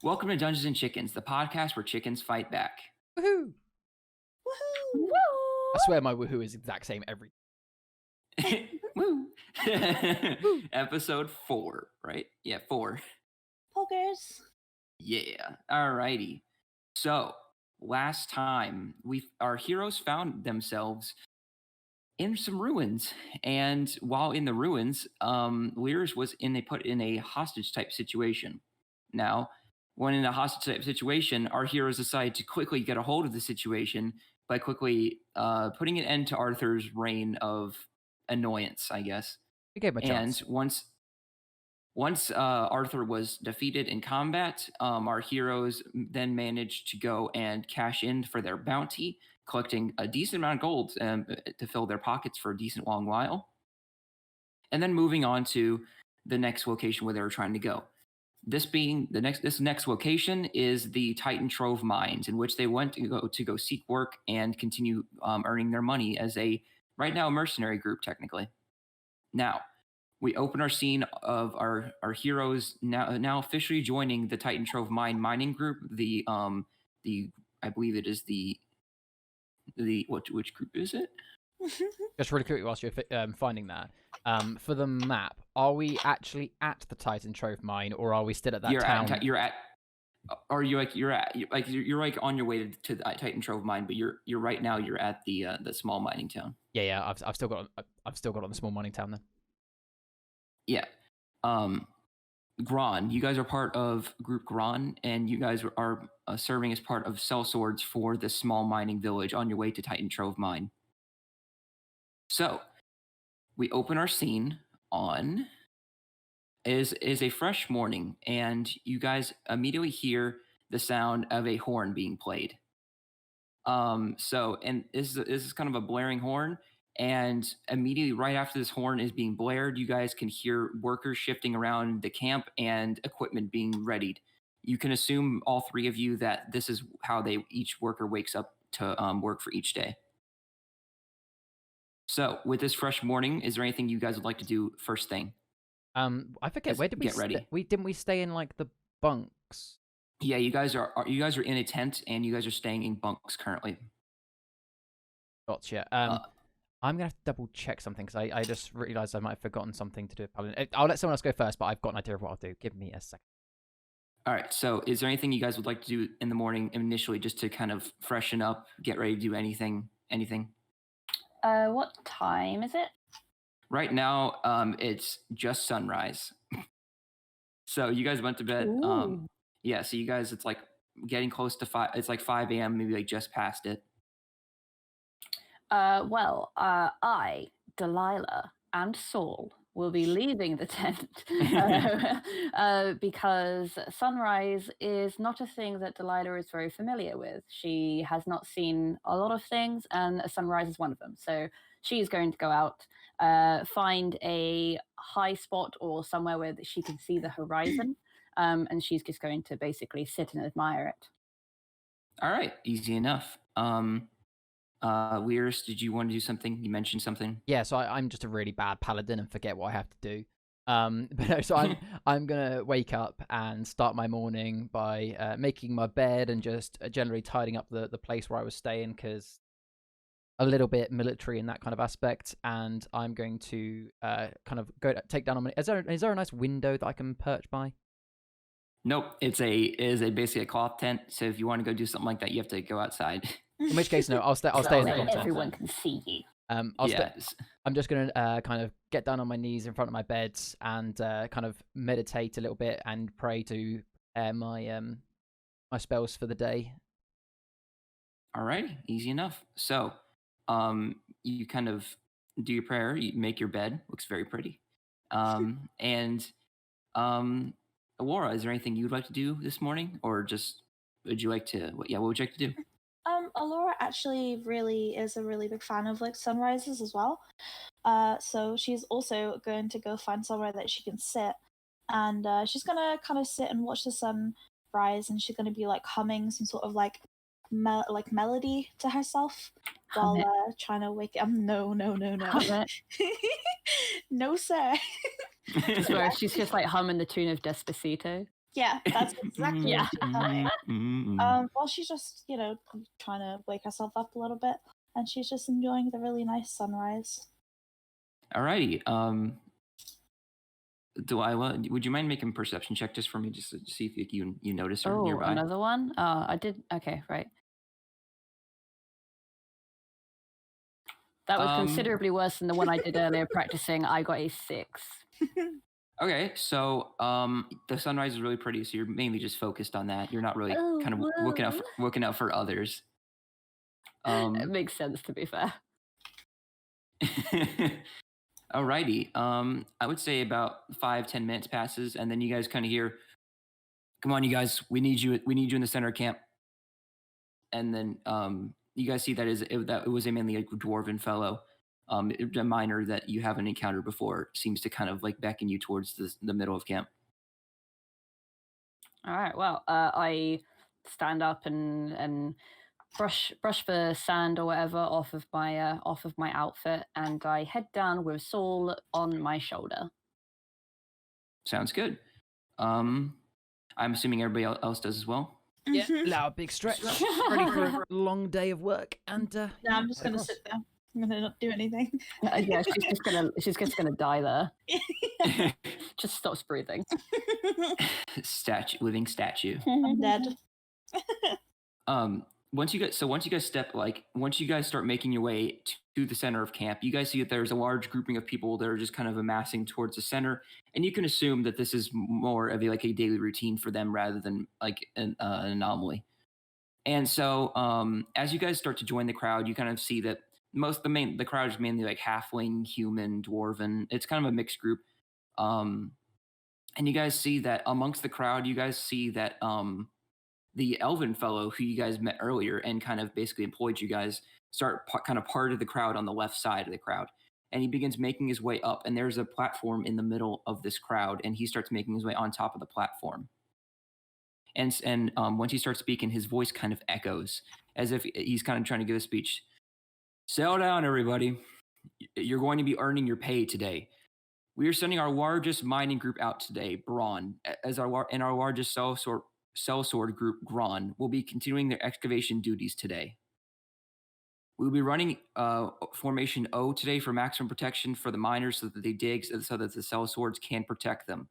Welcome to Dungeons and Chickens, the podcast where chickens fight back. Woohoo! Woohoo! Woo! I swear my woohoo is exact same every. Woo! Episode 4, right? Yeah, 4. Poggers. Yeah. Alrighty. So last time our heroes found themselves in some ruins, and while in the ruins, Lears was put in a hostage type situation. Now, when in a hostage type situation, our heroes decide to quickly get a hold of the situation by quickly putting an end to Arthur's reign of annoyance, I guess. We gave him a chance. And once Arthur was defeated in combat, our heroes then managed to go and cash in for their bounty, collecting a decent amount of gold to fill their pockets for a decent long while. And then moving on to the next location where they were trying to go. This next location is the Titan Trove Mines, in which they went to go seek work and continue earning their money as right now a mercenary group, technically. Now, we open our scene of our heroes now officially joining the Titan Trove Mine mining group. I believe it is the which group is it? Just really quickly whilst you're finding that, for the map, are we actually at the Titan Trove Mine, or are we still at that town? You're on your way to the Titan Trove Mine, but you're right now you're at the small mining town. Yeah. I've still got on the small mining town then. Yeah. Gron, you guys are part of Group Gron, and you guys are serving as part of sellswords for the small mining village on your way to Titan Trove Mine. So, we open our scene on is a fresh morning, and you guys immediately hear the sound of a horn being played. And this is kind of a blaring horn, and immediately right after this horn is being blared, you guys can hear workers shifting around the camp and equipment being readied. You can assume, all three of you, that this is how each worker wakes up to work for each day. So, with this fresh morning, is there anything you guys would like to do first thing? I forget, where did we get ready? Didn't we stay in like the bunks? Yeah, you guys are in a tent, and you guys are staying in bunks currently. Gotcha. I'm gonna have to double check something because I just realized I might have forgotten something to do with Paladin. I'll let someone else go first, but I've got an idea of what I'll do. Give me a second. All right. So, is there anything you guys would like to do in the morning initially, just to kind of freshen up, get ready to do anything? What time is it? Right now, it's just sunrise. So you guys went to bed. Yeah. So you guys, it's like getting close to 5. It's like 5 a.m. Maybe like just past it. I, Delilah, and Saul will be leaving the tent because sunrise is not a thing that Delilah is very familiar with. She has not seen a lot of things, and a sunrise is one of them. So she's going to go out, find a high spot or somewhere where she can see the horizon, and she's just going to basically sit and admire it. All right, easy enough. Lears, did you want to do something? You mentioned something. Yeah, so I'm just a really bad paladin and forget what I have to do. But no, so I'm gonna wake up and start my morning by making my bed and just generally tidying up the place where I was staying, because a little bit military in that kind of aspect. And I'm going to kind of go take down on my. Is there a nice window that I can perch by? Nope, it is basically a cloth tent. So if you want to go do something like that, you have to go outside. In which case, no, I'll stay in the cloth tent. Everyone can see you. I'm just going to kind of get down on my knees in front of my bed and kind of meditate a little bit and pray to my spells for the day. All right, easy enough. So, you kind of do your prayer. You make your bed. Looks very pretty. And Aurora, is there anything you'd like to do this morning, or just would you like to? What would you like to do? Alora actually really is a really big fan of like sunrises as well. So she's also going to go find somewhere that she can sit, and she's gonna kind of sit and watch the sun rise, and she's gonna be like humming some sort of like melody to herself while trying to wake up. No. No, sir. Where she's just like humming the tune of Despacito. Yeah, that's exactly Yeah. what she's doing. While she's just, trying to wake herself up a little bit, and she's just enjoying the really nice sunrise. Alrighty. Would you mind making a perception check just for me, just to see if you notice her Oh, nearby? another one? I did. Okay, right. That was considerably worse than the one I did earlier practicing. I got a 6. Okay, so the sunrise is really pretty, so you're mainly just focused on that. You're not really Oh, kind of looking out for others. It makes sense, to be fair. Alrighty. I would say about 5-10 minutes passes, and then you guys kind of hear, "Come on, you guys, we need you. We need you in the center of camp." And then you guys see that it was mainly a dwarven fellow, a miner that you haven't encountered before, seems to kind of like beckon you towards the middle of camp. All right. Well, I stand up and brush the sand or whatever off of my outfit, and I head down with Saul on my shoulder. Sounds good. I'm assuming everybody else does as well. Yeah, allow a big stretch. Ready for a long day of work, and No, I'm just gonna sit there. I'm gonna not do anything. Yeah, she's just gonna die there. Just stops breathing. Living statue. I'm dead. Once you guys start making your way to the center of camp, you guys see that there's a large grouping of people that are just kind of amassing towards the center, and you can assume that this is more of a daily routine for them rather than like an anomaly. And so as you guys start to join the crowd, you kind of see that the crowd is mainly like halfling, human, dwarven. It's kind of a mixed group. And you guys see that amongst the crowd, the elven fellow who you guys met earlier and kind of basically employed you guys kind of part of the crowd on the left side of the crowd. And he begins making his way up, and there's a platform in the middle of this crowd, and he starts making his way on top of the platform. And once he starts speaking, his voice kind of echoes as if he's kind of trying to give a speech. "Settle down, everybody. You're going to be earning your pay today. We are sending our largest mining group out today, Braun, and our largest sellsword group, Gron, will be continuing their excavation duties today. We'll be running Formation O today for maximum protection for the miners so that they dig so that the sellswords can protect them.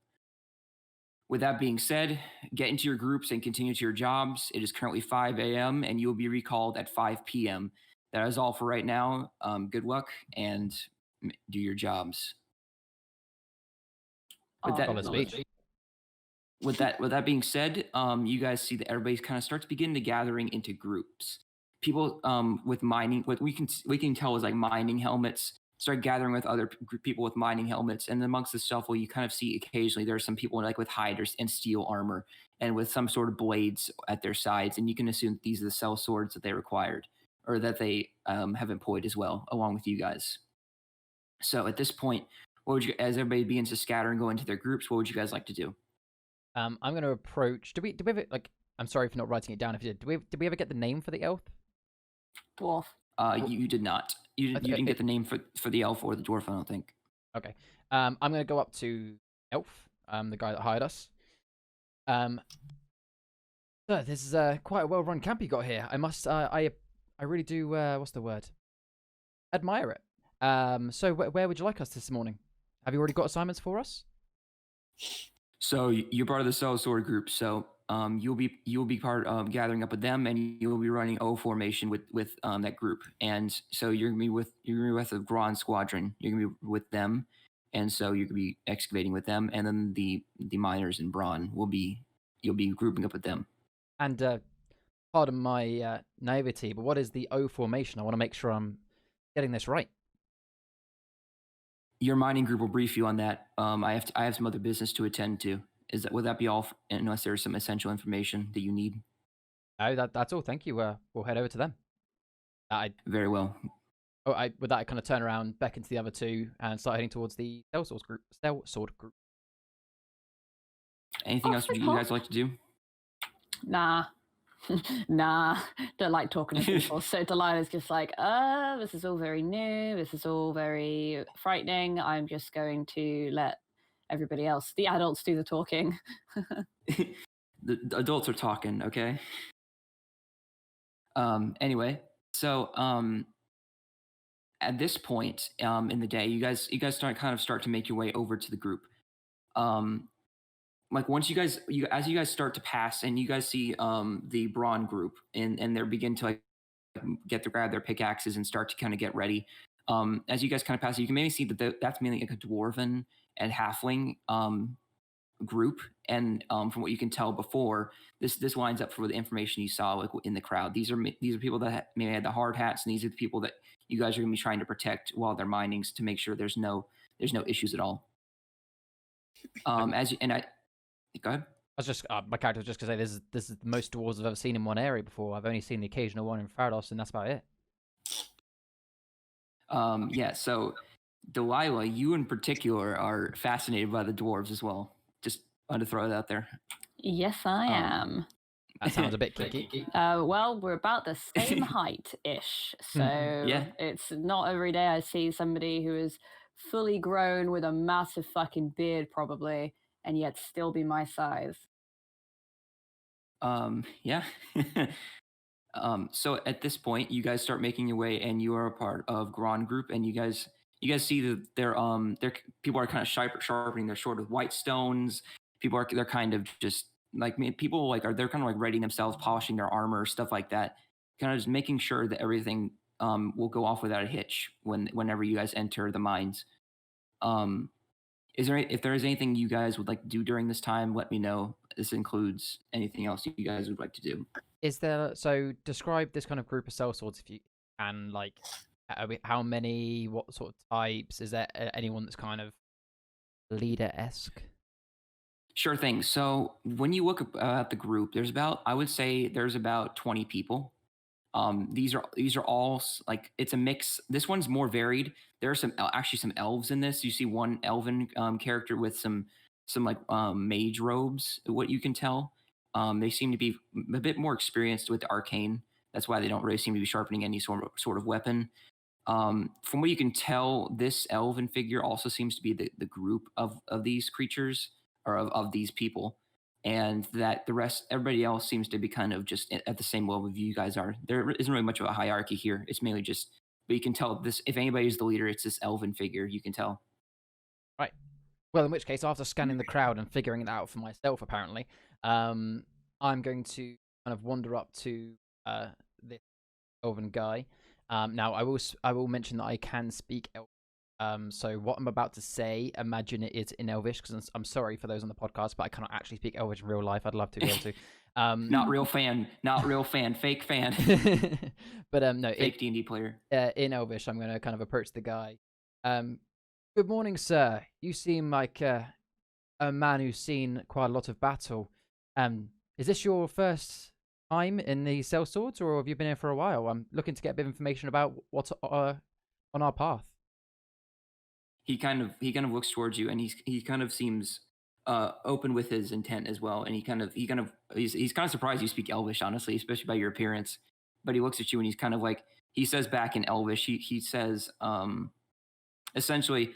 With that being said, get into your groups and continue to your jobs. It is currently 5 a.m. and you will be recalled at 5 p.m. That is all for right now. Good luck and do your jobs." With that being said, you guys see that everybody kind of starts beginning to gathering into groups. People with mining, what we can tell is like mining helmets, start gathering with other people with mining helmets, and amongst the shuffle, you kind of see occasionally there are some people like with hiders and steel armor and with some sort of blades at their sides, and you can assume that these are the cell swords that they required or that they have employed as well, along with you guys. So at this point, as everybody begins to scatter and go into their groups, what would you guys like to do? I'm going to approach. Do we ever, like? I'm sorry for not writing it down. If you did, did we ever get the name for the elf? Dwarf. You did not. You didn't get the name for the elf or the dwarf, I don't think. Okay. I'm going to go up to elf, the guy that hired us. So this is quite a well-run camp you got here. I really do. What's the word? Admire it. So where would you like us this morning? Have you already got assignments for us? So you're part of the sellsword group. So you'll be part of gathering up with them, and you'll be running O formation with that group. And so you're gonna be with the Gron squadron. You're gonna be with them, and so you're gonna be excavating with them. And then the miners in Braun you'll be grouping up with them. And pardon my naivety, but what is the O formation? I want to make sure I'm getting this right. Your mining group will brief you on that. I have some other business to attend to. Would that be all? Unless there's some essential information that you need. Oh, that's all. Thank you. We'll head over to them. Very well. With that, I kind of turn around, beckon to the other two, and start heading towards the sellsword group. Anything else you guys like to do? Nah. Don't like talking to people. So Delilah's just like, this is all very new. This is all very frightening. I'm just going to let everybody else. The adults do the talking. The adults are talking, okay? Anyway, so at this point in the day, you guys start to make your way over to the group. Like once as you guys start to pass and you guys see the Brawn group and they begin to like grab their pickaxes and start to kind of get ready. As you guys kind of pass, you can maybe see that that's mainly like a dwarven and halfling group. And from what you can tell before, this lines up for the information you saw like in the crowd. These are people that maybe had the hard hats, and these are the people that you guys are going to be trying to protect while they're mining to make sure there's no issues at all. Go ahead. I was just my character was just gonna say this is the most dwarves I've ever seen in one area before. I've only seen the occasional one in Farados, and that's about it. Yeah. So, Delilah, you in particular are fascinated by the dwarves as well. Just wanted to throw it out there. Yes, I am. That sounds a bit kinky. Well, we're about the same height-ish, so Yeah. it's not every day I see somebody who is fully grown with a massive fucking beard, probably, and yet still be my size. Yeah. So at this point, you guys start making your way, and you are a part of Grand Group, and you guys see that they're people are kind of sharpening their sword with white stones. They're kind of just like people like they're kind of like readying themselves, polishing their armor, stuff like that, kind of just making sure that everything will go off without a hitch whenever you guys enter the mines. If there is anything you guys would like to do during this time, let me know. This includes anything else you guys would like to do. Is there describe this kind of group of sellswords if you can, like how many, what sort of types? Is there anyone that's kind of leader-esque? Sure thing. So when you look at the group, I would say there's about 20 people. These are all like it's a mix. This one's more varied. There are actually some elves in this. You see one elven character with some like mage robes. What you can tell, they seem to be a bit more experienced with the arcane. That's why they don't really seem to be sharpening any sort of weapon. From what you can tell, this elven figure also seems to be the group of these creatures or of these people, and that everybody else seems to be kind of just at the same level you guys are. There isn't really much of a hierarchy here. It's mainly just, but you can tell this. If anybody's the leader, it's this elven figure. You can tell. Right. Well, in which case, after scanning the crowd and figuring it out for myself, apparently, I'm going to kind of wander up to this elven guy. Now, I will mention that I can speak Elvish. So what I'm about to say, imagine it is in Elvish, because I'm sorry for those on the podcast, but I cannot actually speak Elvish in real life. I'd love to be able to. Not real fan, fake fan. But no, fake D&D player. In Elvish, I'm going to kind of approach the guy. Good morning, sir. You seem like a man who's seen quite a lot of battle. Is this your first time in the sellswords, or have you been here for a while? I'm looking to get a bit of information about what's on our path. He kind of looks towards you, and he kind of seems open with his intent as well. And he's kind of surprised you speak Elvish, honestly, especially by your appearance. But he looks at you, and he's kind of like, he says back in Elvish, he says essentially,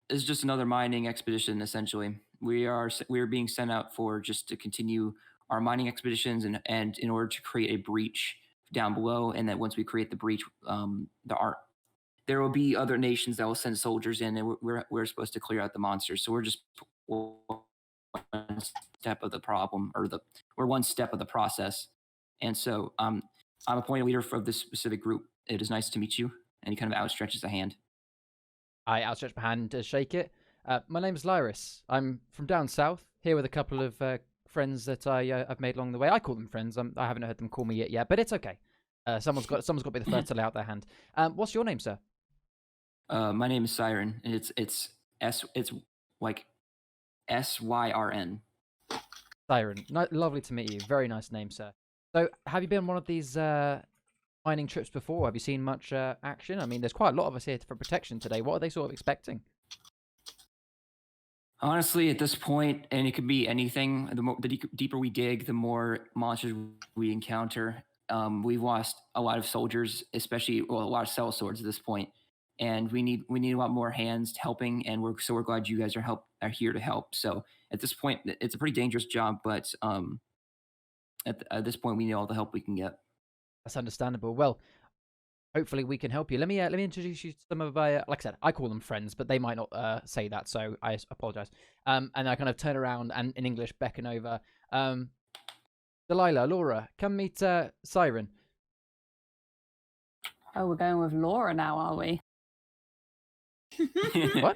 it's just another mining expedition. Essentially, we are being sent out for just to continue our mining expeditions, and in order to create a breach down below, and that once we create the breach, there will be other nations that will send soldiers in, and we're supposed to clear out the monsters. So we're just one step of the problem, we're one step of the process. And so I'm appointed leader of this specific group. It is nice to meet you. And he kind of outstretches a hand. I outstretch my hand to shake it. My name's Lyris. I'm from down south, here with a couple of friends that I've made along the way. I call them friends. I haven't heard them call me yet, but it's okay. Someone's got to be the first to lay out their hand. What's your name, sir? My name is Siren, and it's like SYRN. Siren. Lovely to meet you. Very nice name, sir. So, have you been on one of these mining trips before? Have you seen much action? I mean, there's quite a lot of us here for protection today. What are they sort of expecting? Honestly, at this point, and it could be anything, the deeper we dig, the more monsters we encounter. We've lost a lot of soldiers, especially a lot of sellswords at this point. and we need a lot more hands helping, and we're glad you guys are here to help. So at this point, it's a pretty dangerous job, but at this point, we need all the help we can get. That's understandable. Well, hopefully we can help you. Let me introduce you to some of my like I said, I call them friends, but they might not say that, so I apologize. And I kind of turn around and in English beckon over. Delilah, Laura, come meet Siren. Oh, we're going with Laura now, are we? What?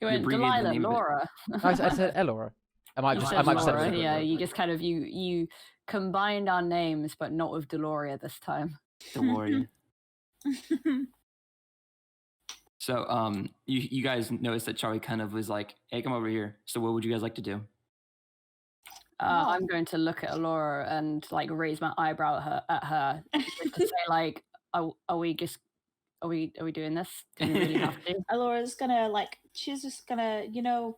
You went abbreviated the Delilah, name of it. Laura. I said Elora. I might You just said say Laura, it. yeah. You just kind of you combined our names, but not with Deloria this time. Deloria. So you guys noticed that Charlie kind of was like, "Hey, come over here." So what would you guys like to do? I'm going to look at Alora and like raise my eyebrow at her to say like, are we doing this? Do we really have to? Alora's gonna she's just gonna,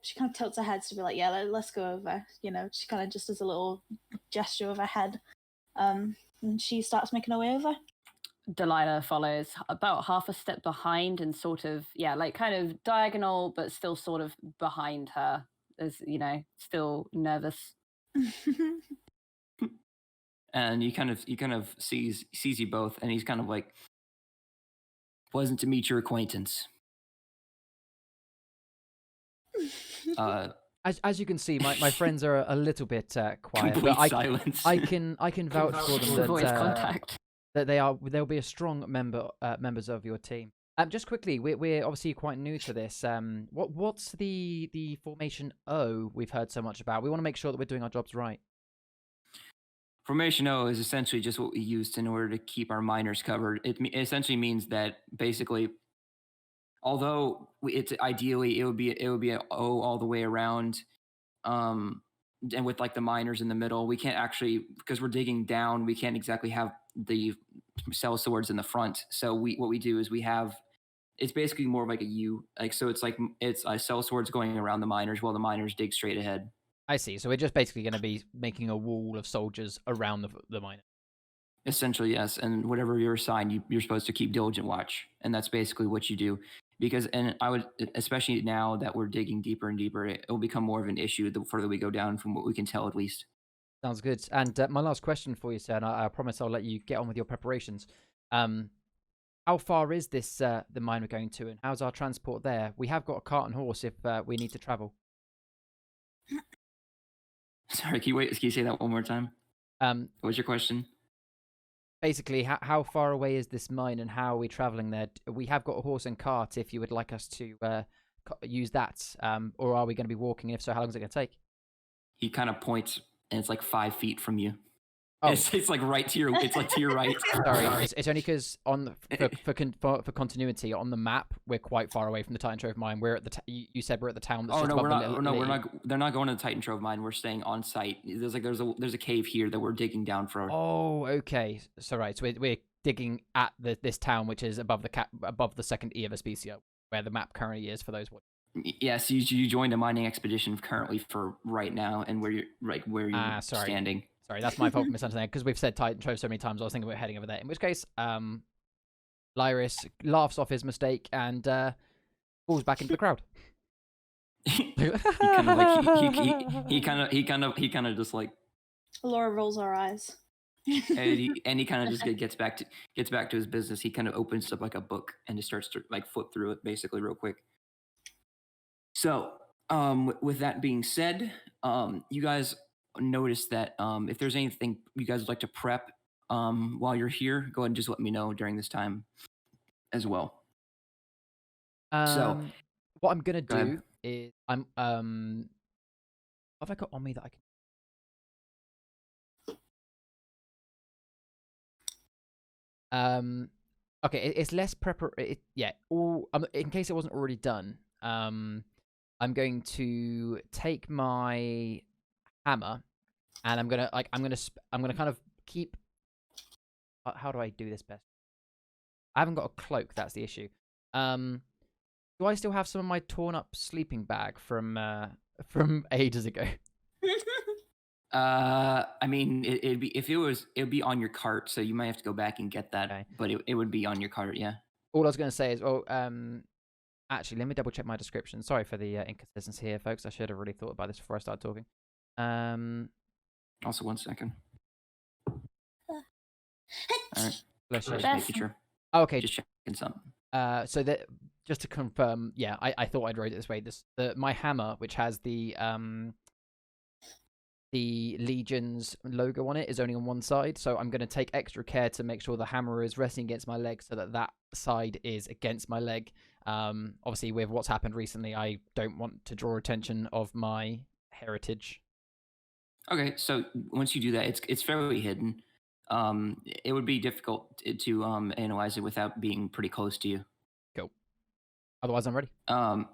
she kind of tilts her head to be like, yeah, let's go over. She kind of just does a little gesture of her head, and she starts making her way over. Delilah follows about half a step behind and sort of, like kind of diagonal, but still sort of behind her, as still nervous. And he kind of sees you both, and he's kind of like, "Pleasant to meet your acquaintance." As you can see, my friends are a little bit quiet, Complete but silence. I can vouch for them Voice contact. that they'll be a strong members of your team. Just quickly, we're obviously quite new to this. What's the formation O we've heard so much about? We want to make sure that we're doing our jobs right. Formation O is essentially just what we used in order to keep our miners covered. It essentially means that basically, although it's ideally it would be an O all the way around, and with like the miners in the middle, we can't actually, because we're digging down, we can't exactly have the cell swords in the front. So what we do is we have, it's basically more of like a U, like, so it's like it's cell swords going around the miners while the miners dig straight ahead. I see. So we're just basically going to be making a wall of soldiers around the miner. Essentially, yes. And whatever you're assigned, you're supposed to keep diligent watch, and that's basically what you do. Because, and I would, especially now that we're digging deeper and deeper, it will become more of an issue the further we go down, from what we can tell, at least. Sounds good. And my last question for you, sir, and I promise I'll let you get on with your preparations. How far is this the mine we're going to, and how's our transport there? We have got a cart and horse if we need to travel. Sorry, can you say that one more time? What's your question? Basically, how far away is this mine, and how are we traveling there? We have got a horse and cart if you would like us to use that, or are we going to be walking? If so, how long is it going to take? He kind of points, and it's like 5 feet from you. Oh. It's like right to your, it's like to your right. Sorry, it's only because for continuity on the map we're quite far away from the Titan Trove mine. We're at the you said we're at the town. That's Oh just no, we're not. They're not going to the Titan Trove mine. We're staying on site. There's a cave here that we're digging down for. Oh, okay. So right, so we're digging at this town, which is above the second E of Especia, where the map currently is. For those Yes, you joined a mining expedition currently for right now, and where you're standing. Sorry, that's my fault for misunderstanding, because we've said Titan Trove so many times. I was thinking we're heading over there. In which case, Lyris laughs off his mistake and falls back into the crowd. He kind of just like. Laura rolls her eyes. and he kind of just gets back to his business. He kind of opens up like a book and just starts to like flip through it basically real quick. So, with that being said, you guys notice that if there's anything you guys would like to prep while you're here, go ahead and just let me know during this time as well. So what I'm gonna do is have I got on me that I can okay, it's less in case it wasn't already done, I'm going to take my hammer, and I'm gonna kind of keep. How do I do this best? I haven't got a cloak. That's the issue. Do I still have some of my torn up sleeping bag from ages ago? I mean, it'd be on your cart, so you might have to go back and get that. Okay. But it would be on your cart, yeah. all I was going to say is, actually, let me double check my description. Sorry for the inconsistency here, folks. I should have really thought about this before I started talking. Also, 1 second. All right. Bless you. Just making sure. Oh, okay. Just checking something. So that just to confirm, yeah, I thought I'd wrote it this way. My hammer, which has the Legion's logo on it, is only on one side. So I'm going to take extra care to make sure the hammer is resting against my leg, so that side is against my leg. Obviously, with what's happened recently, I don't want to draw attention of my heritage. Okay, so once you do that, it's fairly hidden. It would be difficult to analyze it without being pretty close to you. Cool. Otherwise, I'm ready. All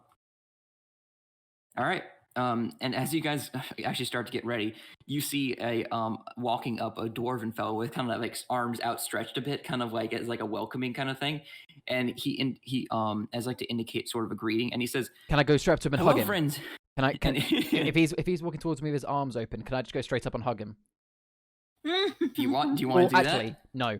right. And as you guys actually start to get ready, you see a walking up a dwarven fellow with kind of like arms outstretched a bit, kind of like as like a welcoming kind of thing. And he as like to indicate sort of a greeting, and he says, "Can I go straight up to him and hello, hug him? friends." Can if he's walking towards me with his arms open, can I just go straight up and hug him? Do you want to do actually, that? No.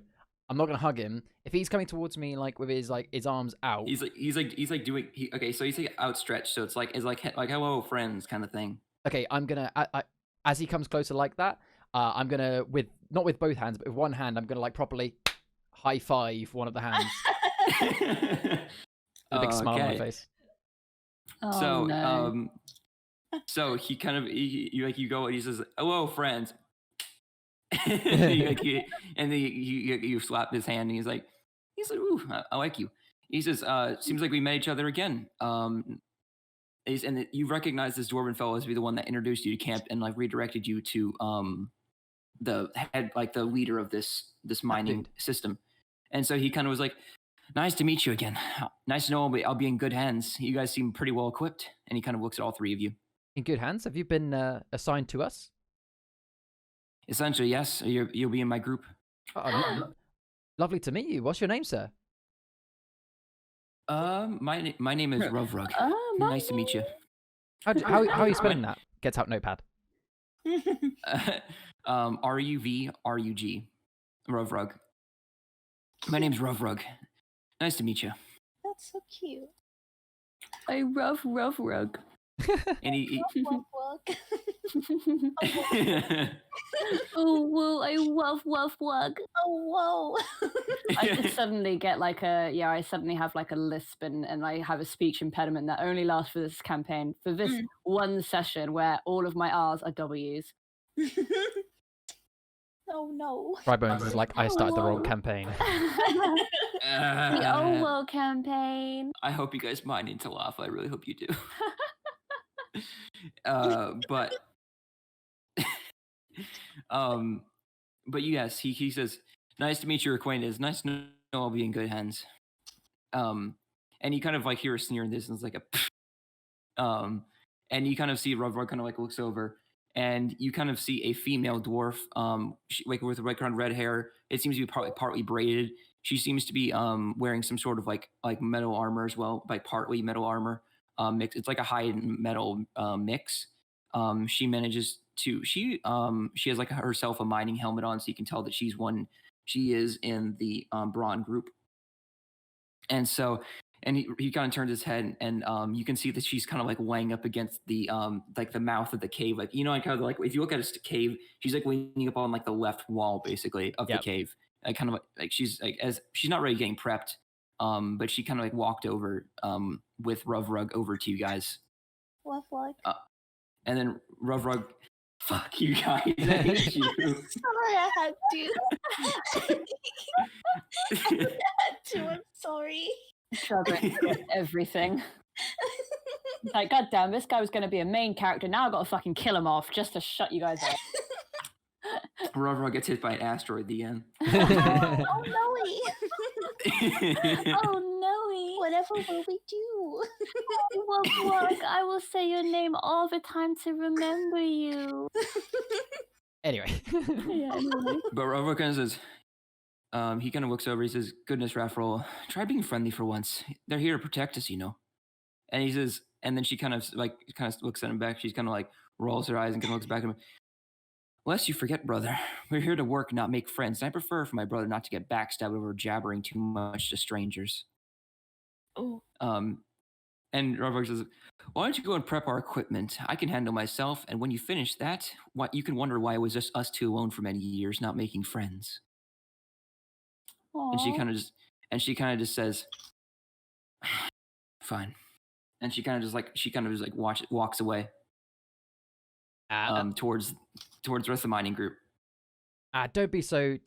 I'm not gonna hug him. If he's coming towards me like with his arms out, he's like doing okay. So he's like outstretched, so it's like hello friends kind of thing. Okay, I'm gonna as he comes closer like that, I'm gonna not with both hands, but with one hand, I'm gonna like properly high five one of the hands. A big smile on my face. Oh, So no. so he kind of you go and he says hello friends. And then you slap his hand and he's like ooh, I like you. He says seems like we met each other again. And you recognize this dwarven fellow as be the one that introduced you to camp and like redirected you to the head, like the leader of this mining system. And so he kind of was like, nice to meet you again. Nice to know I'll be in good hands. You guys seem pretty well equipped. And he kind of looks at all three of you. In good hands? Have you been assigned to us? Essentially, yes. You'll be in my group. Lovely to meet you. What's your name, sir? My name is Rovrug. Nice to meet you. How are you spelling that? Gets out notepad. RUVRUG. Rovrug. My name's Rovrug. Nice to meet you. That's so cute. I love Rovrug. And he Oh, whoa, I love Wug. Oh, whoa. I just suddenly get like I suddenly have like a lisp and I have a speech impediment that only lasts for this campaign, for this one session where all of my R's are W's. Oh, no. Drybones is like, I started the wrong campaign. The Owo campaign. I hope you guys mind into laugh. I really hope you do. But yes, he says, nice to meet your acquaintance. Nice to know I'll be in good hands. And you kind of like hear a sneer in this, and it's like and you kind of see Rovrug kind of like looks over, and you kind of see a female dwarf, like with like red hair. It seems to be partly braided. She seems to be wearing some sort of like metal armor as well, like partly metal armor. Mix. It's like a hide and metal mix. She manages to she has like herself a mining helmet on, so you can tell that she is in the Brawn group. And so, and he kind of turns his head, and you can see that she's kind of like laying up against the like the mouth of the cave, like kind of like if you look at a cave, she's like leaning up on like the left wall basically of the cave. Kind of like she's like as she's not really getting prepped. But she kind of like walked over with Rovrug over to you guys. Rovrug. And then Rovrug, fuck you guys. I hate you. Sorry, I had to. I'm sorry. Struggling with everything. Like, goddamn, this guy was going to be a main character. Now I've got to fucking kill him off just to shut you guys up. Rovrug gets hit by an asteroid at the end. Oh, no. Oh, no. Whatever will we do? Well, I will say your name all the time to remember you. Anyway. But Rovrug kind of says, he kind of looks over, he says, goodness, Raffrol, try being friendly for once. They're here to protect us, And he says, and then she kind of looks at him back. She's kind of like rolls her eyes and kind of looks back at him. Lest you forget, brother, we're here to work, not make friends. And I prefer for my brother not to get backstabbed over jabbering too much to strangers. Oh, And Robert says, "Why don't you go and prep our equipment? I can handle myself. And when you finish that, what you can wonder why it was just us two alone for many years, not making friends." And she Aw. kind of just says, "Fine." And she kind of just like walks away towards the rest of the mining group. Don't be so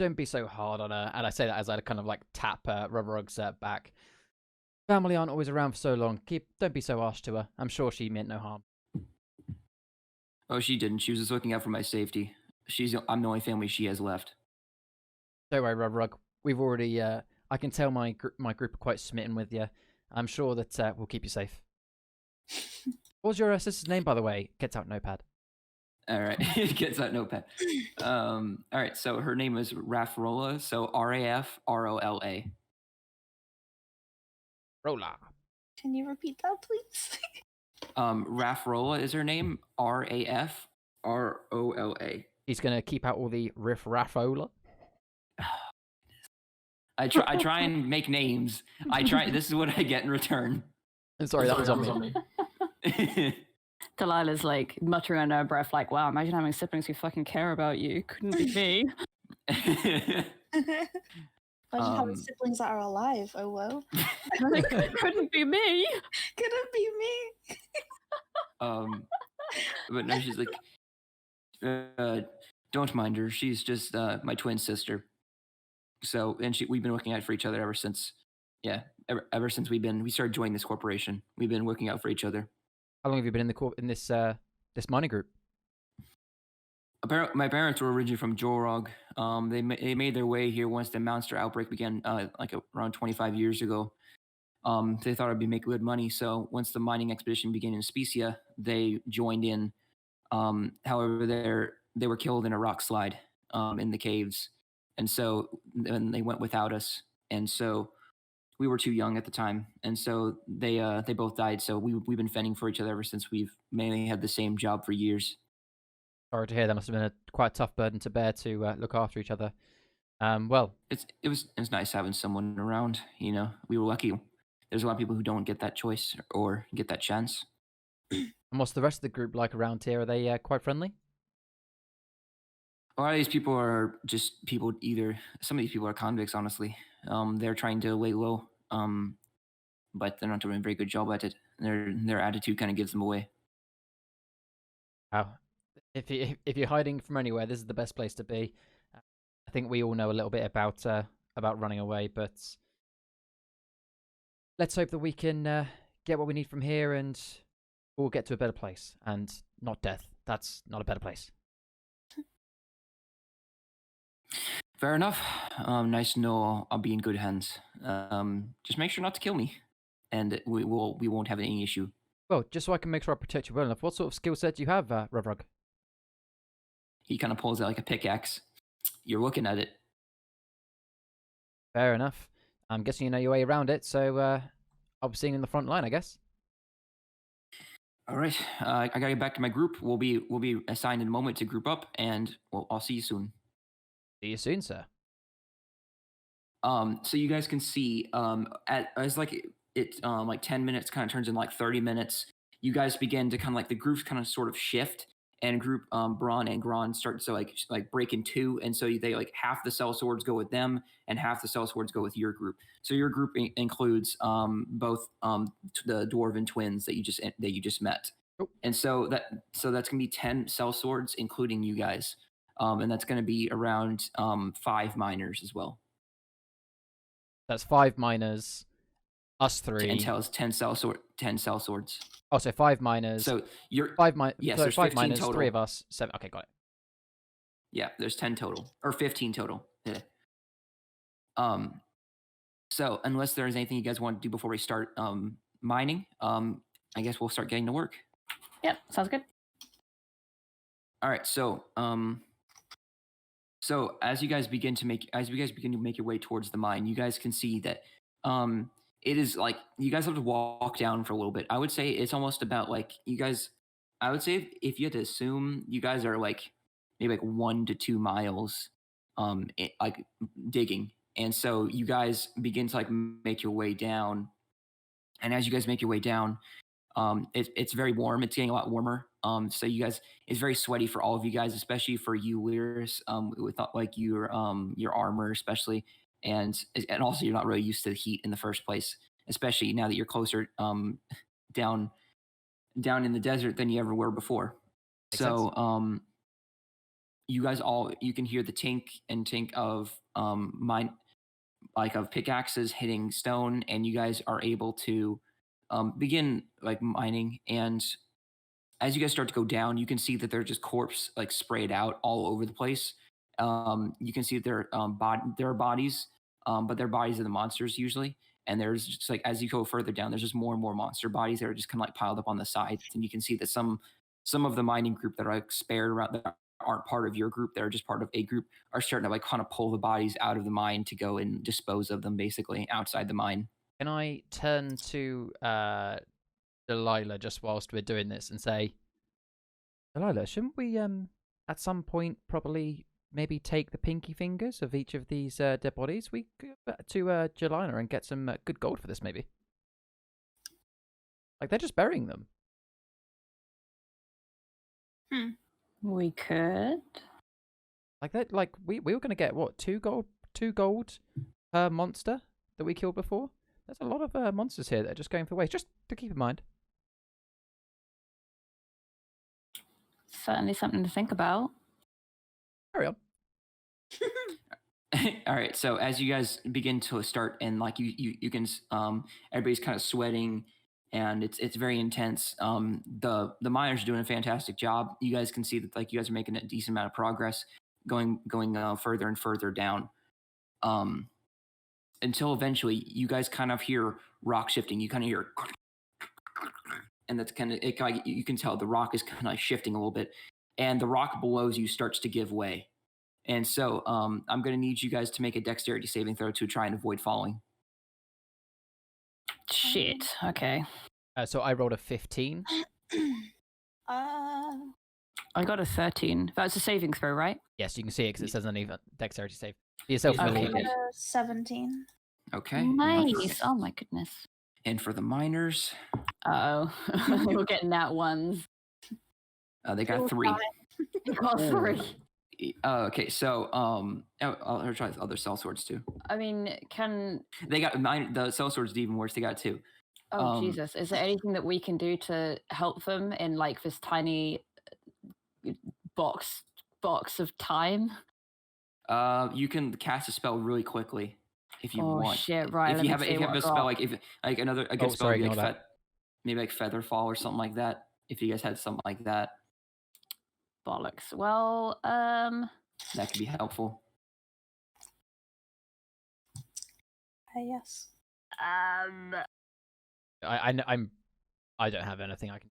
hard on her. And I say that as I kind of like tap Rubberug's back. Family aren't always around for so long. Don't be so harsh to her. I'm sure she meant no harm. Oh, she didn't. She was just looking out for my safety. I'm the only family she has left. Don't worry, Rubberug. We've already. I can tell my group are quite smitten with you. I'm sure that we'll keep you safe. What was your sister's name, by the way? Gets out notepad. All right, it gets that notepad. All right, so her name is Rafrola. So Rafrola. Rolla. can you repeat that, please? Rafrola is her name. Rafrola. He's gonna keep out all the riff-raffola. I try and make names. This is what I get in return. I'm sorry, that was on me. Delilah's like muttering under her breath, like, "Wow, imagine having siblings who fucking care about you. Couldn't be me." Imagine having siblings that are alive. Oh well. Couldn't be me. Couldn't be me. But no, she's like, don't mind her. She's just my twin sister. So, and we've been looking out for each other ever since. Yeah, ever since we started joining this corporation, we've been working out for each other. How long have you been in this mining group? My parents were originally from Jorog. They made their way here once the monster outbreak began, around 25 years ago. They thought it'd make good money, so once the mining expedition began in Specia, they joined in. However, they were killed in a rock slide in the caves, and so then they went without us. And so we were too young at the time, and so they both died. So we've been fending for each other ever since. We've mainly had the same job for years. Sorry to hear. That must have been a quite tough burden to bear to look after each other. Well, it was nice having someone around. You know, we were lucky. There's a lot of people who don't get that choice or get that chance. And what's the rest of the group like around here? Are they quite friendly? A lot of these people are just people. Some of these people are convicts. Honestly, they're trying to lay low, but they're not doing a very good job at it. Their attitude kind of gives them away. Wow. If you're hiding from anywhere, this is the best place to be. I think we all know a little bit about running away, but let's hope that we can get what we need from here, and we'll get to a better place, and not death. That's not a better place. Fair enough. Nice to know I'll be in good hands. Just make sure not to kill me, and we won't have any issue. Well, just so I can make sure I protect you well enough, what sort of skill set do you have, Ruvrug? He kind of pulls out like a pickaxe. You're looking at it. Fair enough. I'm guessing you know your way around it, so I'll be seeing you in the front line, I guess. All right. I gotta get back to my group. We'll be assigned in a moment to group up, and I'll see you soon. See you soon, sir. So you guys can see as like it like 10 minutes kind of turns in like 30 minutes. You guys begin to kind of like the groups kind of sort of shift, and group Braun and Gron start to like break in two, and so they like half the cell swords go with them, and half the cell swords go with your group. So your group includes both the dwarven twins that you just met, and so that's gonna be 10 cell swords, including you guys, and that's gonna be around 5 miners as well. That's 5 miners, us 3. 10 cell swords. Oh, so 5 miners. So you're 5 miners. Yes, so there's 5 15 miners, total. 3 of us, 7. Okay, got it. Yeah, there's 10 total, or 15 total. Yeah. So unless there's anything you guys want to do before we start mining, I guess we'll start getting to work. Yep, sounds good. All right, so as you guys begin to make your way towards the mine, you guys can see that it is like you guys have to walk down for a little bit. I would say it's almost about like you guys. I would say if you had to assume, you guys are like maybe like 1 to 2 miles, like digging, and so you guys begin to like make your way down, And as you guys make your way down, it's very warm. It's getting a lot warmer. So you guys, it's very sweaty for all of you guys, especially for you, Lyris, with like your armor, especially, and also you're not really used to the heat in the first place, especially now that you're closer down in the desert than you ever were before. Makes sense. So you guys you can hear the tink of of pickaxes hitting stone, and you guys are able to begin like mining. And as you guys start to go down, you can see that they're just corpse like sprayed out all over the place. You can see that there are bodies, but they're bodies of the monsters usually. And there's just like as you go further down, there's just more and more monster bodies that are just kind of like piled up on the sides. And you can see that some of the mining group that are like spared around that aren't part of your group, that are just part of a group, are starting to like kind of pull the bodies out of the mine to go and dispose of them basically outside the mine. Can I turn to Delilah just whilst we're doing this and say, Delilah, shouldn't we at some point probably maybe take the pinky fingers of each of these dead bodies? We go back to Jelena and get some good gold for this, maybe. Like they're just burying them. We could. Like that. Like we were gonna get what, 2 gold per monster that we killed before. There's a lot of monsters here that are just going for waste. Just to keep in mind. Certainly something to think about. Carry on. All right. So as you guys begin to start, and like you can, everybody's kind of sweating, and it's very intense. The miners are doing a fantastic job. You guys can see that like you guys are making a decent amount of progress, going further and further down, until eventually you guys kind of hear rock shifting. You kind of hear, and that's kind of it. You can tell the rock is kind of shifting a little bit, and the rock below you starts to give way. And so I'm going to need you guys to make a dexterity saving throw to try and avoid falling. Shit. Okay. So I rolled a 15. I got a 13. That's a saving throw, right? Yes, you can see it because it says uneven dexterity save. Be yourself, Okay. Lily. I got a 17. Okay. Nice. Oh my goodness. And for the miners, Uh oh. We're getting that ones. they got 3. You got 3. Okay, so I'll try the other cell swords too. I mean, They got mine. The cell swords is even worse. They got 2. Oh Jesus! Is there anything that we can do to help them in like this tiny box of time? You can cast a spell really quickly if you Oh want. shit! Right. If you have a spell like another a good spell sorry, like maybe like Feather Fall or something like that. If you guys had something like that, bollocks. Well, that could be helpful. Yes. I don't have anything I can.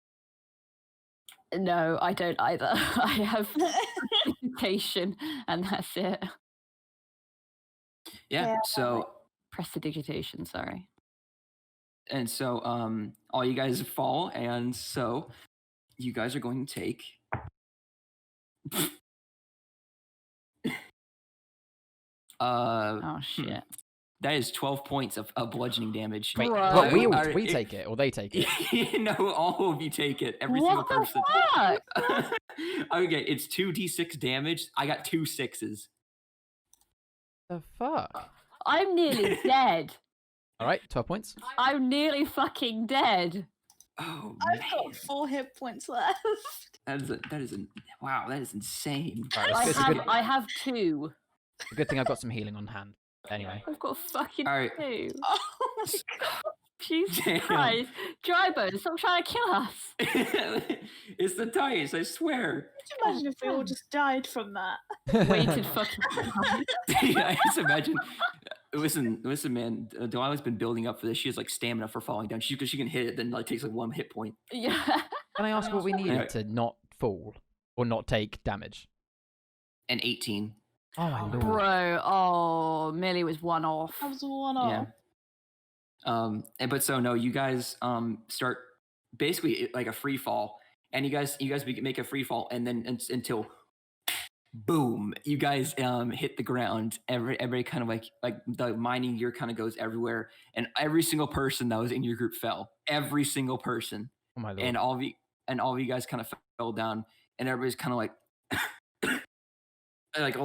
No, I don't either. I have prestidigitation, and that's it. Yeah. So Prestidigitation. Sorry. and so all you guys fall, and so you guys are going to take. Oh shit. That is 12 points of bludgeoning damage. Wait, Right. what, we take it or they take it? No, all of you take it. Every What single the person. fuck? Okay, it's 2d6 damage. I got 2 6s. The fuck? I'm nearly dead. All right, 12 points. I'm nearly fucking dead. Oh I've man, got 4 hit points left. that is wow, that is insane. Right, it's good. I have 2. A good thing I've got some healing on hand. Anyway. I've got fucking All right. 2. Oh, Jesus Damn. Christ. Drybone, stop trying to kill us. It's the dice, I swear. could you imagine if we all just died from that? Waited fucking time. I just imagine. Listen, man. Delilah's been building up for this. She has like stamina for falling down. Because she can hit it, then like takes like 1 hit point. Yeah. Can I ask what we needed Anyway. to not fall or not take damage? And 18. Oh my lord. Bro, oh, Millie was 1 off. I was 1 off. Yeah. But so no, you guys start basically like a free fall, and you guys make a free fall, and then until boom, you guys hit the ground. Everybody kind of like the mining gear kind of goes everywhere, and every single person that was in your group fell. Every single person. Oh my lord. And all of you guys kind of fell down, and everybody's kind of like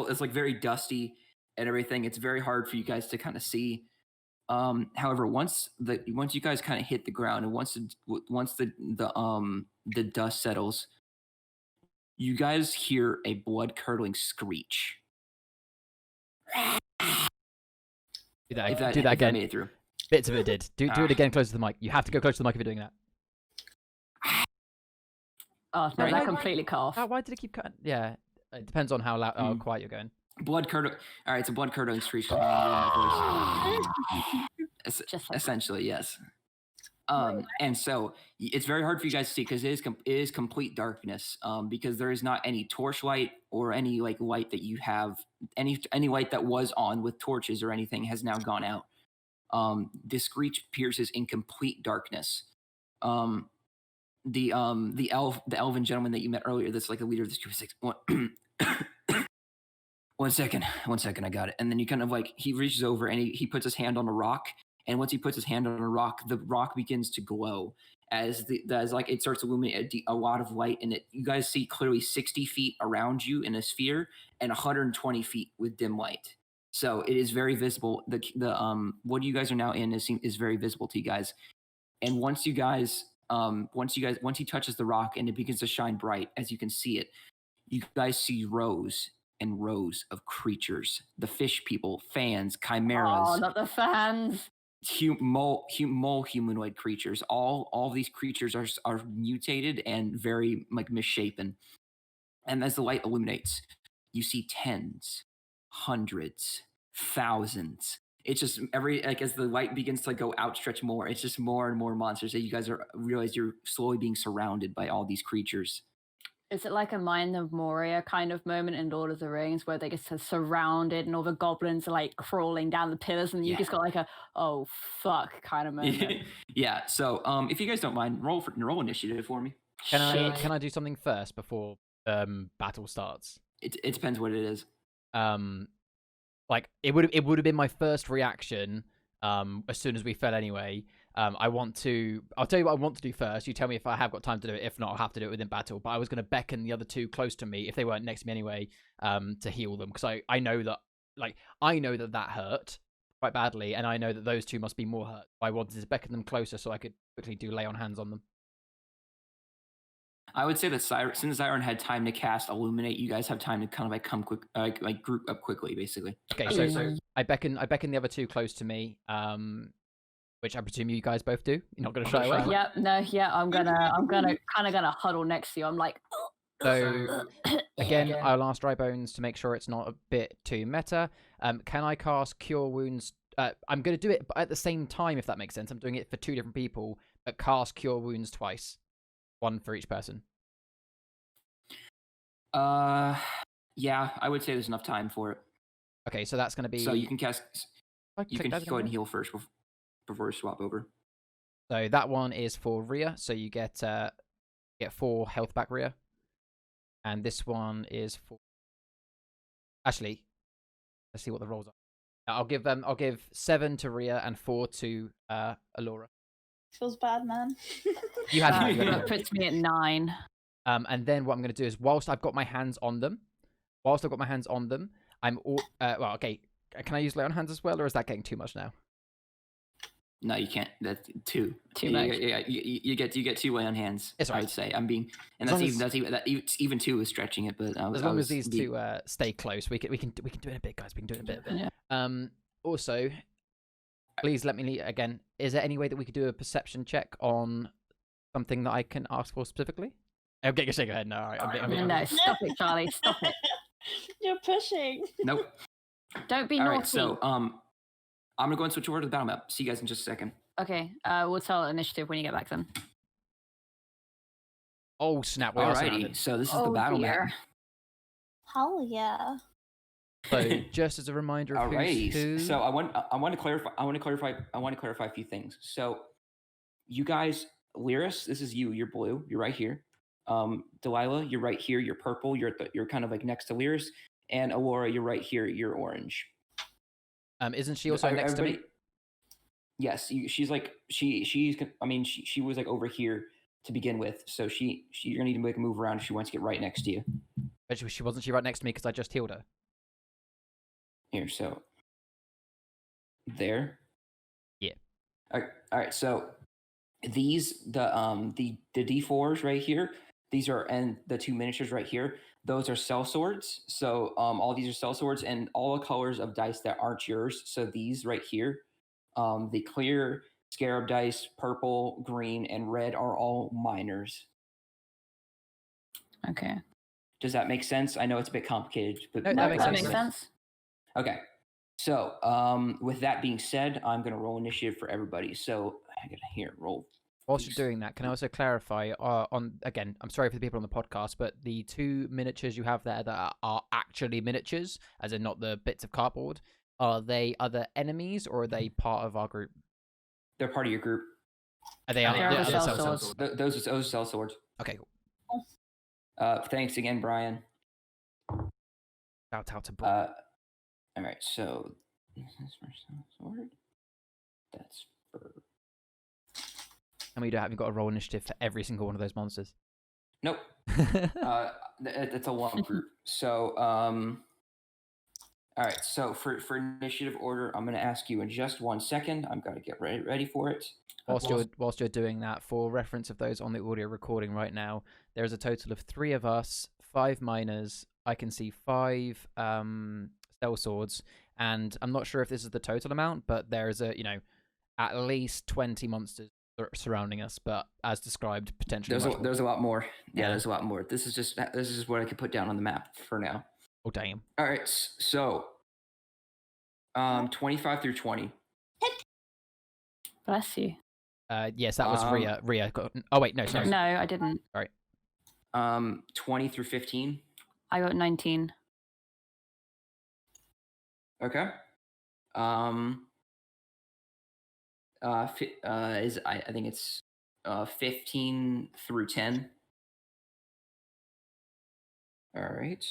it's like very dusty and everything. It's very hard for you guys to kind of see. However, once you guys kind of hit the ground, and once the dust settles, you guys hear a blood-curdling screech. Do that If again. that made it through. Bits of it did. Do it again close to the mic. You have to go close to the mic if you're doing that. Oh, no, Right. that completely cut off. Why did it keep cutting? Yeah, it depends on how loud, how quiet you're going. Blood-curdling. All right, it's a blood-curdling screech. Just like Essentially, yes. And so it's very hard for you guys to see because it is complete darkness. Because there is not any torchlight or any like light that you have. Any light that was on with torches or anything has now gone out. The screech pierces in complete darkness. The elven gentleman that you met earlier, that's like the leader of this group, is like, one second, I got it. And then you kind of like, he reaches over and he puts his hand on a rock. And once he puts his hand on a rock, the rock begins to glow as like it starts to illuminate a lot of light. And you guys see clearly 60 feet around you in a sphere and 120 feet with dim light. So it is very visible. What you guys are now in is very visible to you guys. And once he touches the rock and it begins to shine bright, as you can see it, you guys see rows and rows of creatures. The fish people, fans, chimeras. Oh, not the fans. Mole humanoid creatures. All these creatures are mutated and very like misshapen. And as the light illuminates, you see tens, hundreds, thousands. It's just as the light begins to go outstretch more, it's just more and more monsters that you guys realize you're slowly being surrounded by all these creatures. Is it like a Mind of Moria kind of moment in Lord of the Rings where they get surroundrounded and all the goblins are like crawling down the pillars and you just got like a oh fuck kind of moment? Yeah. So if you guys don't mind, roll initiative for me. Can I do something first before battle starts? It depends what it is. Like it would have been my first reaction as soon as we fell anyway. I'll tell you what I want to do first. You tell me if I have got time to do it. If not, I'll have to do it within battle. But I was going to beckon the other two close to me if they weren't next to me anyway, to heal them because I know that that hurt quite badly, and I know that those two must be more hurt. I wanted to beckon them closer so I could quickly do lay on hands on them. I would say that since Zyron had time to cast Illuminate, you guys have time to kind of like come quick, like group up quickly, basically. Okay, so I beckon the other two close to me, which I presume you guys both do. You're not going to shy away. Yep, no, yeah, I'm gonna huddle next to you. I'm like. So again, I'll ask Drybones to make sure it's not a bit too meta. Can I cast Cure Wounds? I'm going to do it at the same time, if that makes sense. I'm doing it for two different people, but cast Cure Wounds twice. One for each person. Yeah, I would say there's enough time for it. Okay, so that's going to be. So you can cast. You can go ahead and heal first before we swap over. So that one is for Rhea. So you get 4 health back, Rhea. And this one is for. Actually, let's see what the rolls are. I'll give 7 to Rhea and 4 to Alora. Feels bad, man. You had That puts me at 9. And then what I'm going to do is, whilst I've got my hands on them, I'm all well. Okay, can I use lay on hands as well, or is that getting too much now? No, you can't. That's too much. Yeah, you get 2 lay on hands. It's right. I'd say I'm being, and even 2 is stretching it. But as long as these two stay close, we can do it in a bit, guys. We can do it in a bit. Yeah. Also, please let me again. Is there any way that we could do a perception check on something that I can ask for specifically? I'm getting a shake of head. No, all right. No, stop it, Charlie. Stop it. You're pushing. Nope. Don't be All naughty. right, so I'm gonna go and switch over to the battle map. See you guys in just a second. Okay, we'll tell initiative when you get back then. Oh snap! We are Alrighty, surrounded. so this is the battle map. Hell yeah. So just as a reminder of who's who. So I want to clarify a few things. So you guys, Lyris, this is you. You're blue. You're right here. Delilah, you're right here. You're purple. You're kind of like next to Lyris. And Aurora, you're right here. You're orange. Isn't she also next to me? Yes, she's like I mean, she was like over here to begin with, so you're gonna need to make a move around if she wants to get right next to you. But she wasn't right next to me because I just healed her. Here, so there. Yeah. All right. So these the D4s right here. These are and the 2 miniatures right here. Those are cell swords. So all these are cell swords and all the colors of dice that aren't yours. So these right here, the clear scarab dice, purple, green, and red are all minors. Okay. Does that make sense? I know it's a bit complicated, but No, that makes sense. Okay. So with that being said, I'm going to roll initiative for everybody. So I got to roll. Whilst you're doing that, can I also clarify again, I'm sorry for the people on the podcast, but the 2 miniatures you have there that are actually miniatures, as in not the bits of cardboard, are they other enemies or are they part of our group? They're part of your group. Are they cell swords? Those are cell swords. Okay, cool. Thanks again, Brian. Shout out to Brian. All right, so this is for cell sword. That's for... And we haven't got a roll initiative for every single one of those monsters. Nope. It's a one group. So, all right. So for initiative order, I'm going to ask you in just 1 second. I'm going to get ready for it. Whilst you're doing that, for reference of those on the audio recording right now, there is a total of 3 of us, 5 minors. I can see 5 cell swords, and I'm not sure if this is the total amount, but there is at least 20 monsters surrounding us, but as described, potentially there's a lot more. Yeah, there's a lot more. This is what I could put down on the map for now. Oh damn. All right, so 25 through 20. Bless you. Yes, that was Ria got... Oh wait, no, sorry. No, I didn't. Sorry. 20 through 15. I got 19. Okay. I think it's 15 through 10. All right.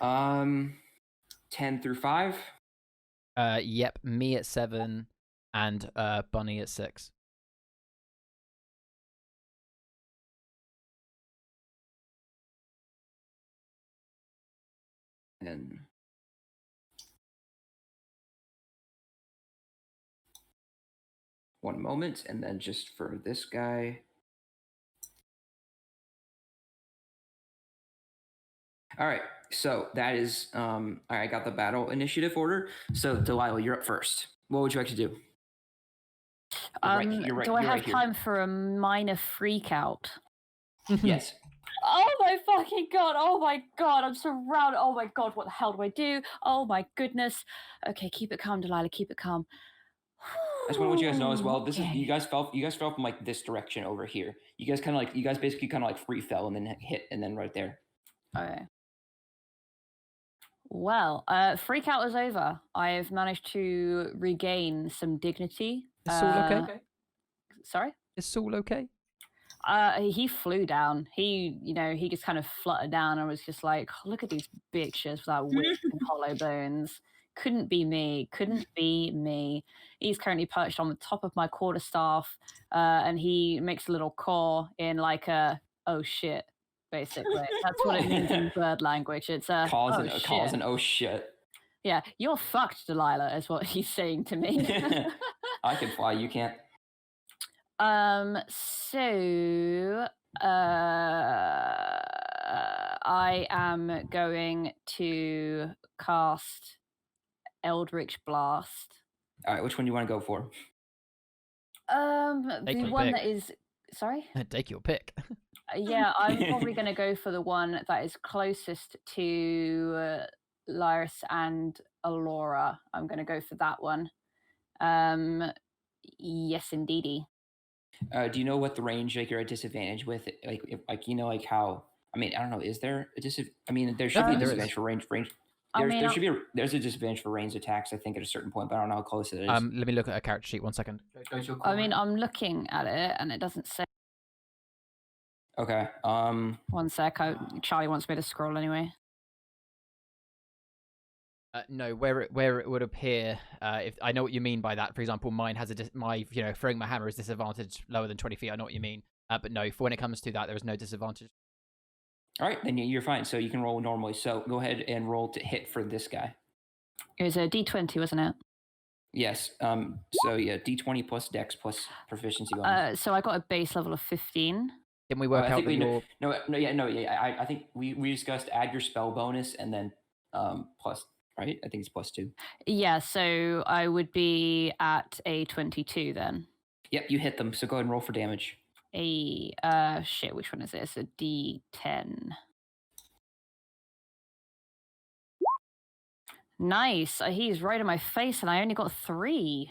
10 through 5. Yep, me at 7 and Bunny at 6. And one moment, and then just for this guy. All right, so that is I got the battle initiative order. So Delilah, you're up first. What would you like to do? Do I have time for a minor freak out? Yes. Oh my fucking god! Oh my god! I'm surrounded. Oh my god! What the hell do I do? Oh my goodness! Okay, keep it calm, Delilah. Keep it calm. I just want you guys to know as well. This is you guys fell from like this direction over here. You guys basically kind of like free fell and then hit and then right there. Okay. Well, freak out is over. I've managed to regain some dignity. Is Saul okay? Sorry? Is Saul okay? He flew down. He just kind of fluttered down and was just like, look at these bitches without wits and hollow bones. Couldn't be me. Couldn't be me. He's currently perched on the top of my quarterstaff, and he makes a little caw in like a, oh shit, basically. That's what it means in bird language. It's a cause an oh shit. Yeah, you're fucked, Delilah, is what he's saying to me. I can fly, you can't. So I am going to cast Eldritch Blast. All right, which one do you want to go for? The one that is... Sorry? Take your pick. Yeah, I'm probably going to go for the one that is closest to Lyris and Alora. I'm going to go for that one. Yes, indeedy. Do you know what the range you're at disadvantage with? How? I mean, I don't know. Is there a disadvantage? I mean, there should be a disadvantage for range. There's a disadvantage for ranged attacks. I think at a certain point, but I don't know how close it is. Let me look at a character sheet. 1 second. I mean, I'm looking at it, and it doesn't say Okay. 1 sec. Charlie wants me to scroll anyway. No, where it would appear, if I know what you mean by that. For example, mine has throwing my hammer is disadvantage lower than 20 feet. I know what you mean. But no, for when it comes to that, there is no disadvantage. All right, then you're fine. So you can roll normally. So go ahead and roll to hit for this guy. It was a D20, wasn't it? Yes. So yeah, D20 plus Dex plus proficiency bonus. So I got a base level of 15. Can we work I out think that your... I think we discussed add your spell bonus and then plus, right? I think it's +2. Yeah, so I would be at a 22 then. Yep, you hit them. So go ahead and roll for damage. Shit, which one is this? A D10. Nice. He's right in my face, and I only got 3.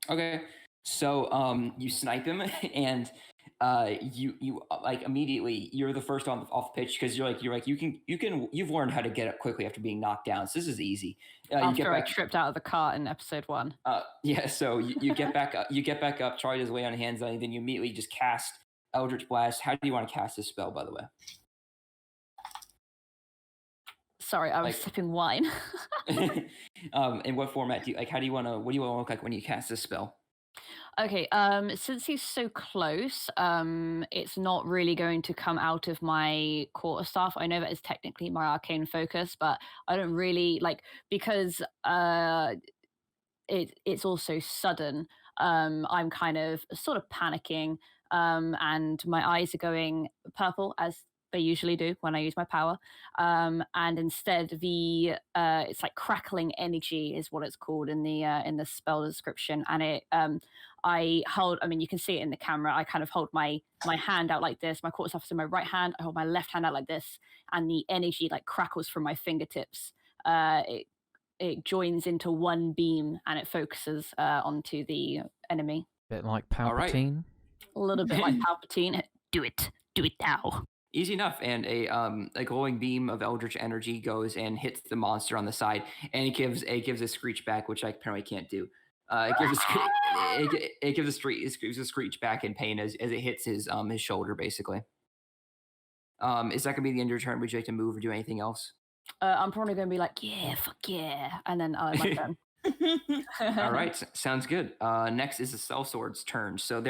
Okay, so you snipe him, and you like immediately you're the first off pitch because you've learned how to get up quickly after being knocked down. So this is easy. After I tripped out of the cart in episode 1. Yeah. So you get back up. You get back up. Charlie does lay on hands on you. Then you immediately just cast Eldritch Blast. How do you want to cast this spell, by the way? Sorry, I was sipping wine. In what format do you like? What do you want to look like when you cast this spell? Okay, since he's so close, it's not really going to come out of my quarterstaff. I know that is technically my arcane focus, but I don't really because it's also sudden. I'm kind of sort of panicking, and my eyes are going purple as they usually do when I use my power. And instead, it's like crackling energy is what it's called in the spell description, and it I hold. I mean, you can see it in the camera. I kind of hold my hand out like this. My quarterstaff is in my right hand. I hold my left hand out like this, and the energy like crackles from my fingertips. It joins into one beam and it focuses onto the enemy. Bit like Palpatine. A little bit like Palpatine. Do it now. Easy enough, and a glowing beam of eldritch energy goes and hits the monster on the side, and it gives a screech back, which I apparently can't do. It gives a screech back in pain as it hits his shoulder, basically. Is that gonna be the end of your turn? Would you like to move or do anything else? I'm probably gonna be like, yeah, fuck yeah, and then my turn. All right, sounds good. Next is the sellsword's turn. So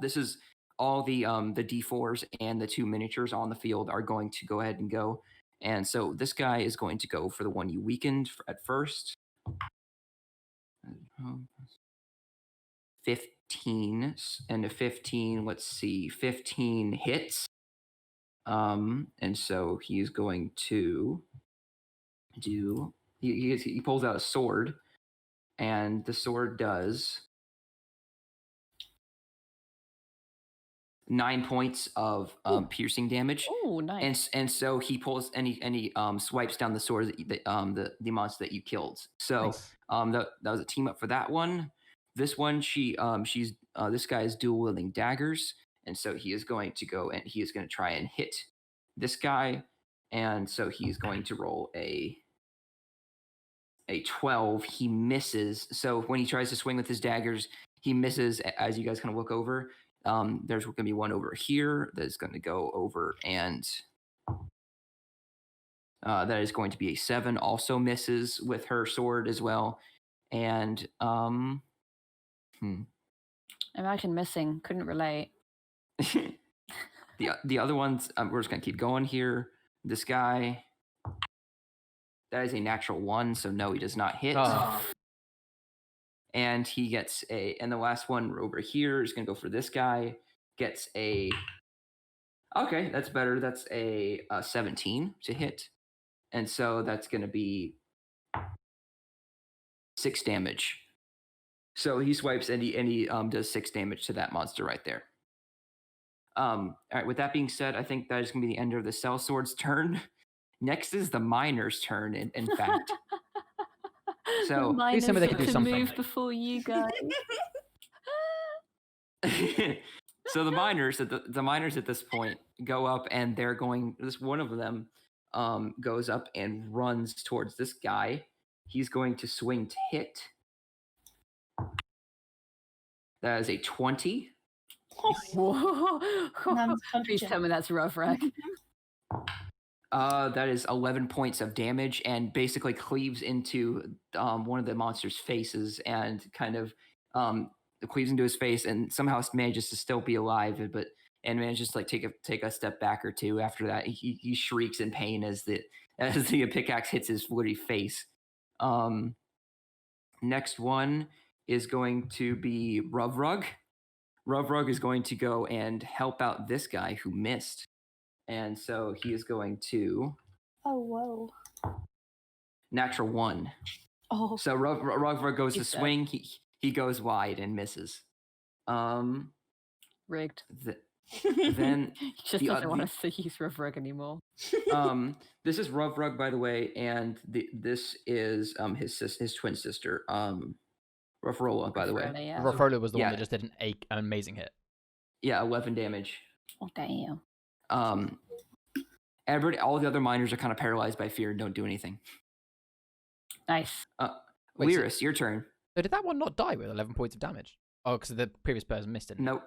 this is all the D4s and the 2 miniatures on the field are going to go ahead and go. And so this guy is going to go for the one you weakened at first. 15 and a 15. Let's see, 15 hits. And so he's going to do. He pulls out a sword, and the sword does 9 points of piercing damage. Oh, nice! And so he pulls and he swipes down the sword the monster that you killed. So nice. That was a team up for that one. This one this guy is dual wielding daggers, and so he is going to go and he is going to try and hit this guy, and so he's going to roll a 12. He misses. So when he tries to swing with his daggers, he misses. As you guys kind of look over, there's going to be one over here that is going to go over, and that is going to be a 7. Also misses with her sword as well. And imagine missing. Couldn't relate. The other ones, we're just going to keep going here. This guy. That is a natural 1, so no, he does not hit. Oh. And he gets and the last one over here is going to go for this guy. Gets a, okay, that's better. That's a 17 to hit. And so that's going to be 6 damage. So he swipes and he does 6 damage to that monster right there. All right, with that being said, I think that is going to be the end of the sellsword's turn. Next is the miner's turn, in fact. So please tell me they can do something. Move before you guys. So the miners at this point go up, and they're going. This one of them goes up and runs towards this guy. He's going to swing to hit. That is a 20. Whoa. Nun's Please punching. tell me that's rough, Rack. That is 11 points of damage and basically cleaves into one of the monster's faces and kind of cleaves into his face and somehow manages to still be alive, and manages to like take a step back or two. After that, he shrieks in pain as the pickaxe hits his woody face. Next one is going to be Ruvrug. Ruvrug is going to go and help out this guy who missed. And so he is going to Oh, whoa. natural 1. Oh. So Ruvrug goes to He's dead. swing. He goes wide and misses. Rigged. Then He just doesn't want us to use Ruvrug anymore. this is Ruvrug, by the way, and this is his twin sister, Ruffrola, by the way. Ruffrola, yeah. Ruffrola was the one Yeah. that just did an amazing hit. Yeah, 11 damage. Oh, damn. All the other miners are kind of paralyzed by fear and don't do anything. Nice. Wait, so- Lyris, your turn. So did that one not die with 11 points of damage? Oh, because the previous person missed it. Nope.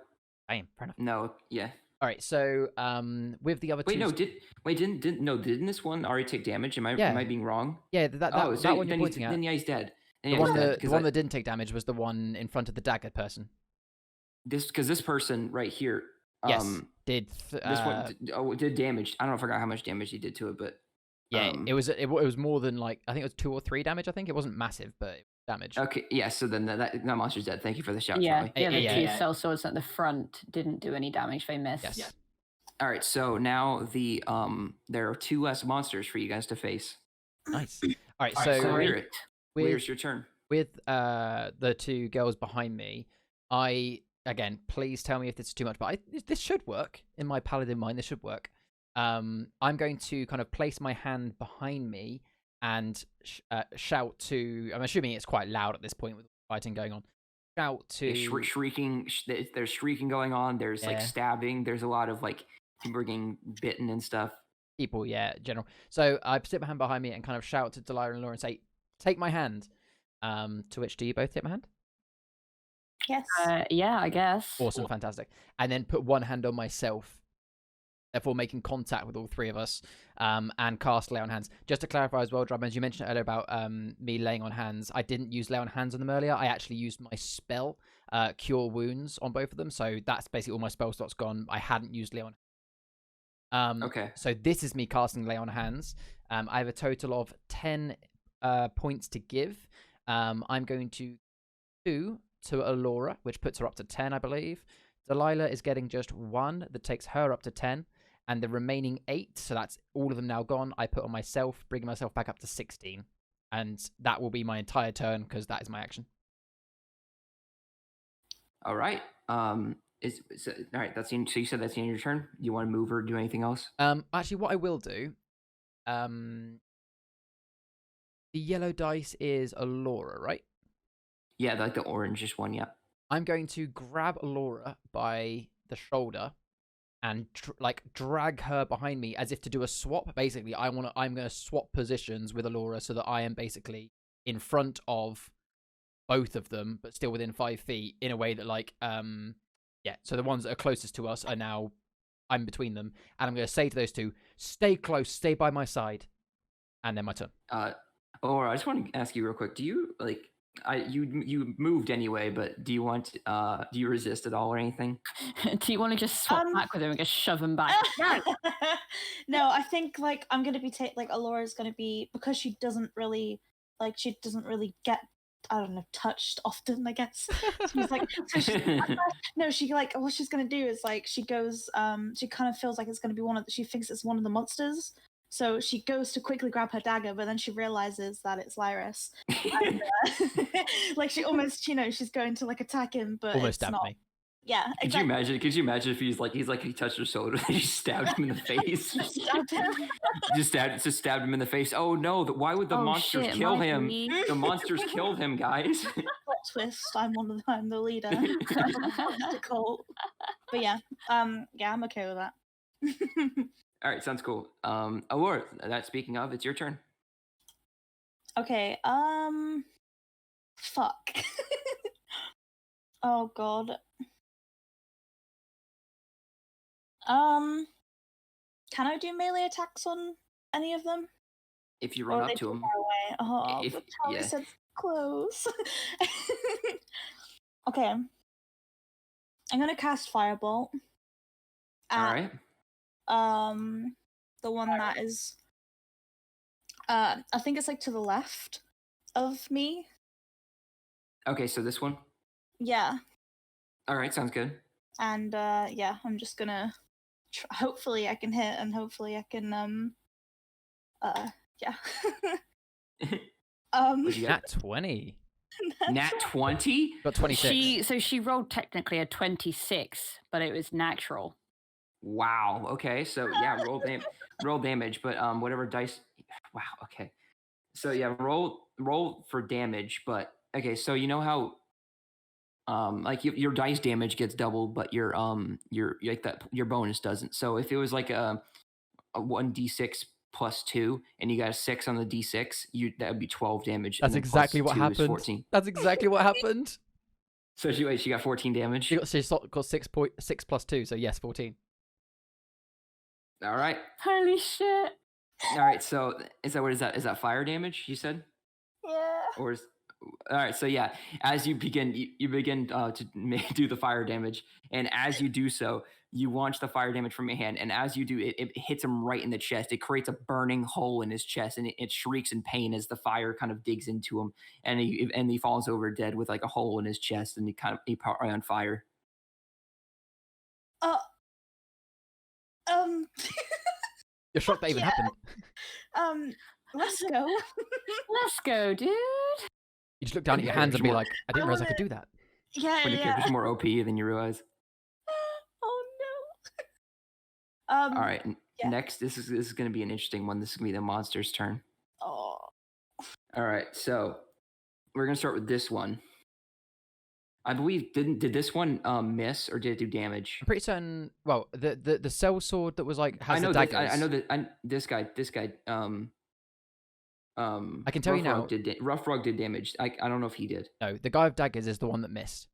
Damn, fair enough. No. Yeah. All right, so with the other Wait, two... no. Didn't this one already take damage? Am I being wrong? Yeah, that So one you're pointing at. Then yeah, he's dead. The one that didn't take damage was the one in front of the dagger person. This person right here. Yes, did This one did damage. I don't forgot how much damage he did to it, but yeah, it was more than like I think it was 2 or 3 damage. I think it wasn't massive, but damage. okay. Yeah. So then that monster's dead. Thank you for the shout, Yeah, Charlie. the Yeah, two yeah. cell swords at the front didn't do any damage. They missed. Yes. Yeah. All right. So now there are 2 less monsters for you guys to face. Nice. All right, So so Lyris, with your turn. the 2 girls behind me, again, please tell me if this is too much, but this should work in my paladin mind. This should work. I'm going to kind of place my hand behind me and shout to. I'm assuming it's quite loud at this point with fighting going on. Shout to Shrieking. There's shrieking going on. There's like Yeah. stabbing. There's a lot of like people getting bitten and stuff. people, yeah, general. So I stick my hand behind me and kind of shout to Delilah and Laura and say, "Take my hand." To which do you both take my hand? Yes. Yeah, I guess. Awesome, fantastic. And then put one hand on myself, therefore making contact with all 3 of us, and cast Lay on Hands. Just to clarify as well, Drub, as you mentioned earlier about me laying on hands, I didn't use Lay on Hands on them earlier. I actually used my spell, Cure Wounds, on both of them. So that's basically all my spell slots gone. I hadn't used Lay on Hands. Okay. So this is me casting Lay on Hands. I have a total of 10 points to give. I'm going to 2 to Alora, which puts her up to 10, I believe. Delilah is getting just 1 that takes her up to 10. And the remaining 8, so that's all of them now gone, I put on myself, bringing myself back up to 16. And that will be my entire turn, because that is my action. All right. All right. So you said that's the end of your turn. Do you want to move or do anything else? Actually, what I will do, the yellow dice is Alora, right? Yeah, like the orangish one. Yeah. I'm going to grab Alora by the shoulder and drag her behind me as if to do a swap. Basically, I'm going to swap positions with Alora so that I am basically in front of both of them, but still within 5 feet, in a way that yeah. So the ones that are closest to us are now, I'm between them, and I'm going to say to those 2, "Stay close, stay by my side," and then my turn. Or I just want to ask you real quick. Do you you moved anyway, but do you resist at all or anything? Do you want to just swap back with him and just shove him back? No, I think I'm gonna be Alora's gonna be, because she doesn't really get, I don't know, touched often, I guess. She's what she's gonna do is she goes, she kind of feels like it's gonna be she thinks it's one of the monsters. So she goes to quickly grab her dagger, but then she realizes that it's Lyris. And, she almost, she's going to attack him, but Almost it's stabbed not. me. Yeah, exactly. Could you imagine if he touched her shoulder and he stabbed him in the face? Stabbed him. just stabbed him in the face. Oh no! Why would the monsters kill him? The monsters killed him, guys. Plot twist. I'm the leader. The cult. But yeah, I'm okay with that. All right, sounds cool. Alora, speaking of, it's your turn. Okay. Fuck. Oh god. Can I do melee attacks on any of them? If you Or run are they up to too him, far away? Oh, if but Charlie yeah, said close. Okay. I'm gonna cast Firebolt all at right. the one that is I think it's like to the left of me. Okay, so this one. Yeah. All right, sounds good. And yeah, I'm just gonna hopefully I can hit, and hopefully I can yeah. What'd you get? Nat 20. Nat 20? Got 26. She rolled technically a 26, but it was natural. Wow. Okay. So yeah, roll damage, but whatever dice. Wow. Okay. So yeah, roll for damage, but okay. So you know how like your dice damage gets doubled, but your like that your bonus doesn't. So if it was like a 1d6 plus 2 and you got a 6 on the d6, that would be 12 damage. That's and then exactly what plus 2 is happened. 14. That's exactly what happened. So she got 14 damage. She got 6 plus 2, so yes, 14. All right. Holy shit. All right. So is that? Is that fire damage? You said? Yeah. Or is all right? So yeah, as you begin, you begin to do the fire damage, and as you do so, you launch the fire damage from your hand, and as you do, it hits him right in the chest. It creates a burning hole in his chest, and it shrieks in pain as the fire kind of digs into him, and he falls over dead with like a hole in his chest, and he probably on fire. You're shocked that even happened. Let's go. Let's go, dude. You just look down at your hands and be like, I didn't realize I could do that. Yeah, When your character's more OP than you realize. Oh no. All right. Yeah. Next, this is going to be an interesting one. This is going to be the monster's turn. Oh. All right. So we're going to start with this one. I believe did this one miss or did it do damage? I'm pretty certain. Well, the cell sword that was like has I know the daggers. I know that this guy. I can tell you now. Rough Rug did damage. I don't know if he did. No, the guy with daggers is the one that missed.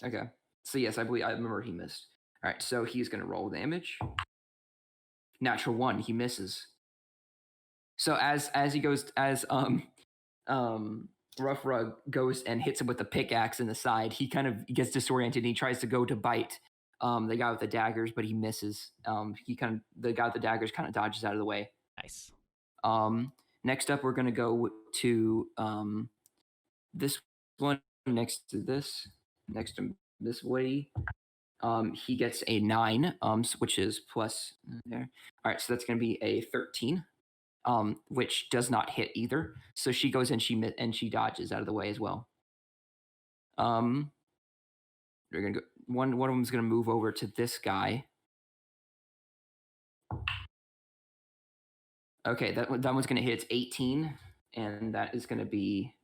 Okay. So yes, I remember he missed. All right. So he's gonna roll damage. Natural 1. He misses. So as he goes Rough Rug goes and hits him with a pickaxe in the side. He kind of gets disoriented and he tries to go to bite the guy with the daggers, but he misses. The guy with the daggers kind of dodges out of the way. Nice. Next up, we're going to go to this one next to this Woody. He gets a 9, which is plus there. All right, so that's going to be a 13. Which does not hit either. So she goes and she dodges out of the way as well. We're gonna go. One of them is gonna move over to this guy. Okay, that one's gonna hit. It's 18, and that is gonna be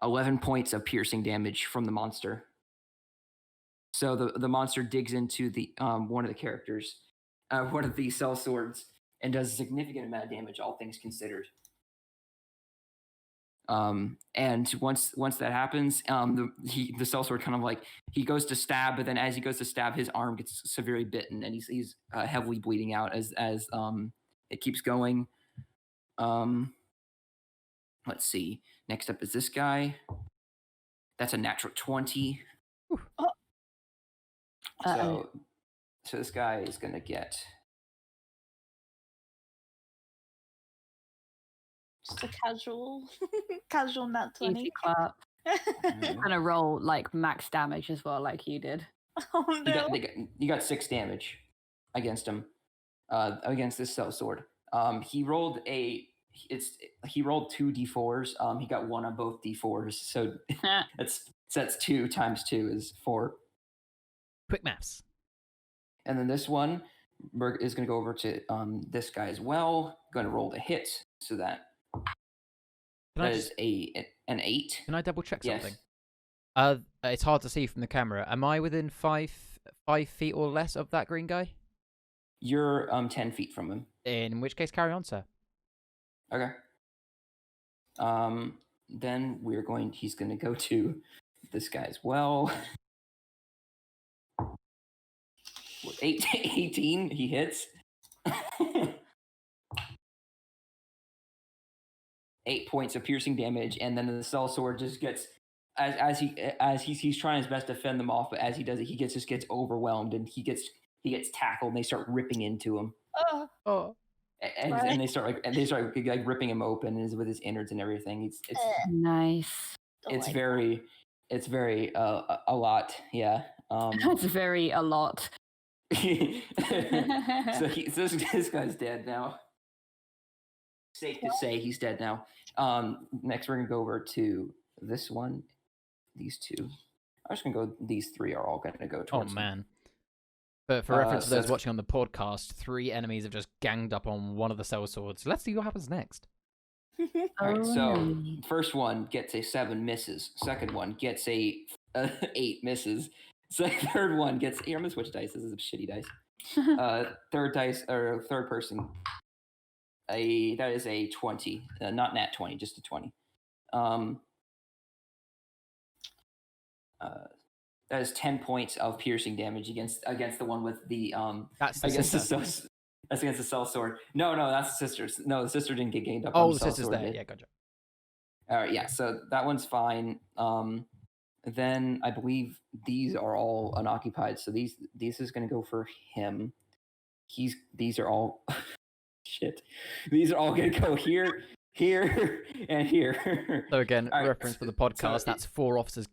11 points of piercing damage from the monster. So the monster digs into the one of the characters, one of the cell swords, and does a significant amount of damage, all things considered. And once that happens, the cell sword kind of like he goes to stab, but then as he goes to stab, his arm gets severely bitten, and he's heavily bleeding out as it keeps going. Let's see. Next up is this guy. That's a natural 20. So this guy is going to get just a casual nat 20. Easy clap. I'm gonna roll like max damage as well, like you did. Oh no. You got 6 damage against him. Against this cell sword. He rolled 2 d4s. He got 1 on both d4s. So that's 2 times 2 is 4. Quick maths. And then this one is going to go over to this guy as well. Going to roll the hit, so that is an 8. Can I double check something? Yes. It's hard to see from the camera. Am I within 5 feet or less of that green guy? You're 10 feet from him. In which case, carry on, sir. Okay. Then he's going to go to this guy as well. 18, he hits. 8 points of piercing damage, and then the sellsword just gets as he's trying his best to fend them off, but as he does it, he just gets overwhelmed and he gets tackled, and they start ripping into him. Oh. And they start like ripping him open with his innards and everything. It's nice. It's very a lot. Yeah. It's very a lot. So this guy's dead now. Safe to say he's dead now. Next we're gonna go over to this one. These two. I'm just gonna go. These three are all gonna go towards. Oh man. But for reference to those watching on the podcast, 3 enemies have just ganged up on one of the sellswords. Let's see what happens next. All right, so first one gets a 7, misses. Second one gets a 8, misses. Third one gets. Here, I'm gonna switch dice. This is a shitty dice. Third person. That is a 20, not nat 20, just a 20. That is 10 points of piercing damage against the one with the That's the against sister. that's against the sellsword. No, that's the sister's. No, the sister didn't get ganged up. Oh, on the sister's there. Yeah, gotcha. All right, yeah. So that one's fine. Then I believe these are all unoccupied. So these is going to go for him. These are all shit. These are all going to go here, and here. So again, All right, reference for the podcast. so that's 4 officers.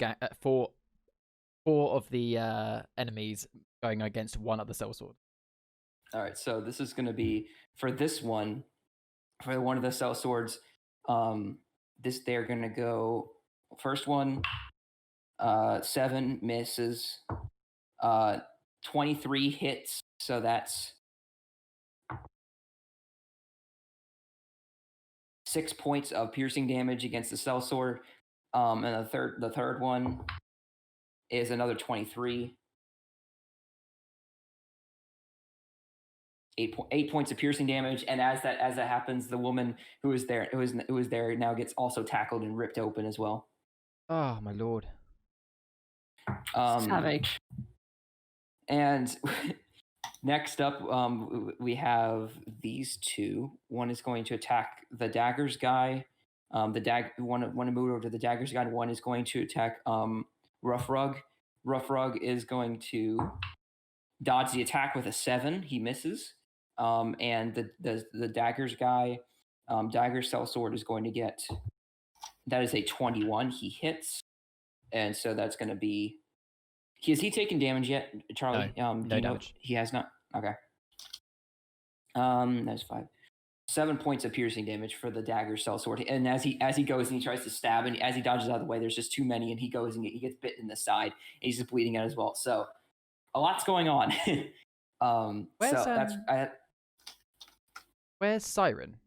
Four of the enemies going against one of the sellsword. All right, so this is going to be for this one, for one of the sellswords. They're going to go first one. 7 misses. 23 hits. So that's 6 points of piercing damage against the sellsword. And the third one is another 23. 8 points of piercing damage, and as that happens, the woman who was there now gets also tackled and ripped open as well. Oh my lord! Savage. And next up, we have these two. One is going to attack the daggers guy. One to move over to the daggers guy. And one is going to attack Rough Rug. Rough Rug is going to dodge the attack with a 7. He misses. And the daggers guy, dagger sellsword is going to get. That is a 21. He hits, and so that's going to be. Has he taken damage yet, Charlie? No, no damage. He has not. Okay. That's 5. 7 points of piercing damage for the dagger sellsword, and as he goes and he tries to stab, and as he dodges out of the way, there's just too many, and he goes and he gets bit in the side, and he's just bleeding out as well. So, a lot's going on. Where's Siren?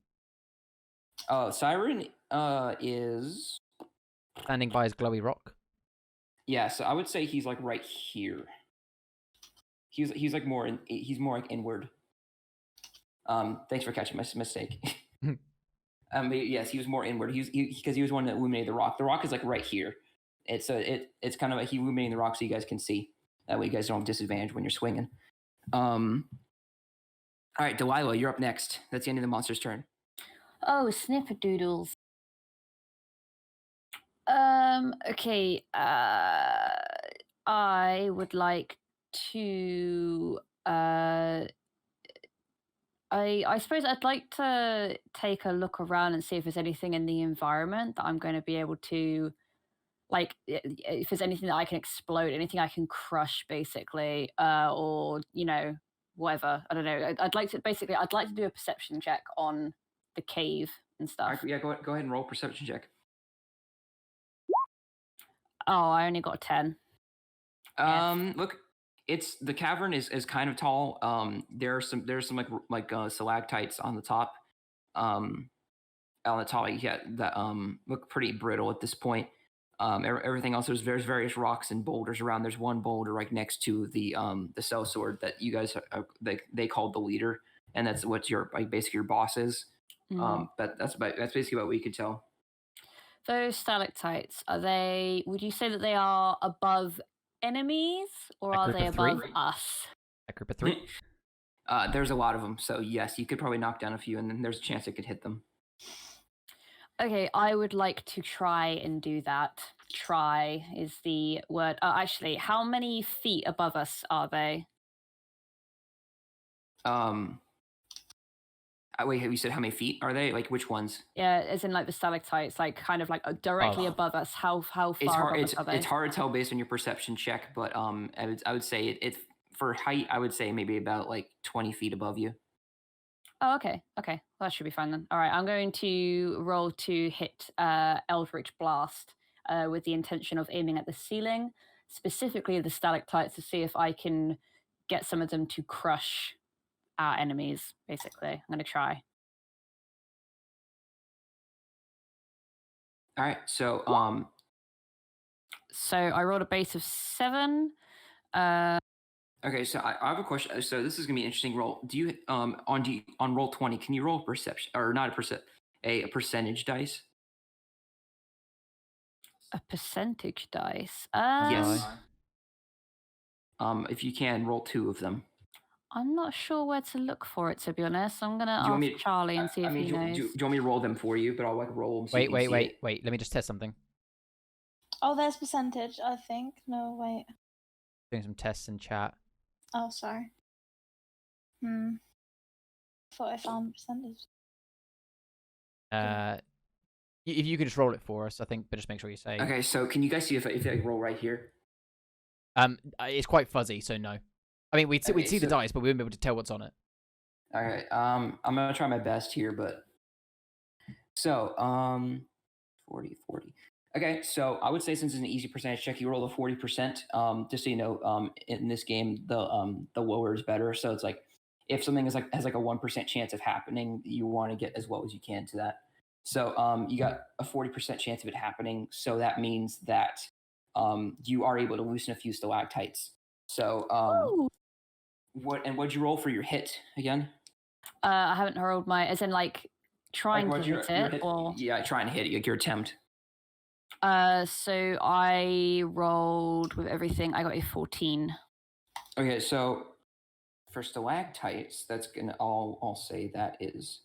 Oh, Siren is Standing by his glowy rock. Yeah, so I would say he's like right here. He's like more like inward. Thanks for catching my mistake. But yes, he was more inward. Because he was one that illuminated the rock. The rock is like right here. It's kind of like he illuminating the rock so you guys can see. That way you guys don't have disadvantage when you're swinging. All right, Delilah, you're up next. That's the end of the monster's turn. Oh, snipperdoodles. Okay. I would like to. I suppose I'd like to take a look around and see if there's anything in the environment that I'm going to be able to, like, if there's anything that I can explode, anything I can crush, basically, or whatever. I don't know. I'd like to do a perception check on the cave and stuff. Right, yeah, go ahead and roll perception check. Oh, I only got a 10. Look, the cavern is kind of tall. There's some like stalactites on the top. On the top, yeah, that look pretty brittle at this point. Everything else, there's various rocks and boulders around. There's one boulder right next to the sellsword that you guys they called the leader, and that's what your basically your boss is. But that's basically what we could tell. Those stalactites, are they? Would you say that they are above enemies, or A are group they of three? above us? A group of 3? There's a lot of them, so yes, you could probably knock down a few, and then there's a chance it could hit them. Okay, I would like to try and do that. Try is the word. Actually, how many feet above us are they? Wait, have you said how many feet are they? Like which ones? Yeah, as in like the stalactites, like kind of like directly above us. How far It's hard. above us are they? It's hard to tell based on your perception check, but I would say it for height. I would say maybe about like 20 feet above you. Oh, okay. Okay. Well, that should be fine then. All right. I'm going to roll to hit Eldritch Blast with the intention of aiming at the ceiling, specifically the stalactites, to see if I can get some of them to crush our enemies, basically. I'm going to try. All right. So So I rolled a base of 7. Okay, so I have a question. So this is gonna be an interesting roll. Do you on roll 20? Can you roll a perception or not a percentage dice? A percentage dice. Yes. If you can, roll 2 of them. I'm not sure where to look for it, to be honest. I'm going to Do you want ask me Charlie and see if he do knows. you want me to roll them for you? But I'll like roll them. So you can see it. Wait. Let me just test something. Oh, there's percentage, I think. No, wait. Doing some tests in chat. Oh, sorry. Thought I found percentage. If you could just roll it for us, I think, but just make sure you say. Okay, so can you guys see if I roll right here? It's quite fuzzy, so no. I mean, we'd see the dice, but we wouldn't be able to tell what's on it. All right. I'm gonna try my best here, but so 40. Okay, so I would say since it's an easy percentage check, you roll a 40%. Just so you know, in this game, the lower is better. So it's like if something is has like a 1% chance of happening, you want to get as low as you can to that. So you got a 40% chance of it happening. So that means that you are able to loosen a few stalactites. So what'd you roll for your hit again? I haven't rolled my, as in like trying to hit it, or yeah, trying to hit it, your attempt. So I rolled with everything. I got a 14. Okay, so for stalactites, that's gonna I'll say that is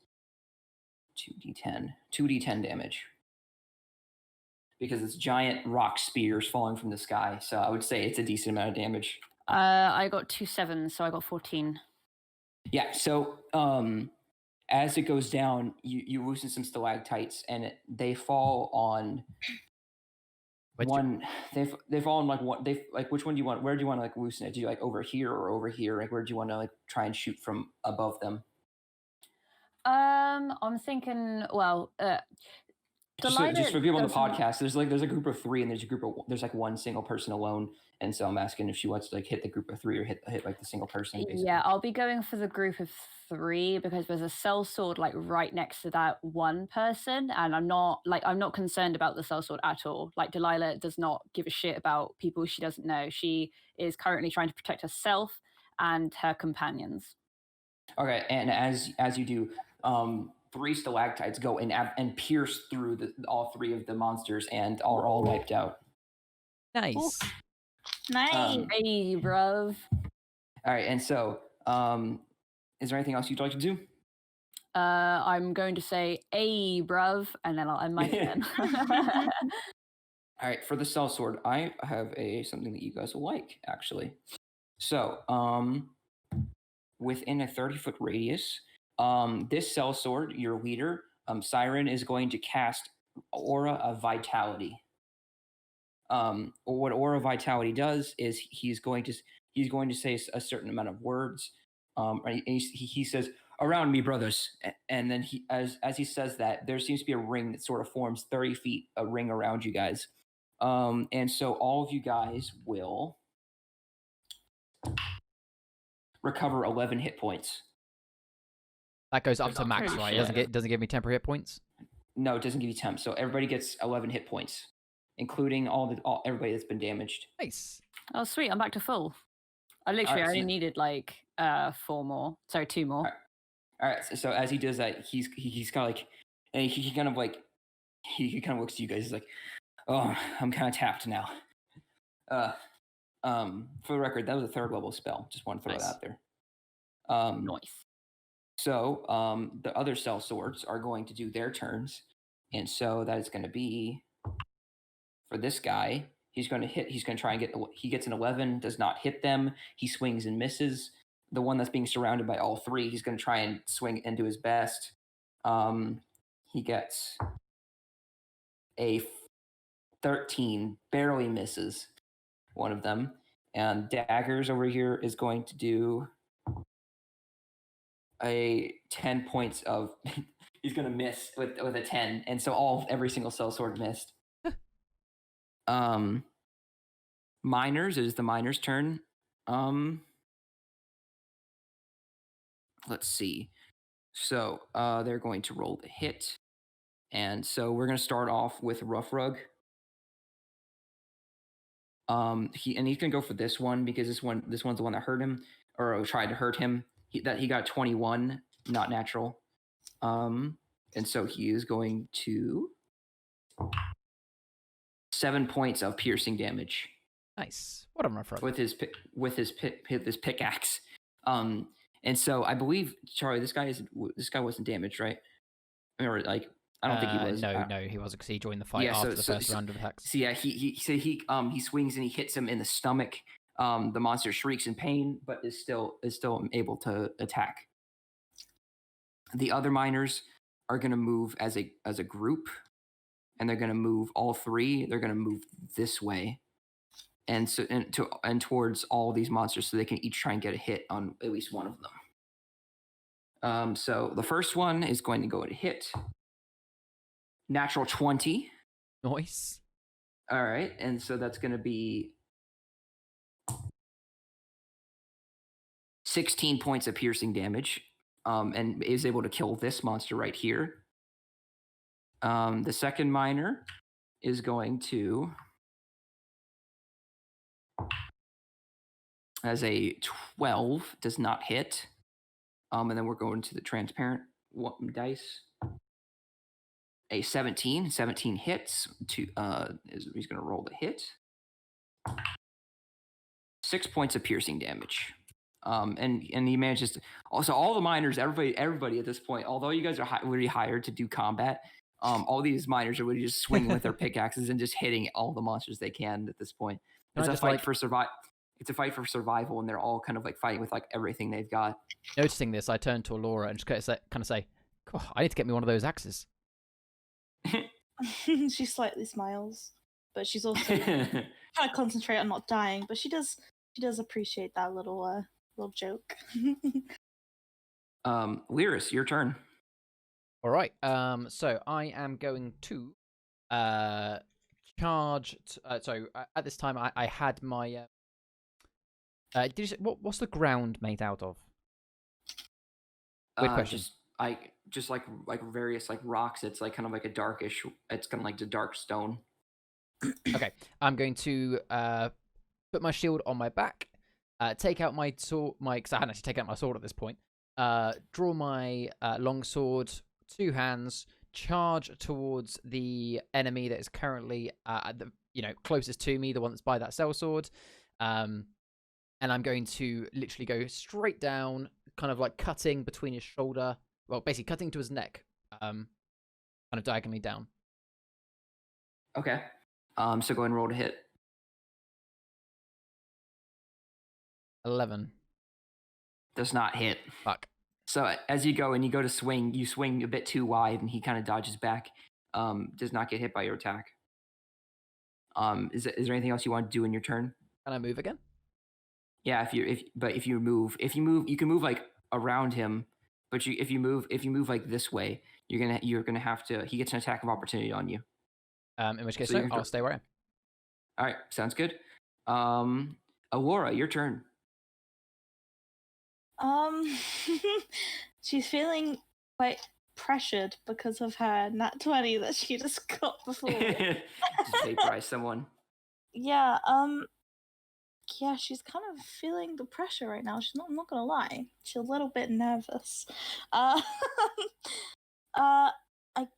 2d10 damage because it's giant rock spears falling from the sky. So I would say it's a decent amount of damage. I got 2 7s, so I got 14. Yeah. So as it goes down, you loosen some stalactites, and they fall on. They fall on like one. Which one do you want? Where do you want to like loosen it? Do you like over here or over here? Like where do you want to like try and shoot from above them? I'm thinking. Well, just for people on the podcast, there's a group of 3, and there's like one single person alone, and so I'm asking if she wants to like hit the group of 3 or hit like the single person. Basically. Yeah, I'll be going for the group of 3 because there's a sellsword like right next to that one person, and I'm not concerned about the sellsword at all. Like Delilah does not give a shit about people she doesn't know. She is currently trying to protect herself and her companions. Okay, and as you do, 3 stalactites go in and pierce through all 3 of the monsters and are all wiped out. Nice. Ooh. Nice. Hey, bruv. All right, and so is there anything else you'd like to do? I'm going to say, "Hey, bruv," and then I'll end my turn. All right, for the sellsword, I have something that you guys will like, actually. So, within a 30-foot radius, this sellsword, your leader, Siren, is going to cast Aura of Vitality. What Aura of Vitality does is he's going to say a certain amount of words. He says, "Around me, brothers," and then as he says that, there seems to be a ring that sort of forms 30 feet, a ring around you guys. And so all of you guys will recover 11 hit points. That goes up to max, right? It doesn't give me temporary hit points? No, it doesn't give you temp. So everybody gets 11 hit points, including everybody that's been damaged. Nice. Oh, sweet. I'm back to full. I only needed like 4 more. Sorry, 2 more. All right. So as he does that, he's kind of like, and he kind of like he kind of looks to you guys. He's like, "Oh, I'm kind of tapped now." For the record, that was a 3rd level spell. Just want to throw it Nice. out there. Nice. So the other cell swords are going to do their turns, and so that is going to be for this guy. He's going to hit. He's going to try and get. He gets an 11. Does not hit them. He swings and misses. The one that's being surrounded by all 3. He's going to try and swing and do his best. He gets a 13. Barely misses one of them. And Daggers over here is going to do a 10 points of he's gonna miss with a 10, and so every single cell sword missed. Miners, it is the miners' turn. Let's see. So they're going to roll the hit, and so we're gonna start off with Rough Rug. He's gonna go for this one because this one's the one that hurt him or tried to hurt him. He got 21, not natural. And so he is going to 7 points of piercing damage. Nice. What a rough rug. With his pickaxe. And so I believe, Charlie, this guy wasn't damaged, right? Or like I don't think he was. No, he wasn't because he joined the fight after the first round of attacks. So yeah, he swings and he hits him in the stomach. The monster shrieks in pain, but is still able to attack. The other miners are going to move as a group, and they're going to move all 3. They're going to move this way, and towards all these monsters, so they can each try and get a hit on at least one of them. So the first one is going to go to hit. Natural 20. Nice. All right, and so that's going to be 16 points of piercing damage, and is able to kill this monster right here. The second miner is going to, as a 12, does not hit. And then we're going to the transparent dice. A 17. 17 hits. He's going to roll the hit. 6 points of piercing damage. And he manages to. Also, all the miners, everybody at this point, although you guys are really hired to do combat, all these miners are really just swinging with their pickaxes and just hitting all the monsters they can at this point. It's a fight for survival. It's a fight for survival, and they're all kind of like fighting with like everything they've got. Noticing this, I turn to Alora and just kind of say, I need to get me one of those axes. She slightly smiles, but she's also trying to concentrate on not dying. But she does appreciate that little joke. Lyris, your turn. All right. So I am going to charge. At this time, I had my. Did you say, what's the ground made out of? Good question. Just like various like rocks. It's like kind of like a darkish. It's kind of like the dark stone. Okay, I'm going to put my shield on my back. Take out my sword. Because I hadn't actually taken out my sword at this point. Draw my long sword. 2 hands. Charge towards the enemy that is currently closest to me, the one that's by that sellsword. And I'm going to literally go straight down, kind of like cutting between his shoulder. Well, basically cutting to his neck, kind of diagonally down. Okay. So go ahead and roll to hit. 11. Does not hit. Fuck. So as you go to swing, you swing a bit too wide, and he kind of dodges back. Does not get hit by your attack. Is there anything else you want to do in your turn? Can I move again? Yeah, if you move, you can move like around him. But if you move like this way, you're gonna have to. He gets an attack of opportunity on you. In which case, I'll stay where I am. All right, sounds good. Aurora, your turn. She's feeling quite pressured because of her nat 20 that she just got before. Just vaporize someone. Yeah. Yeah, she's kind of feeling the pressure right now. I'm not gonna lie. She's a little bit nervous. I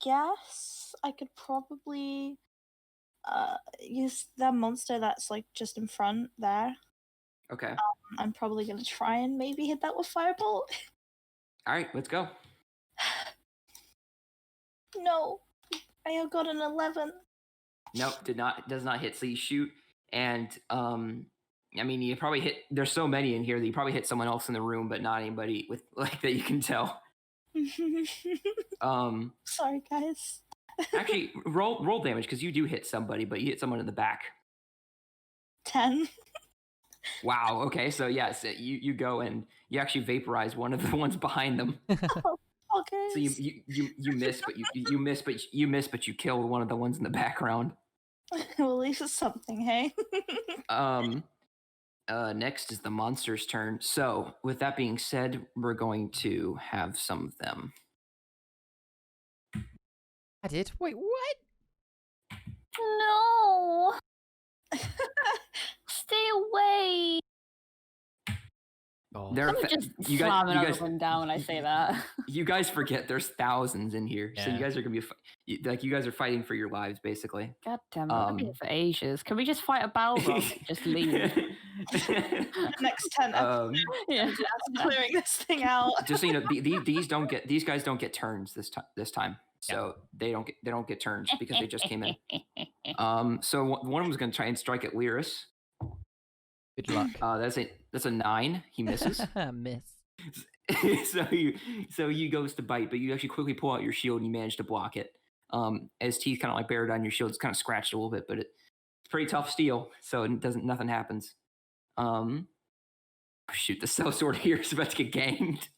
guess guess I could probably use the monster that's like just in front there. Okay. I'm probably gonna try and maybe hit that with Firebolt. All right, let's go. No, I have got an 11. Nope, does not hit. So you shoot, and I mean, you probably hit. There's so many in here that you probably hit someone else in the room, but not anybody with like that you can tell. Sorry, guys. Actually, roll damage because you do hit somebody, but you hit someone in the back. 10. Wow. Okay. So yes, you go and you actually vaporize one of the ones behind them. Okay. So you miss, but you miss, but you killed one of the ones in the background. Well, at least it's something, hey? Next is the monster's turn. So with that being said, we're going to have some of them. I did. Wait, what? No. Stay away. Oh. There are Let me just you slam guys, another one down when I say that. you guys forget there's thousands in here, so you Yeah. guys are gonna be like you guys are fighting for your lives basically. God damn it! I've been here for ages. Can we just fight a Balrog and just leave? Next 10 episodes. Yeah. Clearing this thing out. Just so you know, these guys don't get turns this time. So they don't get turns because they just came in. So one of them is going to try and strike at Lyris. Good luck. That's a 9. He misses. Miss. so he goes to bite, but you actually quickly pull out your shield and you manage to block it. His teeth kind of like buried on your shield. It's kind of scratched a little bit, but it's pretty tough steel, so nothing happens. Shoot, the sellsword here is about to get ganged.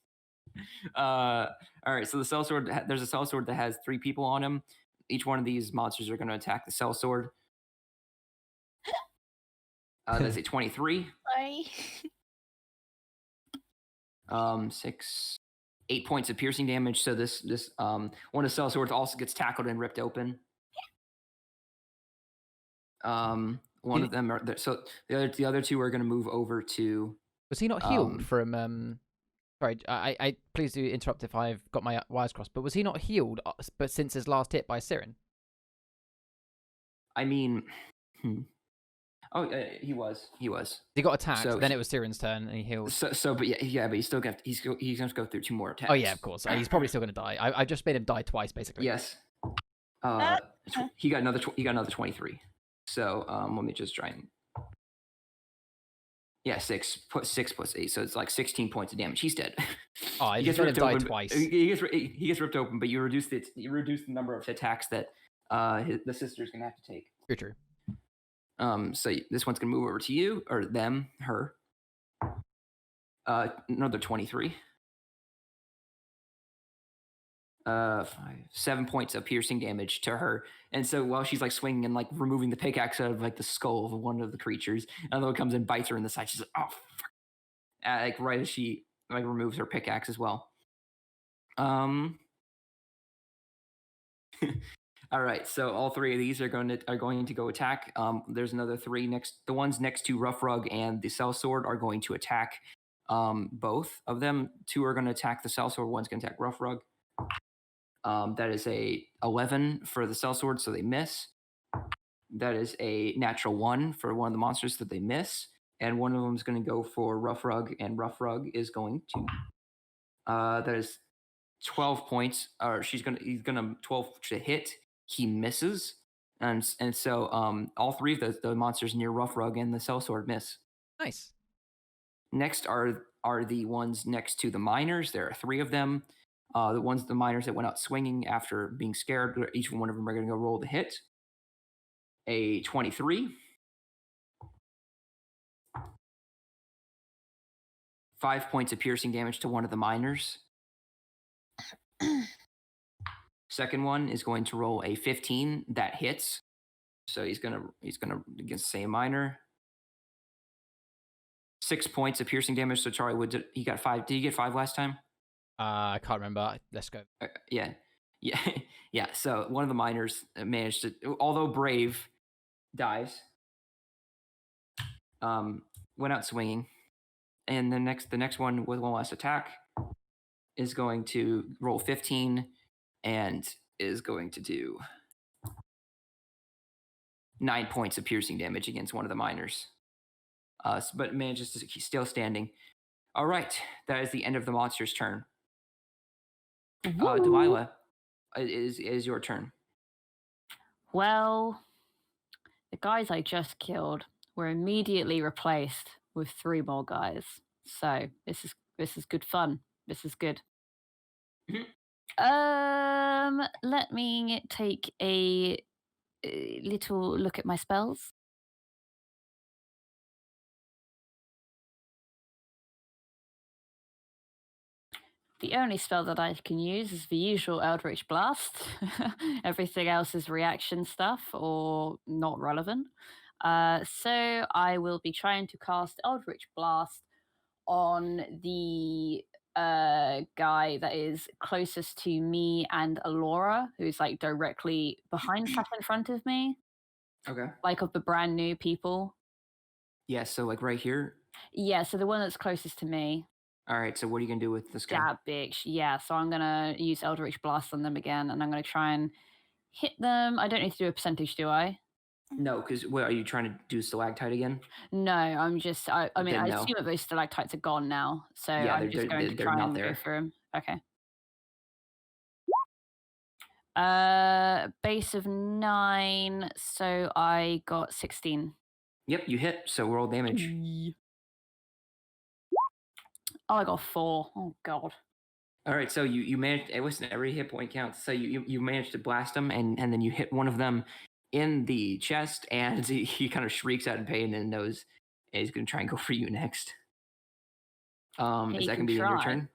All right, so the sellsword, there's a sellsword that has 3 people on him. Each one of these monsters are going to attack the sellsword. That's a 23. Sorry. 8 points of piercing damage. So this one of the sellswords also gets tackled and ripped open. One of them are so the other 2 are going to move over to. Was he not healed from? Sorry, I please do interrupt if I've got my wires crossed. But was he not healed? But since his last hit by Siren. I mean, he was. He got attacked. So then it was Siren's turn, and he healed. But but he's still got. He's going to go through 2 more attacks. Oh yeah, of course. He's probably still going to die. I just made him die twice, basically. Yes. He got another 23. So let me just try and. Yeah, 6 plus 8, so it's like 16 points of damage. He's dead. Oh, I just made him die twice. He gets ripped open, but you reduce the number of attacks that the sister's gonna have to take. True. So this one's gonna move over to you or them, her. Another 23. 7 points of piercing damage to her, and so while she's like swinging and like removing the pickaxe out of like the skull of one of the creatures, another one comes and bites her in the side. She's like, "Oh, fuck!" Like right as she like removes her pickaxe as well. All right, so all 3 of these are going to go attack. There's another 3 next. The ones next to Rough Rug and the sellsword are going to attack. Both of them. 2 are going to attack the sellsword. One's going to attack Rough Rug. That is a 11 for the sellsword, so they miss. That is a natural 1 for one of the monsters that they miss, and one of them is going to go for Rough Rug, and Rough Rug is going to. That is 12 points. Or he's gonna 12 to hit. He misses, and so all 3 of the monsters near Rough Rug and the sellsword miss. Nice. Next are the ones next to the miners. There are 3 of them. The miners that went out swinging after being scared, each one of them are going to go roll the hit. A 23. 5 points of piercing damage to one of the miners. Second one is going to roll a 15. That hits. So he's gonna against the same miner. 6 points of piercing damage. So Charlie, he got 5. Did he get 5 last time? I can't remember. Let's go. Yeah. So one of the miners managed to, although brave, dies. Went out swinging, and the next one with one last attack is going to roll 15, and is going to do 9 points of piercing damage against one of the miners. But manages to he's still standing. All right, that is the end of the monster's turn. Delilah, is your turn. Well, the guys I just killed were immediately replaced with 3 more guys. So this is good fun. This is good. Let me take a little look at my spells. The only spell that I can use is the usual Eldritch Blast. Everything else is reaction stuff or not relevant. So I will be trying to cast Eldritch Blast on the guy that is closest to me and Alora, who's like directly behind in front of me. Okay. Like of the brand new people. Yeah, so like right here? Yeah, so the one that's closest to me. All right, so what are you going to do with this guy? That bitch. Yeah, so I'm going to use Eldritch Blast on them again, and I'm going to try and hit them. I don't need to do a percentage, do I? No, because what are you trying to do, stalactite again? No, I'm just, I mean, Then I no. assume that those stalactites are gone now, so Yeah, I'm just going to try and go for them. Okay. Base of 9, so I got 16. Yep, you hit, so roll damage. Oh, I got 4. Oh, God. All right, so you managed, it wasn't every hit point counts, so you managed to blast him, and then you hit one of them in the chest, and he kind of shrieks out in pain and knows he's going to try and go for you next. Is that going to be in your turn?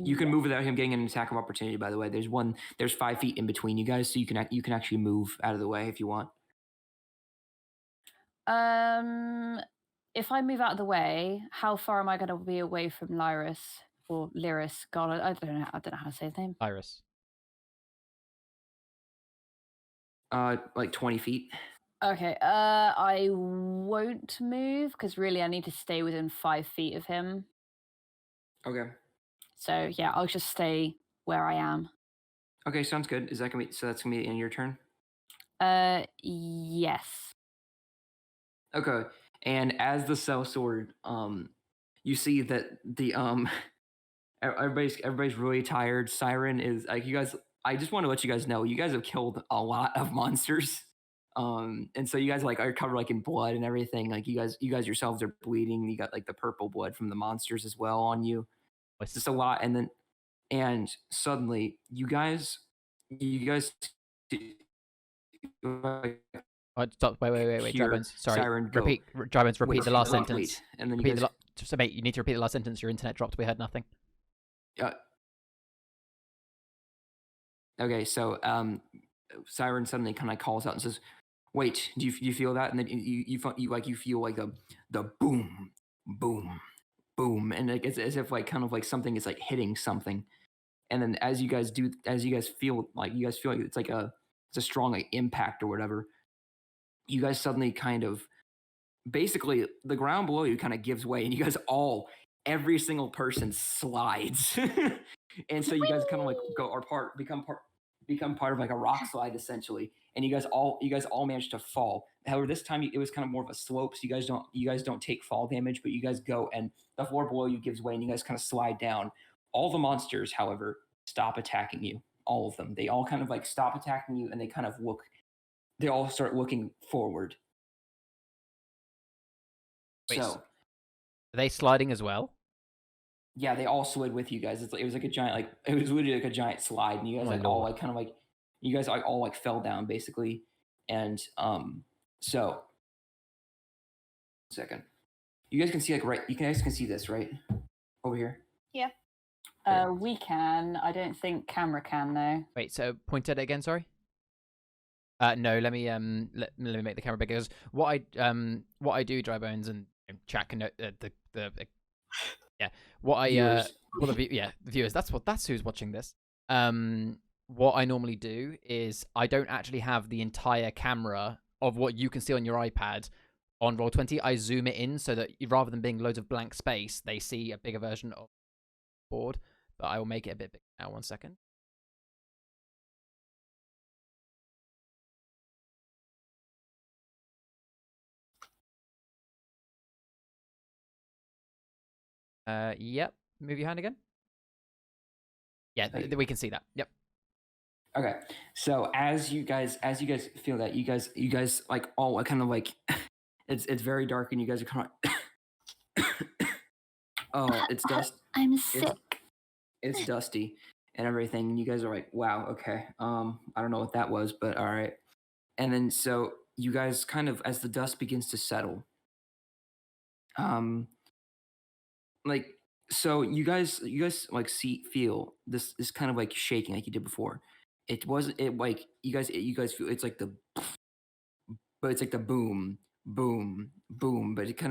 You can move without him getting an attack of opportunity, by the way. There's 5 feet in between you guys, so you can actually move out of the way if you want. If I move out of the way, how far am I going to be away from Lyris or Lyris? God, I don't know how to say his name. Lyris. Like 20 feet. Okay. I won't move because really I need to stay within 5 feet of him. Okay. So yeah, I'll just stay where I am. Okay, sounds good. Is that gonna be so? That's gonna be in your turn. Yes. Okay. And as the sellsword, you see that the everybody's really tired. Siren is like, you guys. I just want to let you guys know, you guys have killed a lot of monsters. And so you guys like are covered like in blood and everything. Like you guys yourselves are bleeding. You got like the purple blood from the monsters as well on you. It's just a lot. And suddenly you guys. Stop! Wait, Drybones. Sorry. Siren repeat the last sentence. Wait. And then you mate, you need to repeat the last sentence. Your internet dropped. We heard nothing. Okay, so Siren suddenly kind of calls out and says, "Wait, do you feel that?" And then you feel like the boom, boom, boom, and like it's as if like kind of like something is like hitting something. And then as you guys feel like it's like it's a strong like impact or whatever. You guys suddenly kind of basically the ground below you kind of gives way, and you guys every single person slides. And so you guys kind of like become part of like a rock slide essentially, and you guys all managed to fall. However, this time it was kind of more of a slope, so you guys don't take fall damage, but you guys go, and the floor below you gives way, and you guys kind of slide down. All the monsters, however, stop attacking you. All of them, they all kind of like stop attacking you, and they kind of look. They all start looking forward. Wait, so, are they sliding as well? Yeah, they all slid with you guys. It was like a giant, like it was literally like a giant slide, and you guys all like kind of like you guys all like fell down basically, and so second, you guys can see like you guys can see this right over here. Yeah. We can. I don't think camera can though. Wait, so point at it again. Sorry. No, let me make the camera bigger. Because what I do, Drybones, and chat can note yeah. What I viewers. the viewers. That's who's watching this. What I normally do is I don't actually have the entire camera of what you can see on your iPad on Roll20. I zoom it in so that rather than being loads of blank space, they see a bigger version of the board. But I will make it a bit bigger now. 1 second. Yep. Move your hand again. Yeah, we can see that. Yep. Okay, so as you guys feel that, you guys like all kind of like it's very dark and you guys are kind of oh, it's dust. I'm sick. It's dusty and everything. And you guys are like, wow, okay. I don't know what that was, but all right. And then so you guys kind of, as the dust begins to settle, like so you guys like feel this is kind of like shaking like you did before. It wasn't it like you guys feel it's like the but it's like the boom, boom, boom. But it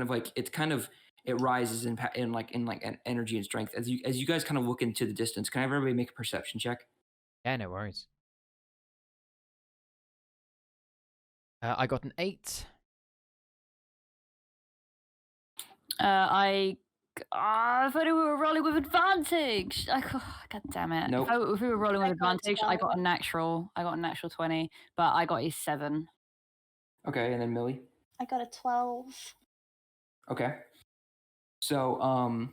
rises in like an energy and strength as you guys kind of look into the distance. Can I have everybody make a perception check? Yeah, no worries. I got an 8. I thought we were rolling with advantage. God damn it! Nope. If we were rolling with I got advantage, I got a natural 20, but I got a 7. Okay, and then Millie. I got a 12. Okay. So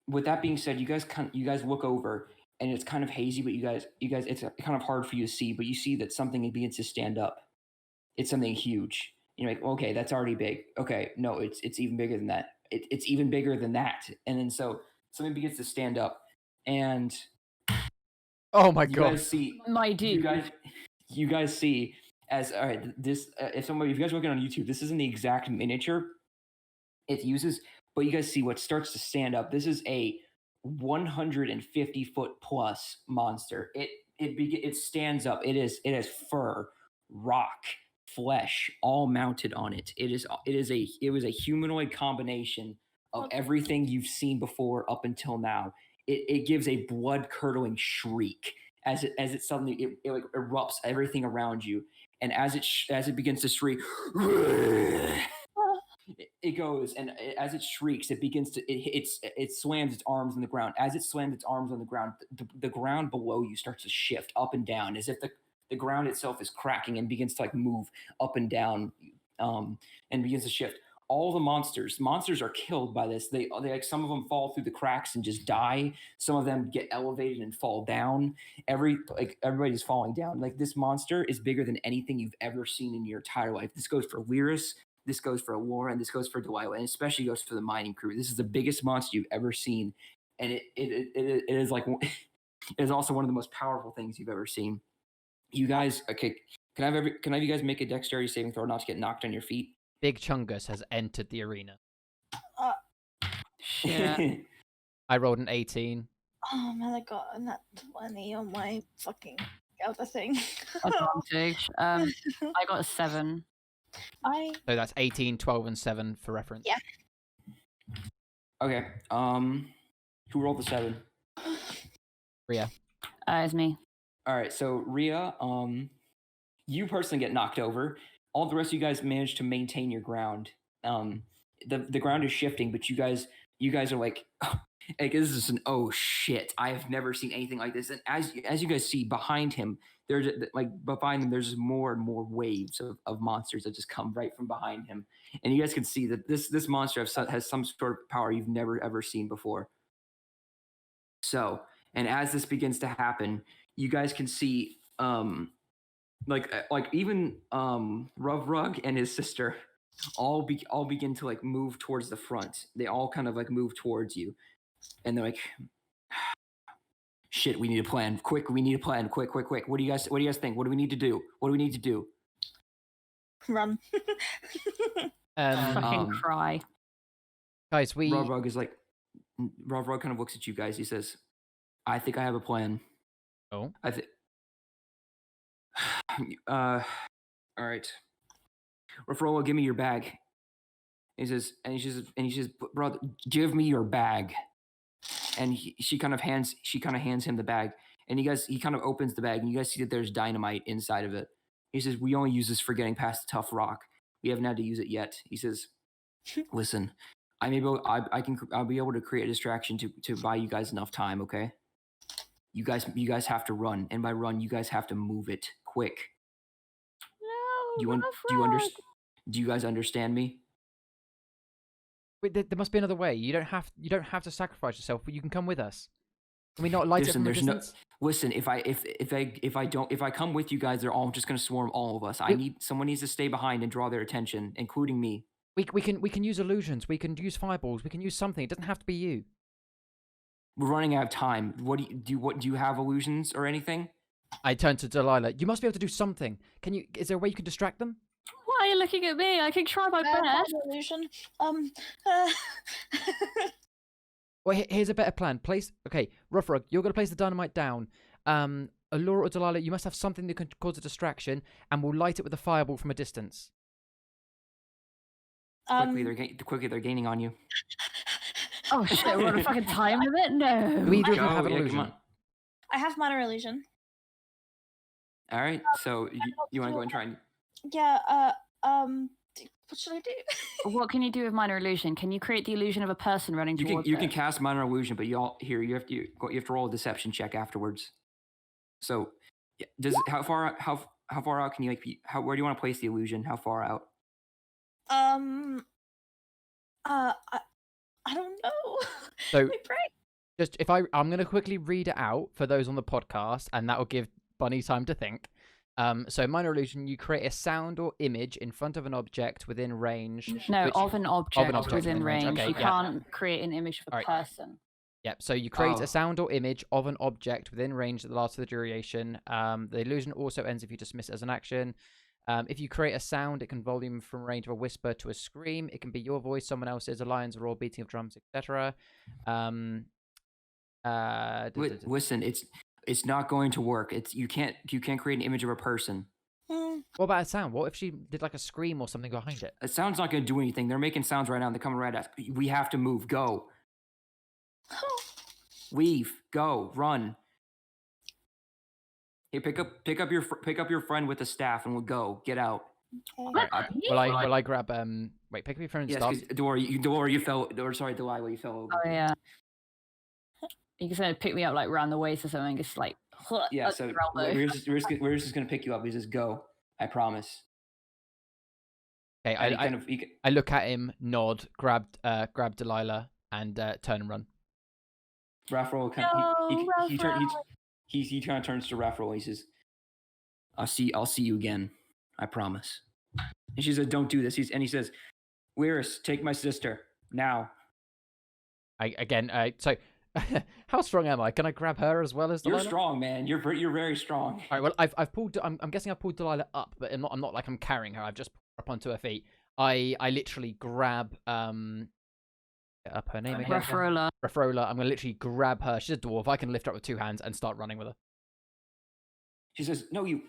with that being said, you guys look over and it's kind of hazy, but you guys it's kind of hard for you to see, but you see that something begins to stand up. It's something huge. You're like, okay, that's already big. Okay, no, it's even bigger than that. It's even bigger than that. And then so something begins to stand up, and Oh my you god! guys see My dude. you guys see as all right. This if you guys are looking on YouTube, this isn't the exact miniature it uses, but you guys see what starts to stand up. This is a 150-foot plus monster. It stands up. It has fur, rock, flesh, all mounted on it. It was a humanoid combination of everything you've seen before up until now. It gives a blood curdling shriek as it suddenly it like erupts everything around you, and as it begins to shriek. It goes, and as it shrieks, it begins to it slams its arms on the ground. As it slams its arms on the ground, the ground below you starts to shift up and down, as if the ground itself is cracking and begins to like move up and down, and begins to shift. All the monsters are killed by this. They like some of them fall through the cracks and just die. Some of them get elevated and fall down. Everybody's falling down. Like this monster is bigger than anything you've ever seen in your entire life. This goes for Lyris. This goes for Laura, and this goes for Delilah, and especially goes for the mining crew. This is the biggest monster you've ever seen, and it is like it is also one of the most powerful things you've ever seen. You guys, okay? Can I have you guys make a dexterity saving throw not to get knocked on your feet? Big Chungus has entered the arena. Shit. I rolled an 18. Oh man, I got a nat 20 on my fucking other thing. Advantage. I got a 7. So that's 18, 12, and 7 for reference. Yeah. Okay. Who rolled the 7? Rhea. It's me. All right. So Rhea, you personally get knocked over. All the rest of you guys manage to maintain your ground. The ground is shifting, but you guys are like, this is an oh shit! I have never seen anything like this. And as you guys see behind him, there's more and more waves of monsters that just come right from behind him, and you guys can see that this monster has some sort of power you've never ever seen before. So, and as this begins to happen, you guys can see like even Ruv Rug and his sister all begin to like move towards the front. They all kind of like move towards you, and they're like, "Shit, we need a plan. Quick, we need a plan. Quick. What do you guys think? What do we need to do? What do we need to do?" Run. Fucking cry. Guys, Ruv Rug kind of looks at you guys. He says, "I think I have a plan." Oh. All right. Rafrolo, give me your bag. He says, brother, give me your bag. And she kind of hands him the bag. And he kind of opens the bag, and you guys see that there's dynamite inside of it. He says, we only use this for getting past the tough rock. We haven't had to use it yet. He says, listen, I'll be able to create a distraction to buy you guys enough time, okay? You guys have to run, and by run, you guys have to move it quick. No. Do you guys understand me? Wait, there must be another way. You don't have to sacrifice yourself, but you can come with us. Can we not light it from a distance? Listen, if I come with you guys, they're all just gonna swarm all of us. Someone needs to stay behind and draw their attention, including me. We can use illusions. We can use fireballs. We can use something. It doesn't have to be you. We're running out of time. What do you have illusions or anything? I turn to Delilah. You must be able to do something. Is there a way you can distract them? Why are you looking at me? I can try my best. Illusion. Well, here's a better plan. Okay, Roughrug, you're going to place the dynamite down. Allura or Delilah, you must have something that can cause a distraction, and we'll light it with a fireball from a distance. Quickly, they're gaining on you. Oh shit, we're on a fucking time limit? No. Do either of you Go, have an yeah, illusion? come on. I have minor illusion. All right, so you want to go and try and... Yeah, what should I do? What can you do with minor illusion? Can you create the illusion of a person running towards You can cast minor illusion, but you have to roll a deception check afterwards. So, how far out can you where do you want to place the illusion? How far out? I don't know. So, pray. I'm going to quickly read it out for those on the podcast, and that will give Bunny time to think. So minor illusion, you create a sound or image in front of an object within range. No, of an object within range. Okay, you can't create an image of a person. Yep, so you create a sound or image of an object within range that lasts for the duration. The illusion also ends if you dismiss it as an action. If you create a sound, it can volume from range of a whisper to a scream. It can be your voice, someone else's, a lion's roar, beating of drums, etc. Listen, it's not going to work. You can't create an image of a person. What about a sound? What if she did like a scream or something behind it? A sound's not going to do anything. They're making sounds right now. They're coming right at us. We have to move. Go. Leave. Go. Run. Hey, pick up your friend with the staff and we'll go. Get out. Okay. Will I grab wait, pick up your friend and yes, staff. Delilah, you fell over. Oh yeah. You're just gonna pick me up like around the waist or something, just like yeah. So we're just gonna pick you up. We just go. I promise. Okay, I look at him, nod, grab Delilah, and turn and run. Raphael he kind of turns to Raphael. He says, I'll see you again. I promise. And she says, don't do this. He says, Lyris, take my sister now. So how strong am I? Can I grab her as well as Delilah? You're strong, man. You're very strong. All right. Well, I've pulled. I'm guessing I've pulled Delilah up, but I'm not like I'm carrying her. I've just put her up onto her feet. I literally grab up her name again. Rafarola. I'm gonna literally grab her. She's a dwarf. I can lift her up with two hands and start running with her. She says, No, you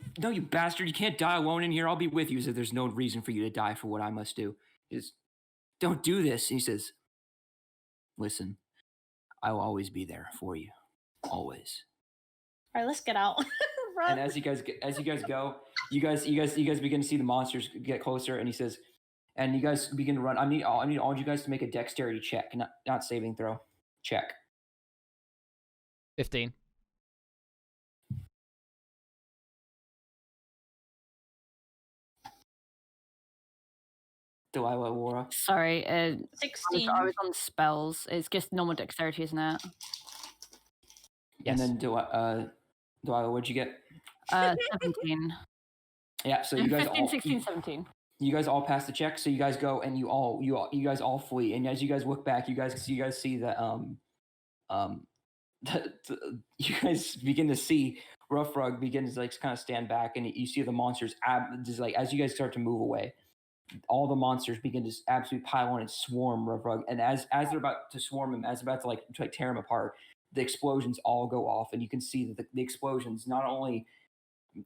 bastard! You can't die alone in here. I'll be with you. He says, there's no reason for you to die for what I must do. He says, don't do this. He says, listen. I will always be there for you, always. All right, let's get out. Run. And as you guys go, you guys begin to see the monsters get closer. And he says, and you guys begin to run. I need all of you guys to make a dexterity check, not saving throw. Check. 15. Delilah, Laura. Sorry, 16. I was on spells. It's just normal dexterity, isn't it? Yes. And then Delilah, what'd you get? 17. Yeah, so you guys 15, 16, 17. You guys all pass the check, so you guys go and you guys all flee. And as you guys look back, you guys see that you guys begin to see Roughrug begins to like kind of stand back, and you see the monsters just like as you guys start to move away. All the monsters begin to absolutely pile on and swarm Roughrug, and as they're about to swarm him, as about to like tear him apart, the explosions all go off, and you can see that the explosions not only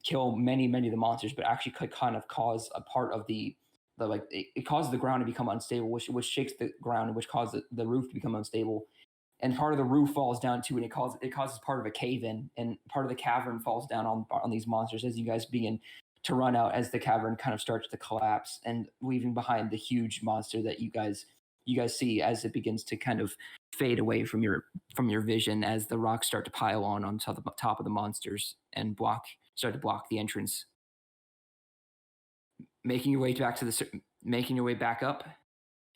kill many of the monsters, but actually could kind of cause a part of the it causes the ground to become unstable, which shakes the ground, and which causes the roof to become unstable, and part of the roof falls down too, and it causes part of a cave in, and part of the cavern falls down on these monsters as you guys begin to run out, as the cavern kind of starts to collapse and leaving behind the huge monster that you guys see as it begins to kind of fade away from your vision as the rocks start to pile on the top of the monsters and start to block the entrance. Making your way back up,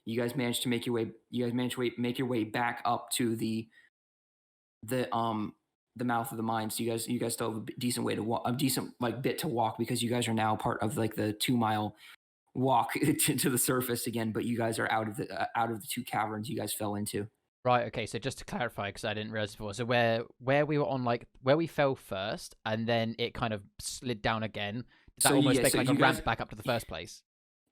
You guys managed to make your way. You guys managed to make your way back up to the mouth of the mine. So you guys still have a decent way to walk, a decent like bit to walk, because you guys are now part of like the 2 mile walk to the surface again. But you guys are out of the two caverns you guys fell into. Right. Okay. So just to clarify, because I didn't realize before, so where we were on, like where we fell first, and then it kind of slid down again. Did that So, almost yeah, make so like you a ramp guys- back up to the first place?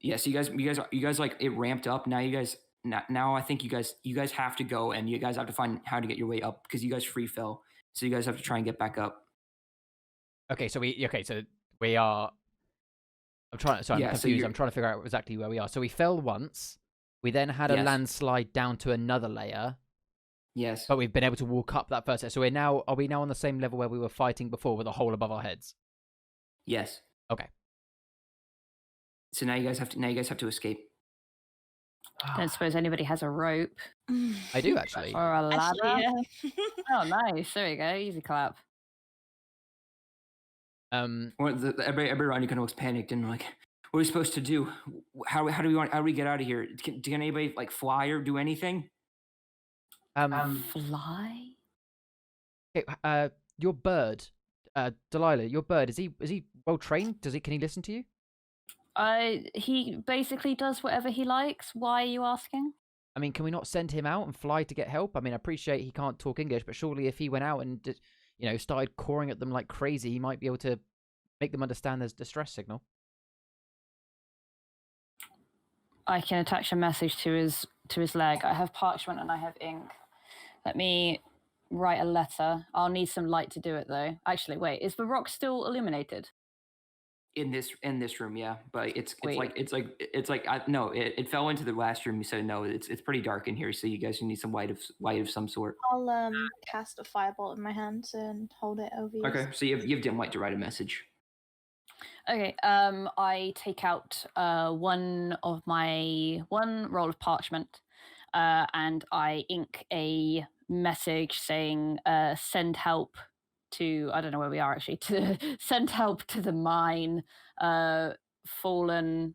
Yeah, so you guys like it ramped up. Now you guys now I think you guys have to go, and you guys have to find how to get your way up, because you guys free fell. So you guys have to try and get back up. Okay. So we are. I'm trying. So I'm Yeah, so confused. you're- I'm trying to figure out exactly where we are. So we fell once. We then had a Yes. landslide down to another layer, Yes. but we've been able to walk up that first layer. So are we now on the same level where we were fighting before, with a hole above our heads? Yes. Okay. So now you guys have to escape. Don't suppose anybody has a rope I do actually. or a ladder. Actually, yeah. Oh, nice. There we go. Easy clap. Um. Or everybody around you kind of looks panicked and like, what are we supposed to do? How do we get out of here? Can anybody like fly or do anything? Fly? Okay, your bird, Delilah, your bird, is he well trained? Can he listen to you? He basically does whatever he likes. Why are you asking? I mean, can we not send him out and fly to get help? I mean, I appreciate he can't talk English, but surely if he went out and started cawing at them like crazy, he might be able to make them understand there's distress signal. I can attach a message to his leg. I have parchment and I have ink. Let me write a letter. I'll need some light to do it though. Actually, wait, is the rock still illuminated? In this room, yeah, but it's Wait. no, it fell into the last room. You said no, it's pretty dark in here, so you guys need some light of some sort. I'll cast a firebolt in my hand and hold it over you. Okay, so you have dim light to write a message. Okay, I take out one roll of parchment, and I ink a message saying, "Send help to." I don't know where we are actually. To send help to the mine, fallen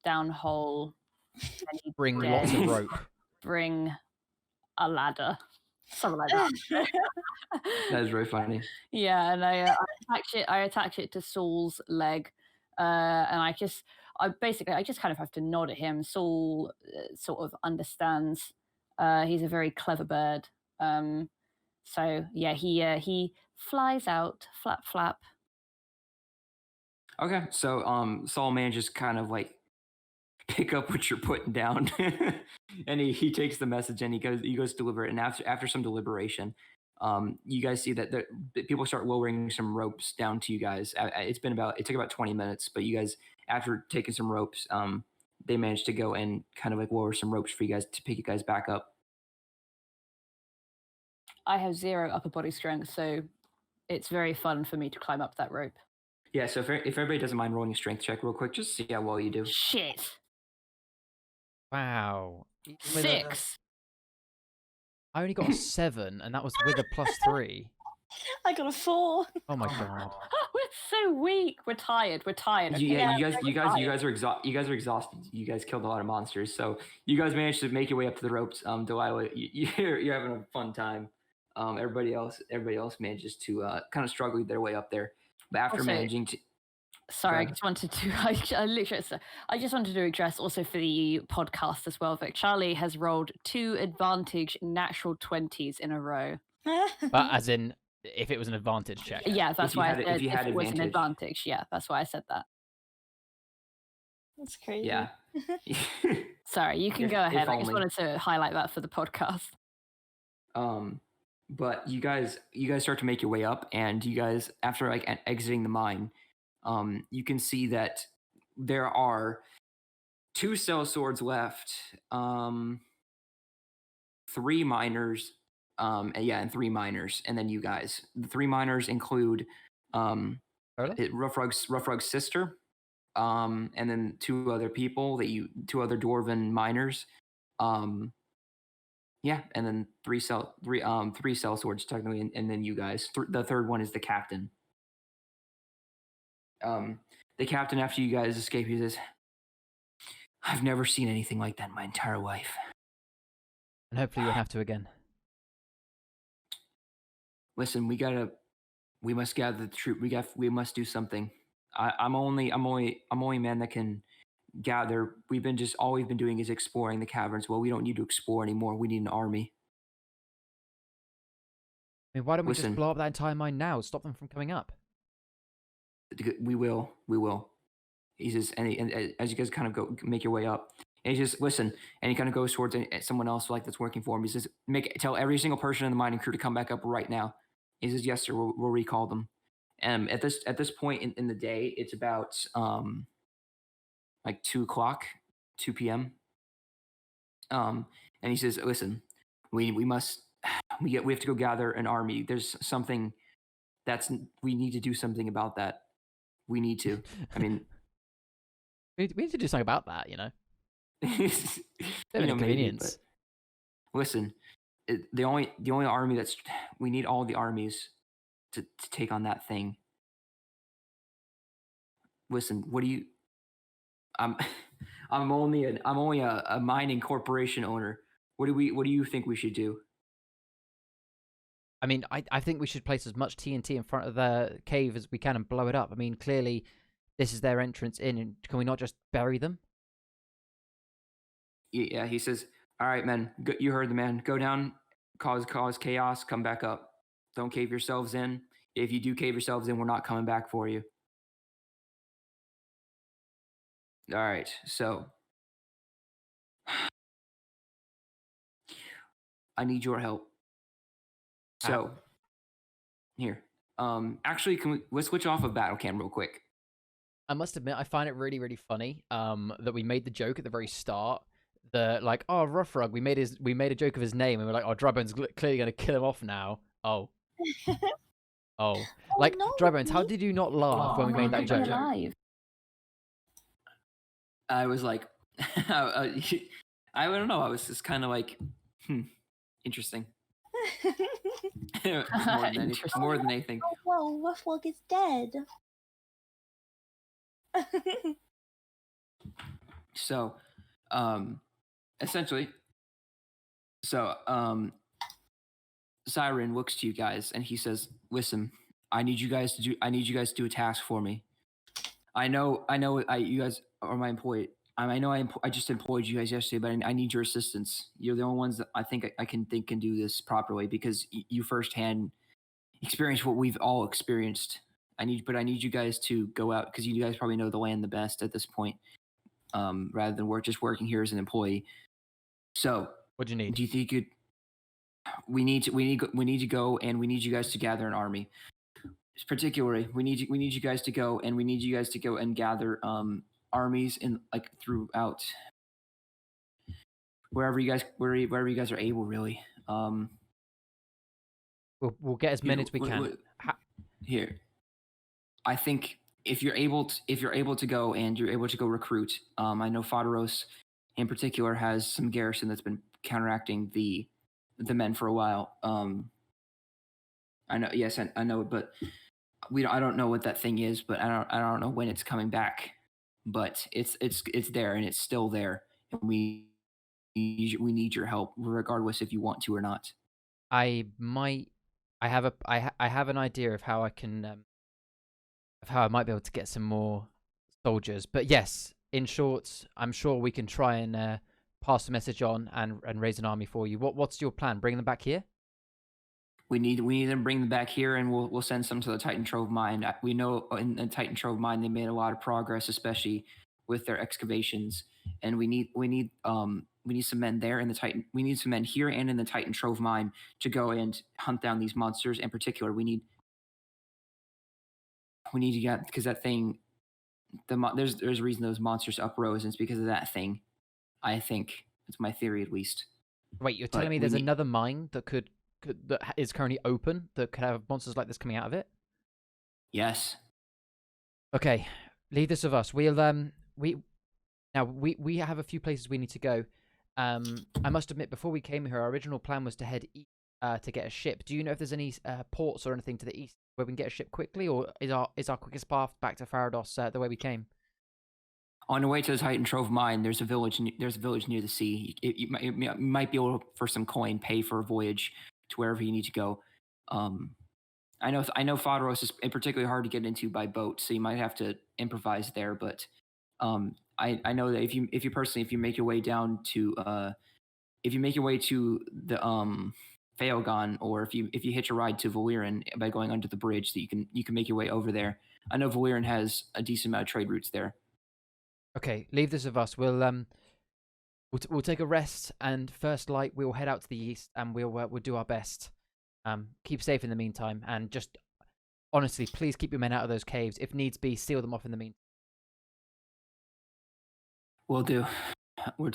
down hole. Bring dead. lots of rope. Bring a ladder. Something like that. That is very funny. Yeah, and I attach it to Saul's leg, and I just kind of have to nod at him. Saul sort of understands. He's a very clever bird. So yeah, he flies out, flap flap. Okay, so Saul manages kind of like pick up what you're putting down, and he takes the message and he goes to deliver it. And after some deliberation, you guys see that people start lowering some ropes down to you guys. It took about 20 minutes, but you guys, after taking some ropes, they managed to go and kind of like lower some ropes for you guys to pick you guys back up. I have 0 upper body strength, so it's very fun for me to climb up that rope. Yeah, so if everybody doesn't mind rolling a strength check real quick, just see how well you do. Shit. Wow. 6. I only got a 7, and that was with a +3. I got a 4. Oh my god. We're so weak. We're tired. Okay? Yeah, you guys are exhausted. You guys killed a lot of monsters, so you guys managed to make your way up to the ropes. Delilah, you're having a fun time. Everybody else manages to kind of struggle their way up there. But after Also, managing to, sorry, I Go just wanted to. I just wanted to address also for the podcast as well that Charlie has rolled 2 advantage natural 20s in a row. But as in, if it was an advantage check. Yeah, that's you why had- I said if you had it was an advantage. advantage. Yeah, that's why I said that. That's crazy. yeah. Sorry, you can If- go if ahead. I just only. wanted to highlight that for the podcast. But you guys start to make your way up, and you guys, after like exiting the mine, you can see that there are 2 cell swords left, 3 miners, and 3 miners, and then you guys. The 3 miners include Really? Rough Rug's sister, and then 2 other people 2 other dwarven miners. Yeah, and then 3 cell swords technically, and then you guys. The third one is the captain. The captain, after you guys escape, he says, I've never seen anything like that in my entire life. And hopefully you won't have to again. Listen, we must gather the troop. We must do something. I'm only a man that can gather. All we've been doing is exploring the caverns. Well, we don't need to explore anymore. We need an army. I mean, why don't we just Listen. blow up that entire mine now? Stop them from coming up. We will. He says, and as you guys kind of go make your way up, and he just listen, and he kind of goes towards someone else like that's working for him. He says, tell every single person in the mining crew to come back up right now. He says, yes, sir. We'll recall them. At this point in the day, it's about like 2 o'clock, 2 p.m. And he says, listen, we have to go gather an army. There's something we need to do something about that. We need to. I mean, we need to do something about that, you know. Inconvenience. Listen, the only army we need all the armies to take on that thing. Listen, what do you? I'm only a mining corporation owner. What do you think we should do? I mean, I think we should place as much TNT in front of the cave as we can and blow it up. I mean, clearly, this is their entrance in, and can we not just bury them? Yeah, he says, all right, men, you heard the man. Go down, cause chaos, come back up. Don't cave yourselves in. If you do cave yourselves in, we're not coming back for you. All right, so I need your help. So here, actually, let's switch off of Battle Cam real quick. I must admit, I find it really, really funny that we made the joke at the very start. Oh, Rough Rug, we made a joke of his name, and we're like, oh, Drybone's clearly going to kill him off now. Oh. Oh. Like, no, Drybones, how did you not laugh when we made that joke? Alive. I was like, I don't know. I was just kind of like, interesting. more than anything. Oh, well, Rough Rug is dead. So, essentially, Siren looks to you guys and he says, "Listen, I need you guys to do a task for me. I know, you guys are my employee. I just employed you guys yesterday, but I need your assistance. You're the only ones that I think I can do this properly because you firsthand experience what we've all experienced. I need you guys to go out because you guys probably know the land the best at this point, rather than working here as an employee. So, what do you need? Do you think you could? We need to go, and we need you guys to gather an army. Particularly, we need you guys to go, and we need you guys to go and gather armies in throughout wherever you guys are able. Really, we'll get as many as we can. Here, I think if you're able to go and you're able to go recruit, I know Foderos in particular has some garrison that's been counteracting the men for a while. I know, yes, I know, but I don't know what that thing is, but I don't know when it's coming back. But it's there and it's still there, and we need your help, regardless if you want to or not. I have an idea of how I can of how I might be able to get some more soldiers. But yes, in short, I'm sure we can try and pass the message on and raise an army for you. What's your plan? Bring them back here? We need them bring them back here, and we'll send some to the Titan Trove mine. We know in the Titan Trove mine they made a lot of progress, especially with their excavations. And we need some men there in the Titan. We need some men here and in the Titan Trove mine to go and hunt down these monsters. In particular, we need to get, because that thing, there's a reason those monsters uprose, and it's because of that thing. I think it's my theory, at least. Wait, you're telling me there's another mine that that is currently open that could have monsters like this coming out of it? Yes. Okay, leave this with us. We have a few places we need to go. I must admit, before we came here, our original plan was to head east to get a ship. Do you know if there's any ports or anything to the east where we can get a ship quickly, or is our quickest path back to Farados the way we came? On the way to the Titan Trove mine, there's a village. There's a village near the sea. You might be able to, for some coin, pay for a voyage to wherever you need to go. I know Foderos is particularly hard to get into by boat, so you might have to improvise there. But I know that if you make your way down to if you make your way to the Phaelgon, or if you hitch a ride to Valyrian by going under the bridge, that you can make your way over there. I know Valyrian has a decent amount of trade routes there. Okay, leave this with us. We'll take a rest, and first light we'll head out to the east, and we'll do our best. Keep safe in the meantime, and just honestly, please keep your men out of those caves. If needs be, seal them off in the meantime. We'll do. We'll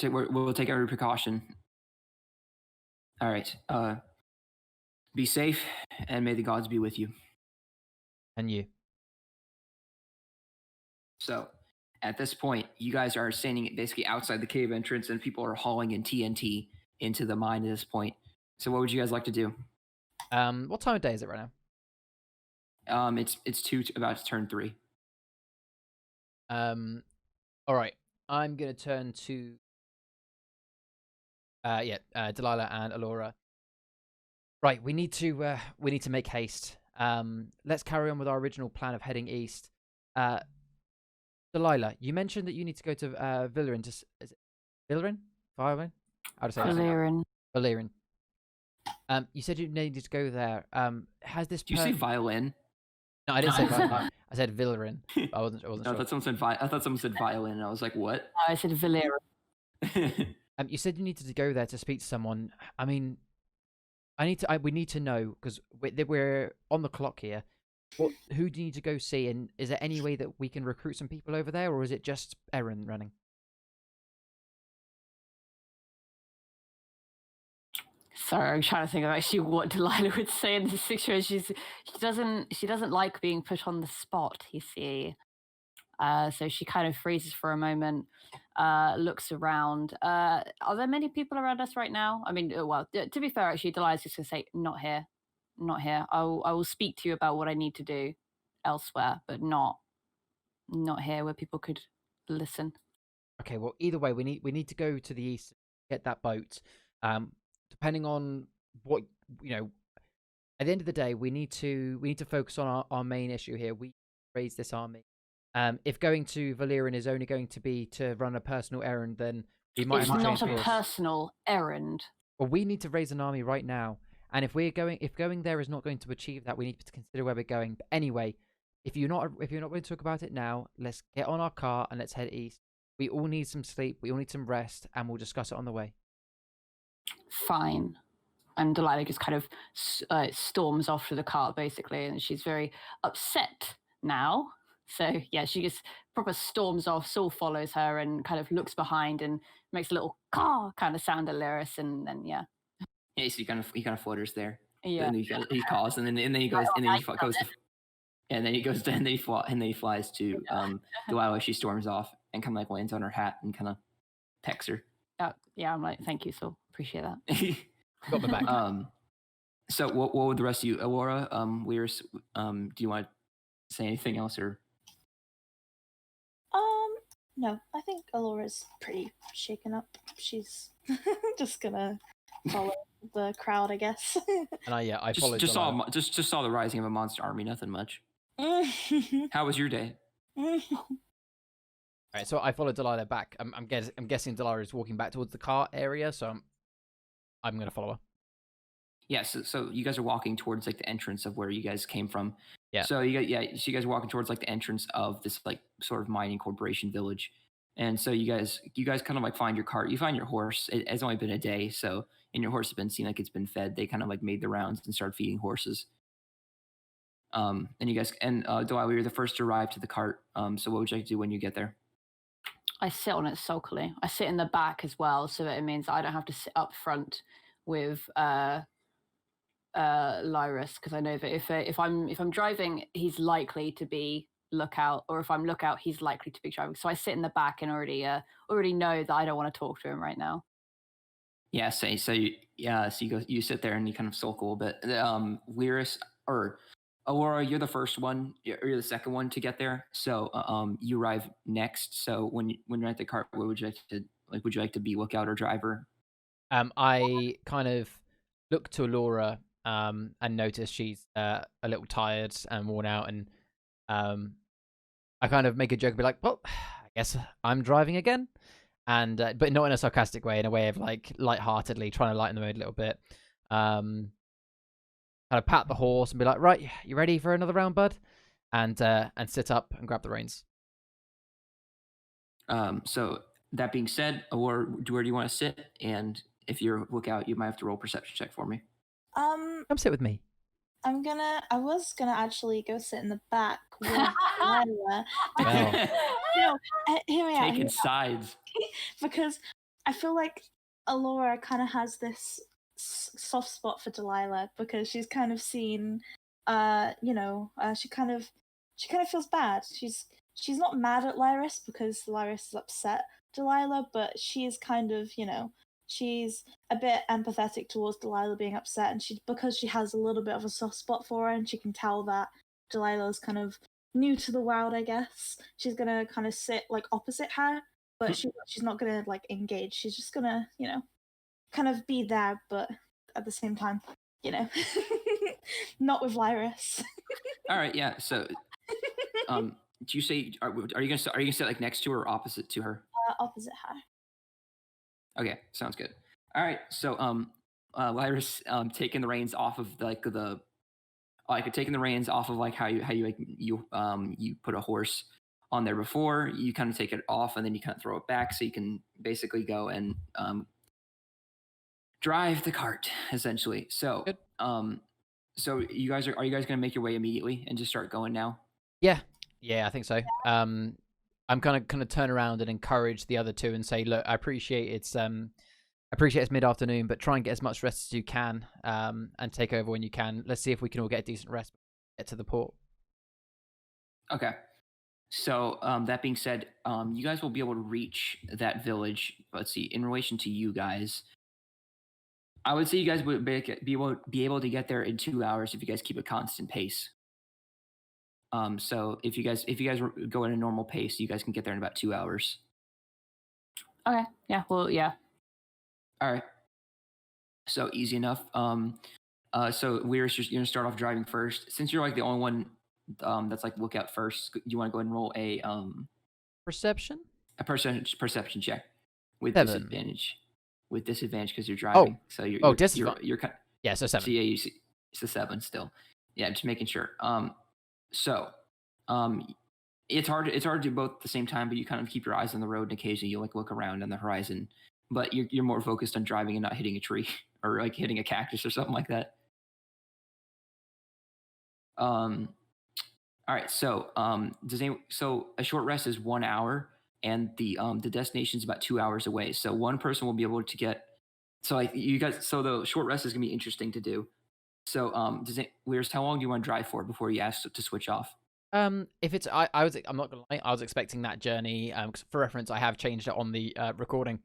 take every precaution. All right. Be safe, and may the gods be with you. And you. So, at this point, you guys are standing basically outside the cave entrance, and people are hauling in TNT into the mine at this point. So, what would you guys like to do? What time of day is it right now? It's about to turn 3. All right. I'm gonna turn to Delilah and Alora. Right, we need to make haste. Let's carry on with our original plan of heading east. Delilah, you mentioned that you need to go to Valyrian. Is it Valyrian? Valyrian? How to say Valyrian. Valyrian. You said you needed to go there. Has this? Did you say violin? No, I didn't say violin. I said Valyrian. I wasn't No, sure. I thought someone said violin, and I was like, what? No, I said Valyrian. You said you needed to go there to speak to someone. I mean, we need to know, because we're on the clock here. Who do you need to go see, and is there any way that we can recruit some people over there, or is it just errand running? Sorry, I'm trying to think of actually what Delilah would say in this situation. She doesn't like being put on the spot, you see. So she kind of freezes for a moment, looks around. Are there many people around us right now? I mean, well, to be fair, actually, Delilah's just going to say, not here. Not here. I will speak to you about what I need to do elsewhere, but not here where people could listen. Okay, well, either way, we need to go to the east, get that boat. Depending on what, at the end of the day, we need to focus on our main issue here. We raise this army. If going to Valyrian is only going to be to run a personal errand, then we might have to change course. It's not a personal errand. Well, we need to raise an army right now. And if going there is not going to achieve that, we need to consider where we're going. But anyway, if you're not going to talk about it now, let's get on our car and let's head east. We all need some sleep. We all need some rest, and we'll discuss it on the way. Fine. And Delilah just kind of storms off to the cart, basically, and she's very upset now. So yeah, she just proper storms off. Saul follows her and kind of looks behind and makes a little caw kind of sound at Lyris, and then yeah. Yeah, so he kind of flutters there. Yeah. And he calls, and then he goes, and then he goes to, and then he goes to, and then he flies to Delilah. She storms off and kind of like lands on her hat and kind of pecks her. Yeah, I'm like, thank you, Saul. Appreciate that. Got my back. So what would the rest of you, Alora, Lyris, do you want to say anything else, or? No, I think Alora's pretty shaken up. She's just gonna follow the crowd, I guess. And I followed. Just saw the rising of a monster army. Nothing much. How was your day? Alright, so I followed Delilah back. I'm guessing Delilah is walking back towards the cart area, so I'm gonna follow her. Yeah, so you guys are walking towards like the entrance of where you guys came from. Yeah. So you guys are walking towards like the entrance of this like sort of mining corporation village. And so you guys kind of like find your cart. You find your horse. It has only been a day, so and your horse has been seen like it's been fed. They kind of like made the rounds and started feeding horses. And you guys Delilah, you're the first to arrive to the cart. So what would you like to do when you get there? I sit on it sulkily. I sit in the back as well, so that it means I don't have to sit up front with Lyris, because I know that if I'm driving, he's likely to be lookout, or if I'm lookout, he's likely to be driving. So I sit in the back and already know that I don't want to talk to him right now. Yeah, so you sit there and you kind of sulk a little bit. Lyris or Aurora, you're the first one. You're the second one to get there. So you arrive next. So when you're at the cart, what would you like to like? Would you like to be lookout or driver? I kind of look to Laura and notice she's a little tired and worn out, and I kind of make a joke and be like, "Well, I guess I'm driving again," and but not in a sarcastic way, in a way of like lightheartedly trying to lighten the mood a little bit. Kind of pat the horse and be like, "Right, you ready for another round, bud?" And sit up and grab the reins. So that being said, or where do you want to sit? And if you're lookout, you might have to roll a perception check for me. Come sit with me. I was gonna actually go sit in the back with Lila. Well. No, hear me out. Taking sides. Because I feel like Alora kind of has this soft spot for Delilah because she's kind of seen, she kind of feels bad. She's not mad at Lyris because Lyris is upset Delilah, but she's kind of, she's a bit empathetic towards Delilah being upset, and because she has a little bit of a soft spot for her, and she can tell that Delilah's kind of new to the world, I guess. She's gonna kind of sit like opposite her, but she's not gonna like engage. She's just gonna, kind of be there, but at the same time, not with Lyris. All right, yeah. So, do you say are you gonna sit like next to her or opposite to her? Opposite her. Okay, sounds good. All right, so Lyris taking the reins off of taking the reins off of like how you put a horse on there before, you kind of take it off and then you kind of throw it back so you can basically go and drive the cart essentially. So Good. so are you guys gonna make your way immediately and just start going now? Yeah, I think so. I'm gonna turn around and encourage the other two and say, look, I appreciate it's mid-afternoon, but try and get as much rest as you can, and take over when you can. Let's see if we can all get a decent rest, get to the port. Okay. So that being said, you guys will be able to reach that village. Let's see. In relation to you guys, I would say you guys would be able to get there in 2 hours if you guys keep a constant pace. So if you guys go at a normal pace, you guys can get there in about 2 hours. Okay. Yeah. Well, yeah. All right. So easy enough. So you're gonna start off driving first. Since you're like the only one that's like lookout first, you want to go ahead and roll a Perception? a perception check with 7. disadvantage. With disadvantage because you're driving. So you're disadvantage. You're kind. Yeah, so 7. So yeah, it's a 7 still. Yeah, just making sure. So it's hard to do both at the same time, but you kind of keep your eyes on the road and occasionally you like look around on the horizon. But you're more focused on driving and not hitting a tree or like hitting a cactus or something like that. All right. So so a short rest is 1 hour, and the destination is about 2 hours away. So one person will be able to get. So like you guys. So the short rest is gonna be interesting to do. So Weirs, how long do you want to drive for before you ask to switch off? If it's I'm not gonna lie, I was expecting that journey. 'Cause for reference, I have changed it on the recording.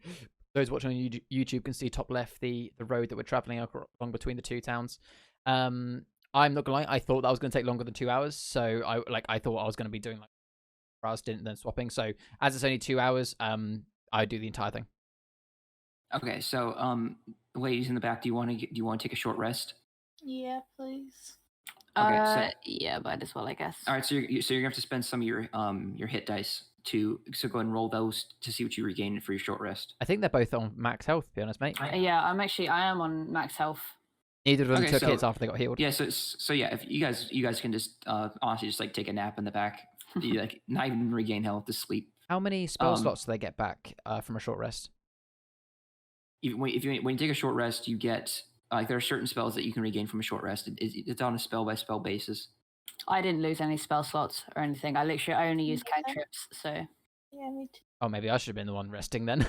Those watching on YouTube can see top left the road that we're traveling along between the two towns. I'm not gonna lie, I thought that was gonna take longer than 2 hours, so I thought I was gonna be doing like hours stint and then swapping. So as it's only 2 hours, I do the entire thing. Okay, so ladies in the back, do you want to take a short rest? Yeah, please. Okay, yeah, might as well, I guess. All right, so you're gonna have to spend some of your hit dice so go ahead and roll those to see what you regain for your short rest. I think they're both on max health, to be honest, mate. Yeah, I am on max health. Neither of them took hits after they got healed. Yeah, so yeah, if you guys can just honestly just like take a nap in the back, you like not even regain health, just sleep. How many spell slots do they get back from a short rest? When you take a short rest, you get like there are certain spells that you can regain from a short rest. It's on a spell by spell basis. I didn't lose any spell slots or anything. I literally only used cantrips, so. Yeah, me too. Oh, maybe I should have been the one resting then.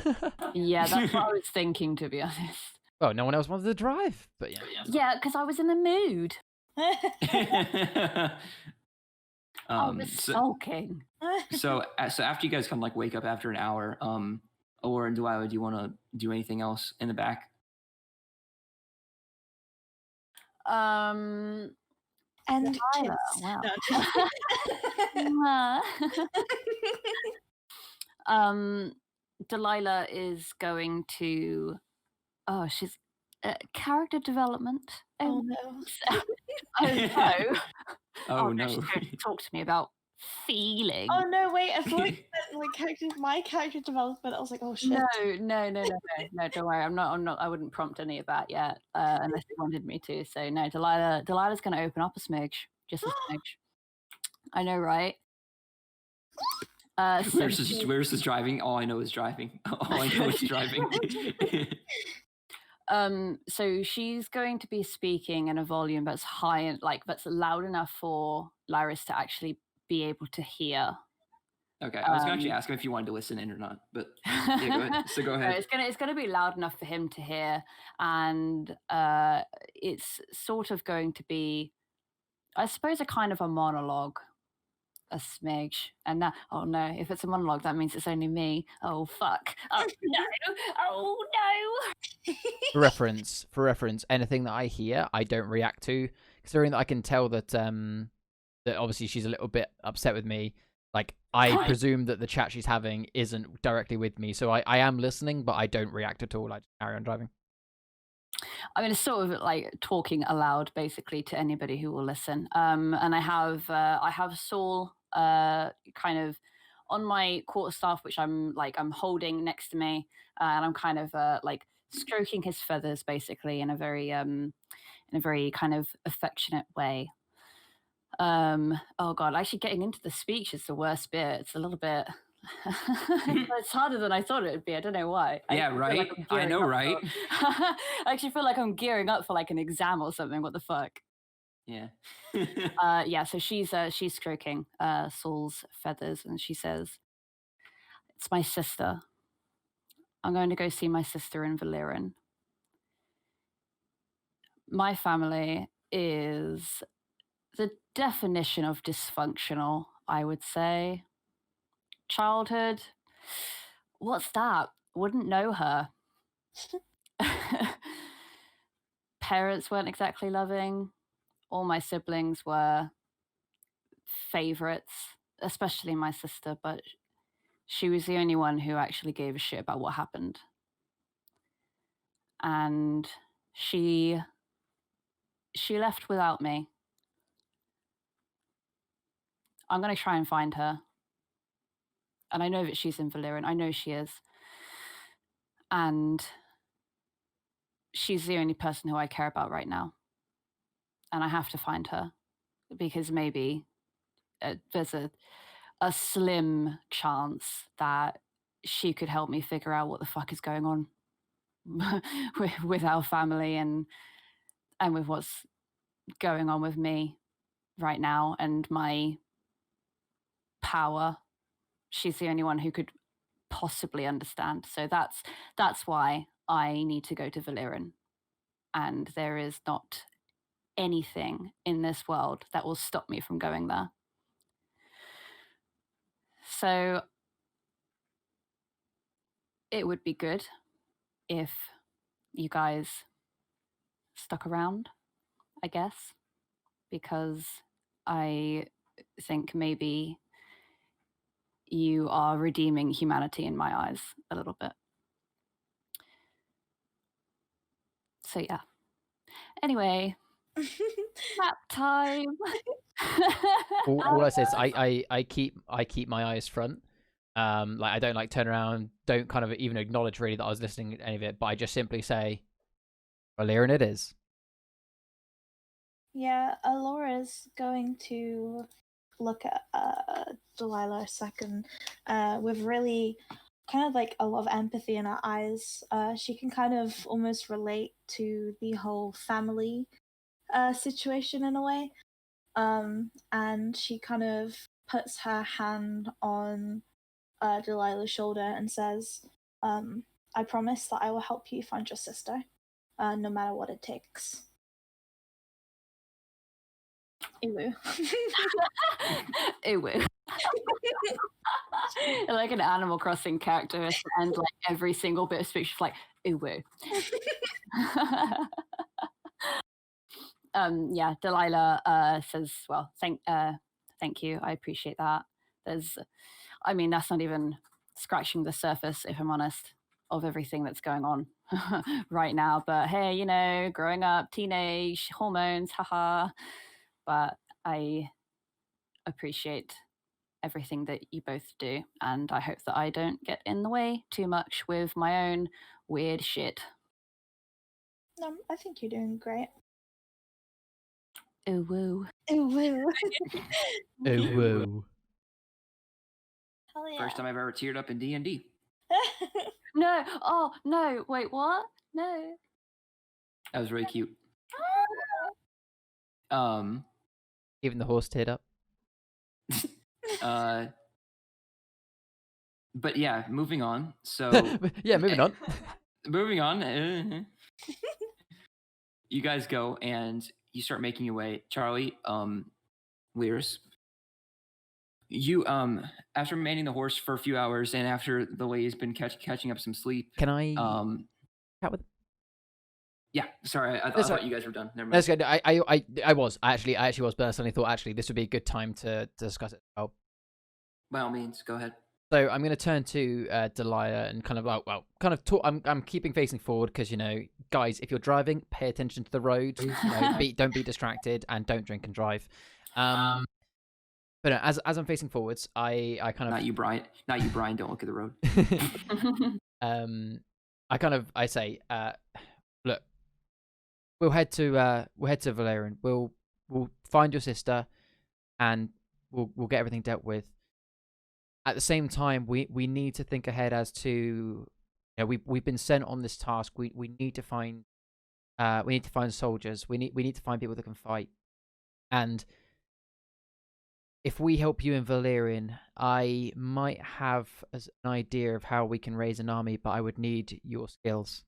Yeah, that's what I was thinking, to be honest. Well, no one else wanted to drive, but yeah. Yeah, because I was in the mood. I was sulking. So after you guys come like wake up after an hour, Aurora and Delilah, do you want to do anything else in the back? And Delilah, kids. wow. No. Delilah is going to. Oh, she's character development. Oh no. Oh no. Oh no. She's going to talk to me about feeling. Oh no, wait, I thought you meant my character development. I was like, oh shit. No, don't worry. I'm not I wouldn't prompt any of that yet, unless you wanted me to. So no, Delilah's gonna open up a smidge. Just a smidge. I know, right? So Where's this driving? All I know is driving. All I know is driving. So she's going to be speaking in a volume that's high and that's loud enough for Lyris to actually be able to hear. Okay, I was gonna actually ask him if you wanted to listen in or not, but yeah, go ahead. So go ahead. No, it's gonna be loud enough for him to hear, and it's sort of going to be, I suppose, a kind of a monologue, a smidge. And that, oh no, if it's a monologue, that means it's only me. Oh fuck! Oh no! Oh no! For reference, anything that I hear, I don't react to, considering that I can tell that that obviously she's a little bit upset with me. Like, I presume that the chat she's having isn't directly with me, so I am listening, but I don't react at all. I just carry on driving. I mean, it's sort of like talking aloud, basically, to anybody who will listen. And I have Saul kind of on my quarterstaff, which I'm holding next to me, and I'm kind of like stroking his feathers, basically, in a very kind of affectionate way. Oh god, actually getting into the speech is the worst bit. It's a little bit it's harder than I thought it would be. I don't know why. Yeah, right. I know, right? I actually feel like I'm gearing up for like an exam or something. What the fuck? Yeah. Yeah, so she's stroking Saul's feathers, and she says, "It's my sister. I'm going to go see my sister in Valyrian. My family is the definition of dysfunctional, I would say. Childhood, what's that? Wouldn't know her. Parents weren't exactly loving. All my siblings were favorites, especially my sister, but she was the only one who actually gave a shit about what happened. And she left without me. I'm going to try and find her. And I know that she's in Valyrian. I know she is. And she's the only person who I care about right now. And I have to find her because maybe there's a slim chance that she could help me figure out what the fuck is going on with our family and with what's going on with me right now and my power. She's the only one who could possibly understand. So that's why I need to go to Valyrian. And there is not anything in this world that will stop me from going there. So it would be good if you guys stuck around, I guess, because I think maybe you are redeeming humanity in my eyes a little bit. So yeah. Anyway, nap time. All I say is I keep my eyes front. Like I don't like turn around, don't kind of even acknowledge really that I was listening to any of it, but I just simply say, Valyrian it is. Yeah, Alora's going to look at Delilah a second with really kind of like a lot of empathy in her eyes. She can kind of almost relate to the whole family situation in a way. And she kind of puts her hand on Delilah's shoulder and says, I promise that I will help you find your sister, no matter what it takes. Ew. Ew. Like an Animal Crossing character, and like every single bit of speech is like, ew. Yeah, Delilah says, well, thank you. I appreciate that. I mean, that's not even scratching the surface, if I'm honest, of everything that's going on right now. But hey, you know, growing up, teenage, hormones, haha. But I appreciate everything that you both do, and I hope that I don't get in the way too much with my own weird shit. No, I think you're doing great. Ooh woo. Ooh, woo. Oh, whoa. Hell yeah. First time I've ever teared up in D&D. No. Oh no. Wait. What? No. That was really cute. Even the horse teared up. But yeah, moving on. So yeah, moving on. moving on. You guys go and you start making your way. Charlie, Lears, you after manning the horse for a few hours and after the lady's been catching up some sleep. Can I chat with? Yeah, sorry, I thought you guys were done. Never mind. That's good. I was actually was, but I suddenly thought actually this would be a good time to discuss it. Oh. By all means, go ahead. So I'm going to turn to Delilah and kind of like, well, kind of talk. I'm keeping facing forward because, you know, guys, if you're driving, pay attention to the road. You know, don't be distracted and don't drink and drive. But no, as I'm facing forwards, I kind of Not you, Brian. Don't look at the road. I say, look, we'll head to Valerian. We'll find your sister, and we'll get everything dealt with. At the same time, we need to think ahead as to, you know, we've been sent on this task. We need to find soldiers. We need to find people that can fight. And if we help you in Valerian, I might have an idea of how we can raise an army, but I would need your skills.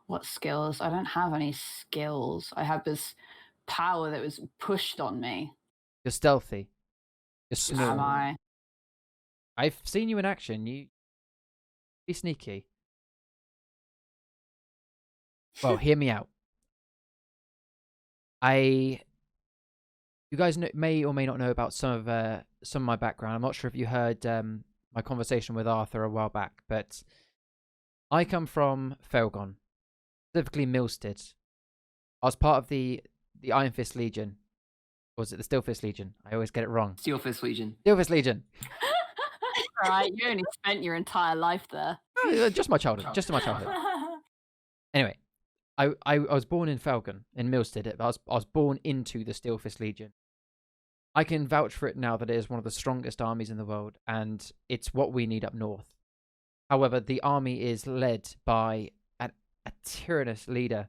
What skills? I don't have any skills. I have this power that was pushed on me. You're stealthy. You're small. Am I? I've seen you in action. You be sneaky. Well, hear me out. You guys may or may not know about some of my background. I'm not sure if you heard my conversation with Arthur a while back, but I come from Felgon, specifically Milstead. I was part of the Iron Fist Legion. Or was it the Steel Fist Legion? I always get it wrong. Steel Fist Legion. Steel Fist Legion. Right, you only spent your entire life there. Just my childhood. Just my childhood. Anyway, I was born in Felgon, in Milstead. I was born into the Steel Fist Legion. I can vouch for it now that it is one of the strongest armies in the world, and it's what we need up north. However, the army is led by a tyrannous leader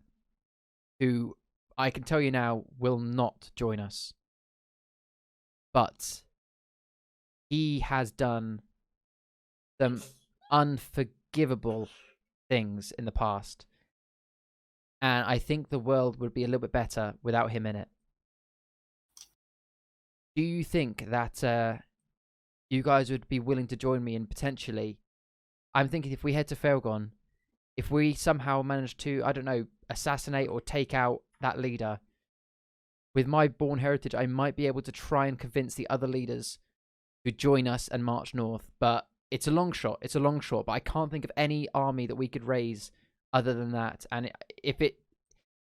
who, I can tell you now, will not join us. But he has done some unforgivable things in the past. And I think the world would be a little bit better without him in it. Do you think that you guys would be willing to join me in potentially? I'm thinking if we head to Felgon, if we somehow manage to, I don't know, assassinate or take out that leader, with my born heritage, I might be able to try and convince the other leaders to join us and march north. But it's a long shot. It's a long shot. But I can't think of any army that we could raise other than that. And if it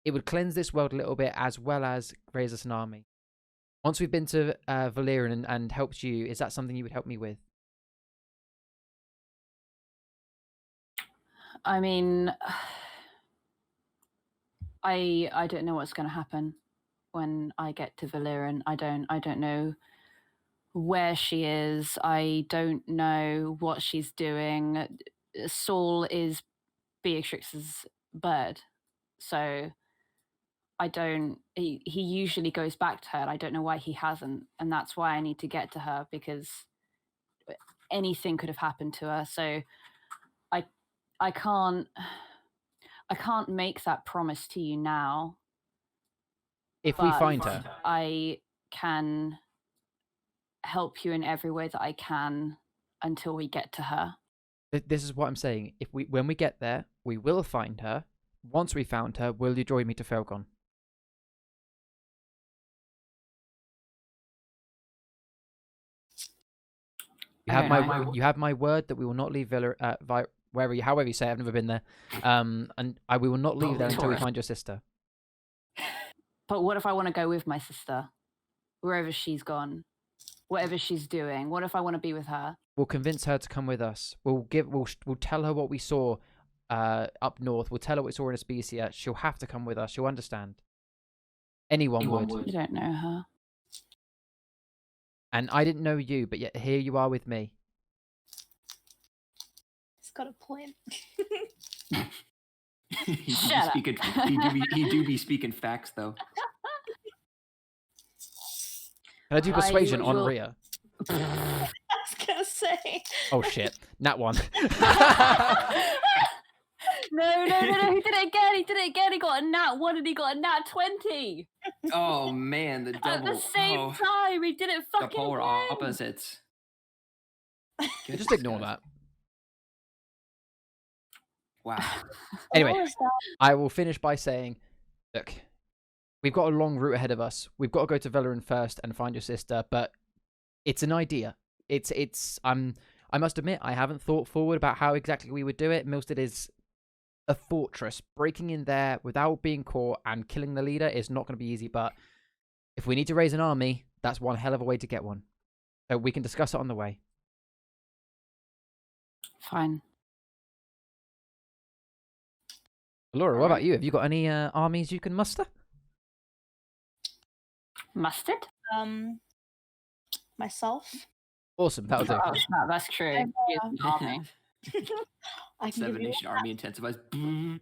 would cleanse this world a little bit as well as raise us an army. Once we've been to Valerian and helped you, is that something you would help me with? I mean, I don't know what's going to happen when I get to Valerian. I don't know where she is. I don't know what she's doing. Saul is Beatrix's bird, so I don't. He usually goes back to her, and I don't know why he hasn't, and that's why I need to get to her, because anything could have happened to her. So I can't make that promise to you now. If we find her, I can help you in every way that I can until we get to her. this is what I'm saying. When we get there, we will find her. once we found her, will you join me to Falcon? You have my word that we will not leave Villa, however you say it, I've never been there. And we will not leave there until we find your sister. But what if I want to go with my sister, wherever she's gone, whatever she's doing? What if I want to be with her? We'll convince her to come with us. We'll tell her what we saw up north. We'll tell her what we saw in Aspecia. She'll have to come with us. She'll understand. Anyone would. You don't know her. And I didn't know you, but yet here you are with me. He's got a point. Shut up. He do be speaking facts, though. Can I do persuasion on Rhea? I was gonna say. Oh shit, nat 1. No, he did it again. He got a nat 1 and he got a nat 20. Oh man, the double. At the same time, he did it fucking the polar again. opposites. Just ignore that. Wow. Anyway, I will finish by saying, look, we've got a long route ahead of us. We've got to go to Velarin first and find your sister, but it's an idea. I must admit, I haven't thought forward about how exactly we would do it. Milstead is a fortress. Breaking in there without being caught and killing the leader is not going to be easy, but if we need to raise an army, that's one hell of a way to get one. So we can discuss it on the way. Fine. Laura, what about you? Have you got any armies you can muster? Mustard? Myself. Awesome, that'll do. Oh, no, that's true. He is an army. I can Seven give you Nation Army intensifies. No,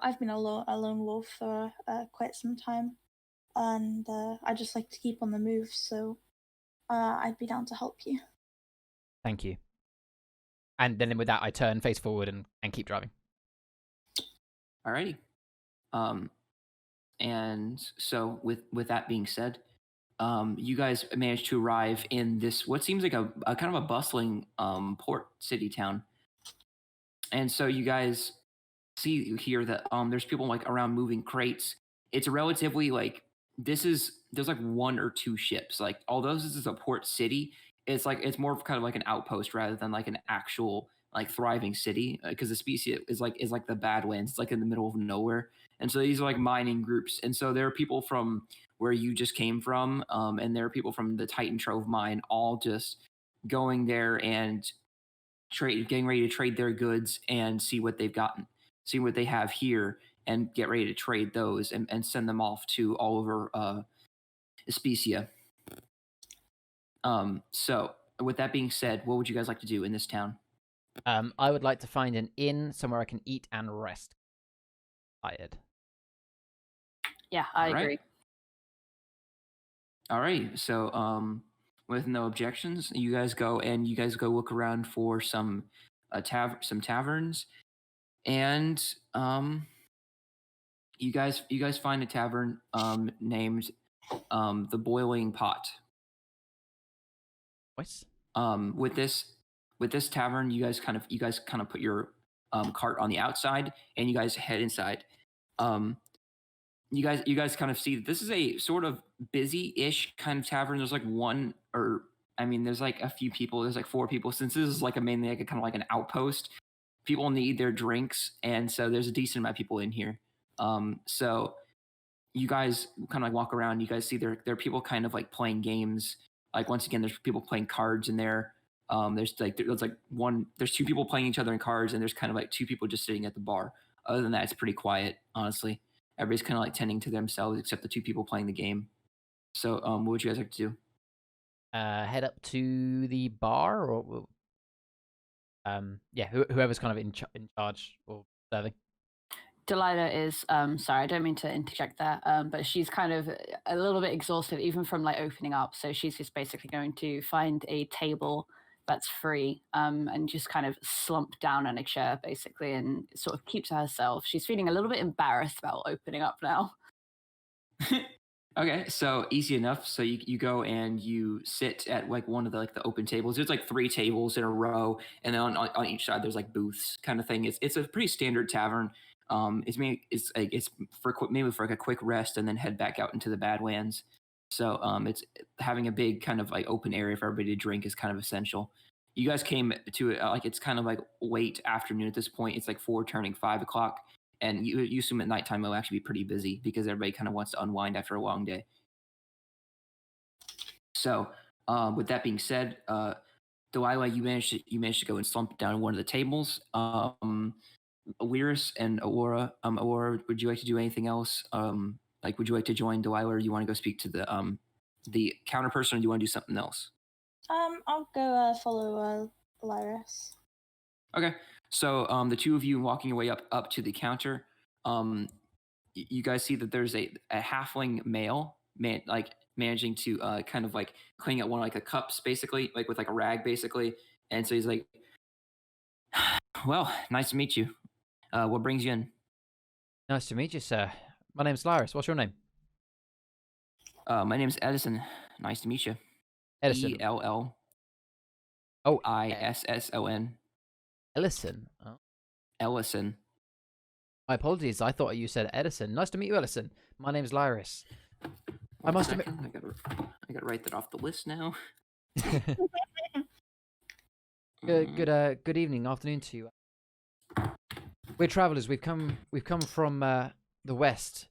I've been a lone wolf for quite some time, and I just like to keep on the move, so I'd be down to help you. Thank you. And then with that, I turn face forward and keep driving. Alrighty. And so with that being said, you guys managed to arrive in this what seems like a kind of a bustling port city town. And so you guys see here that there's people like around moving crates. It's a relatively there's like one or two ships. Like although this is a port city, it's more of kind of like an outpost rather than like an actual like thriving city, because the species is like the Badlands. It's like in the middle of nowhere. And so these are like mining groups. And so there are people from where you just came from, and there are people from the Titan Trove mine, all just going there and getting ready to trade their goods and see what they've gotten, see what they have here, and get ready to trade those and send them off to all over Aspecia. So with that being said, what would you guys like to do in this town? I would like to find an inn somewhere I can eat and rest. Tired. Yeah, I agree. All right. So, with no objections, you guys go look around for some taverns, and you guys find a tavern named the Boiling Pot. What? With this tavern, you guys kind of put your cart on the outside, and you guys head inside. You guys kind of see that this is a sort of busy-ish kind of tavern. There's like there's like a few people. There's like 4 people. Since this is like mainly like a kind of like an outpost, people need their drinks, and so there's a decent amount of people in here. So you guys kind of like walk around. You guys see there are people kind of like playing games. Like once again, there's people playing cards in there. There's 2 people playing each other in cards, and there's kind of like 2 people just sitting at the bar. Other than that, it's pretty quiet, honestly. Everybody's kind of like tending to themselves except the 2 people playing the game. So, what would you guys like to do? Head up to the bar, or whoever's kind of in charge or serving. Delilah is sorry, I don't mean to interject there, but she's kind of a little bit exhausted even from like opening up, so she's just basically going to find a table that's free, and just kind of slump down in a chair basically and sort of keep to herself. She's feeling a little bit embarrassed about opening up now. Okay, so easy enough. So you go and you sit at like one of the open tables. There's like 3 tables in a row, and then on each side there's like booths kind of thing. It's a pretty standard tavern. It's maybe for like a quick rest and then head back out into the Badlands. So it's having a big kind of like open area for everybody to drink is kind of essential. You guys came to it like it's kind of like late afternoon at this point. It's like 4 turning 5 o'clock, and you assume at nighttime it'll actually be pretty busy because everybody kind of wants to unwind after a long day. So, with that being said, Delilah, you managed to go and slump down one of the tables. Lyris and Aurora, Aurora, would you like to do anything else? Like, would you like to join Delilah, or do you want to go speak to the counter person, or do you want to do something else? I'll go follow Lyris. Okay. So the two of you walking your way up to the counter, you guys see that there's a halfling male man like managing to kind of like clean out one of like the cups basically, like with like a rag basically. And so he's like, "Well, nice to meet you. What brings you in?" Nice to meet you, sir. My name's Lyris. What's your name? My name's Edison. Nice to meet you. Edison. ELLISSON. Oh, Ellison. Oh. Ellison. My apologies. I thought you said Edison. Nice to meet you, Ellison. My name's Lyris. I must admit. I gotta write that off the list now. Good evening, afternoon to you. We're travelers. We've come from the west.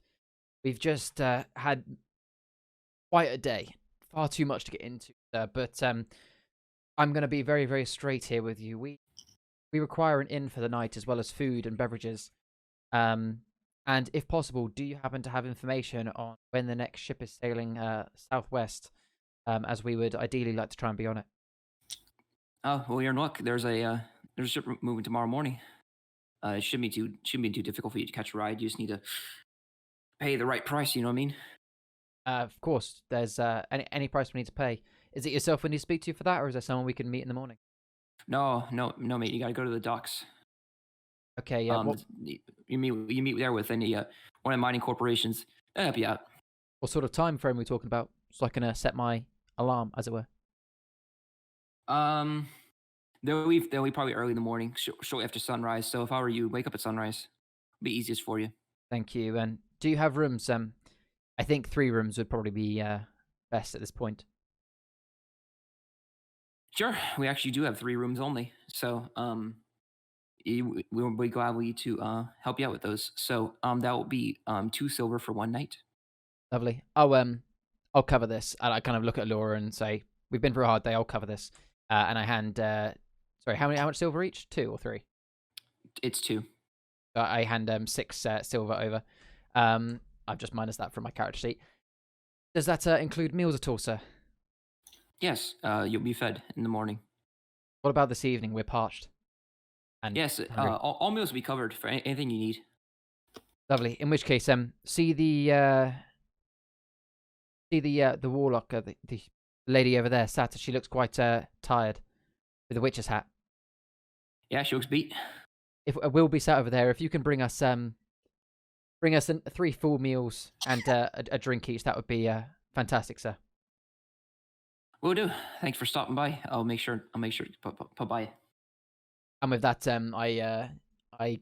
We've just had quite a day. Far too much to get into, but I'm going to be very, very straight here with you. We require an inn for the night as well as food and beverages. And if possible, do you happen to have information on when the next ship is sailing southwest? As we would ideally like to try and be on it. Oh well, you're in luck. There's a ship moving tomorrow morning. It shouldn't be too difficult for you to catch a ride. You just need to pay the right price. You know what I mean? Of course, there's any price we need to pay. Is it yourself we need to speak to for that, or is there someone we can meet in the morning? No, mate. You gotta go to the docks. Okay, yeah. You meet there with any one of the mining corporations. They'll help you out. What sort of time frame are we talking about, so I can set my alarm, as it were? They'll leave probably early in the morning, shortly after sunrise. So if I were you, wake up at sunrise. It'd be easiest for you. Thank you. And do you have rooms? I think 3 rooms would probably be best at this point. Sure, we actually do have 3 rooms only. So we'll be gladly to help you out with those. So that will be 2 silver for 1 night. Lovely. I'll cover this. And I kind of look at Laura and say, "We've been through a hard day. I'll cover this." And I hand. Sorry, how much silver each? 2 or 3? It's 2. I hand 6 silver over. I've just minus that from my character sheet. Does that include meals at all, sir? Yes. You'll be fed in the morning. What about this evening? We're parched. And yes. All meals will be covered for anything you need. Lovely. In which case, see the warlock, the lady over there, Sata. She looks quite tired with a witch's hat. Yeah, she looks beat. If we'll be sat over there, if you can bring us 3 full meals and a drink each, that would be fantastic, sir. Will do. Thanks for stopping by. I'll make sure to pop by. And with that, I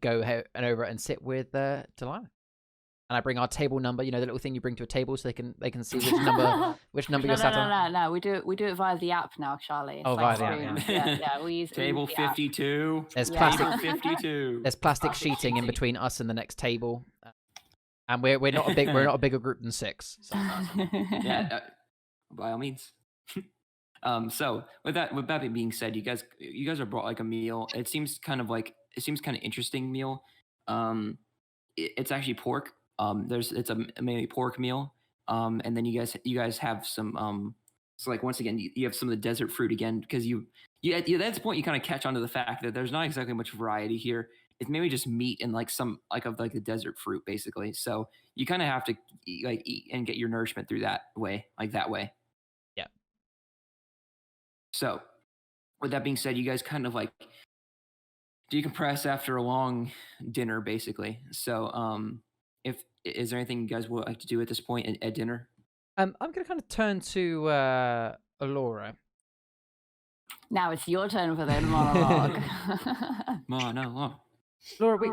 go over and sit with Delilah. And I bring our table number, the little thing you bring to a table so they can see which number you're sat on. No. We do it via the app now, Charlie. It's via the app. Yeah. We use table 52. There's plastic 52. There's plastic sheeting in between us and the next table, and we're not a bigger group than 6. So. Yeah, by all means. So with that being said, you guys are brought like a meal. It seems kind of interesting meal. It's actually pork. It's a mainly pork meal. And then you guys have some so like once again you have some of the desert fruit again because you at this point you kind of catch on to the fact that there's not exactly much variety here. It's mainly just meat and like some of the desert fruit basically. So you kind of have to eat and get your nourishment through that way. Yeah. So with that being said, you guys kind of decompress after a long dinner basically. So is there anything you guys would like to do at this point at dinner? I'm gonna kind of turn to Alora. Now it's your turn for the monologue. Monologue. Laura, we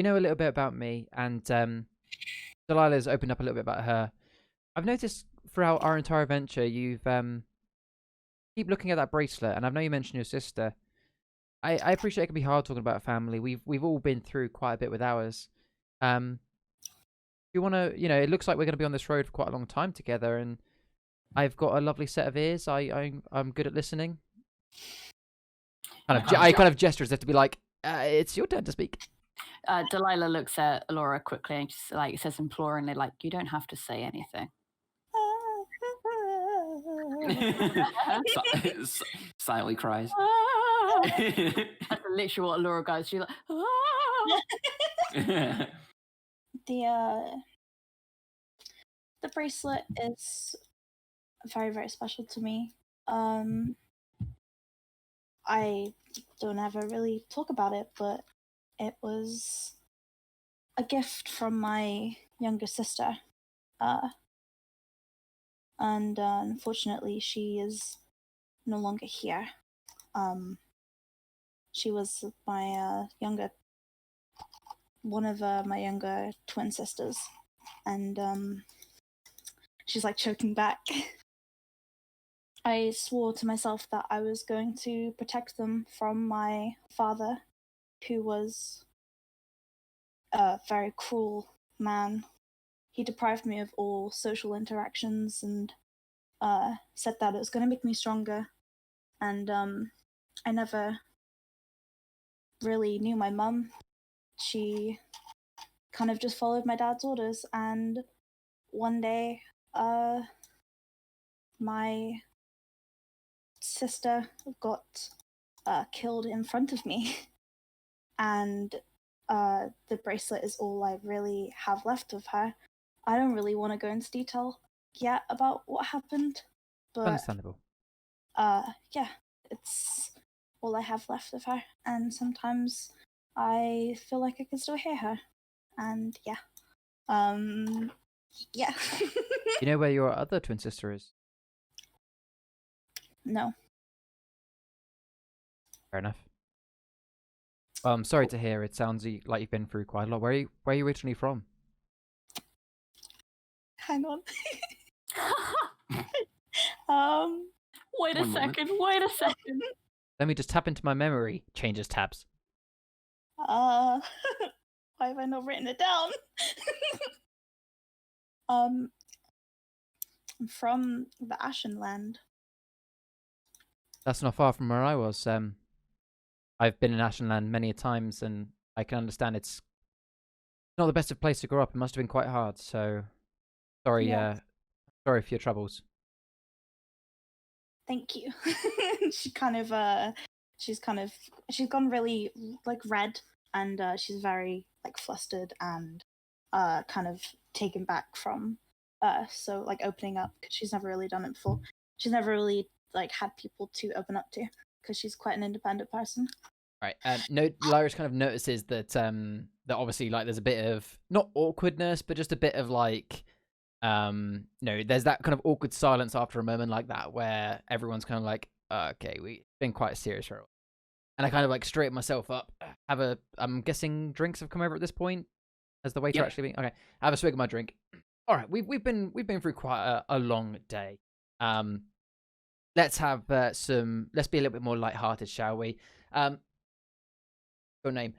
know a little bit about me, and Delilah's opened up a little bit about her. I've noticed throughout our entire adventure, you've keep looking at that bracelet, and I know you mentioned your sister. I appreciate it can be hard talking about family. We've all been through quite a bit with ours. You want to, it looks like we're going to be on this road for quite a long time together, and I've got a lovely set of ears. I'm good at listening. I kind of gesture as if to be like, it's your turn to speak. Delilah looks at Alora quickly and just like says imploringly, like, you don't have to say anything. Silently cries. That's literally what Alora goes. She's like, the bracelet is very, very special to me. I don't ever really talk about it, but it was a gift from my younger sister. And unfortunately, she is no longer here. She was my one of my younger twin sisters, and she's like choking back. I swore to myself that I was going to protect them from my father, who was a very cruel man. He deprived me of all social interactions and said that it was going to make me stronger. And I never really knew my mum. She kind of just followed my dad's orders. And one day, my sister got killed in front of me. And the bracelet is all I really have left of her. I don't really want to go into detail yet about what happened, but Understandable. Yeah, it's all I have left of her, and sometimes I feel like I can still hear her, and yeah. You know where your other twin sister is? No. Fair enough. Well, I'm sorry to hear. It sounds like you've been through quite a lot. Where are you originally from? Hang on. Wait a second. Let me just tap into my memory. Changes tabs. Why have I not written it down? I'm from the Ashenland. That's not far from where I was. I've been in Ashenland many a times, and I can understand it's not the best of place to grow up. It must have been quite hard. So, sorry, Yeah. sorry for your troubles. Thank you. she's gone really like red, and she's very like flustered and kind of taken back from so like opening up, because she's never really done it before. She's never really like had people to open up to, because she's quite an independent person. Right. Lyris kind of notices that that obviously like there's a bit of not awkwardness, but just a bit of like there's that kind of awkward silence after a moment like that where everyone's kind of like, okay, we've been quite serious for a while. And I kind of like straighten myself up. I'm guessing drinks have come over at this point. Has the waiter actually been okay? I have a swig of my drink. All right, we've been through quite a long day. Let's have let's be a little bit more lighthearted, shall we? Your name,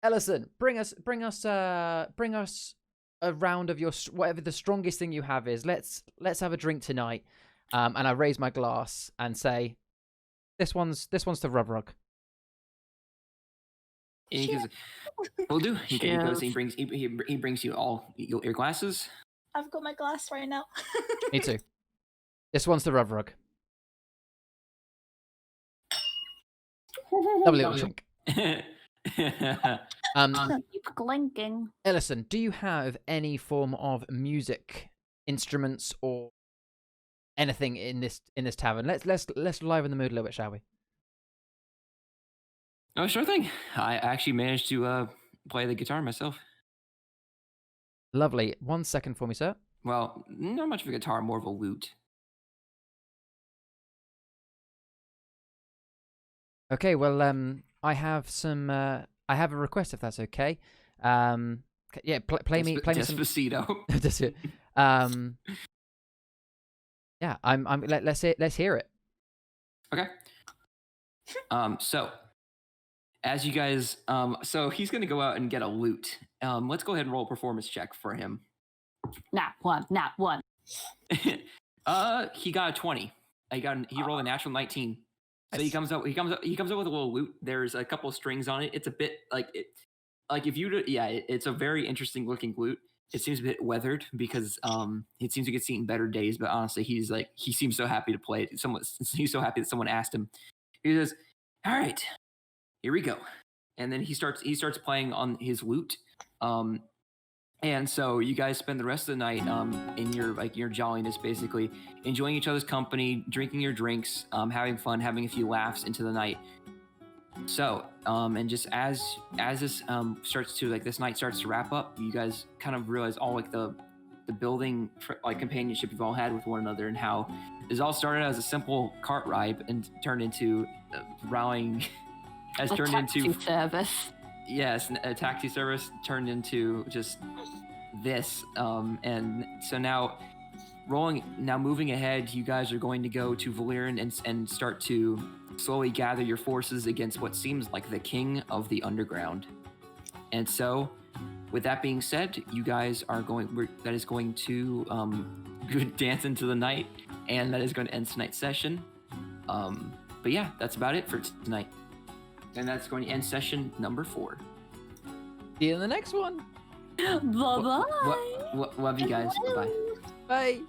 Ellison. Bring us a round of your whatever the strongest thing you have is. Let's have a drink tonight. And I raise my glass and say, this one's the rub rug. And he goes, "Will do." He goes. He brings you all your glasses. I've got my glass right now. Me too. This one's the rub rug. Lovely little drink. Keep clinking. Ellison, do you have any form of music, instruments, or anything in this tavern? Let's liven the mood a little bit, shall we? Oh, sure thing. I actually managed to play the guitar myself. Lovely. 1 second for me, sir. Well, not much of a guitar, more of a lute. Okay, well, I have some. I have a request, if that's okay. Yeah, play me some. Despacito. Just it. Yeah, let's hear it. Okay. So as you guys, so he's gonna go out and get a lute. Let's go ahead and roll a performance check for him. Nat one. He got a 20. He rolled a natural 19. So he comes up with a little lute. There's a couple of strings on it. It's a bit it's a very interesting looking lute. It seems a bit weathered because it seems like it's seen better days, but honestly, he seems so happy to play it. He's so happy that someone asked him. He says, "All right, here we go." And then he starts playing on his lute. And so you guys spend the rest of the night in your jolliness, basically enjoying each other's company, drinking your drinks, having fun, having a few laughs into the night. So and just as this starts to this night starts to wrap up, you guys kind of realize all the building companionship you've all had with one another, and how this all started as a simple cart ride and turned into rallying service. Yes, a taxi service turned into just this. And so now moving ahead, you guys are going to go to Valyrian and start to slowly gather your forces against what seems like the king of the underground. And so, with that being said, you guys are going to dance into the night, and that is going to end tonight's session. But yeah, that's about it for tonight. And that's going to end session number 4. See you in the next one. Bye-bye. Love you guys. Bye-bye. Bye.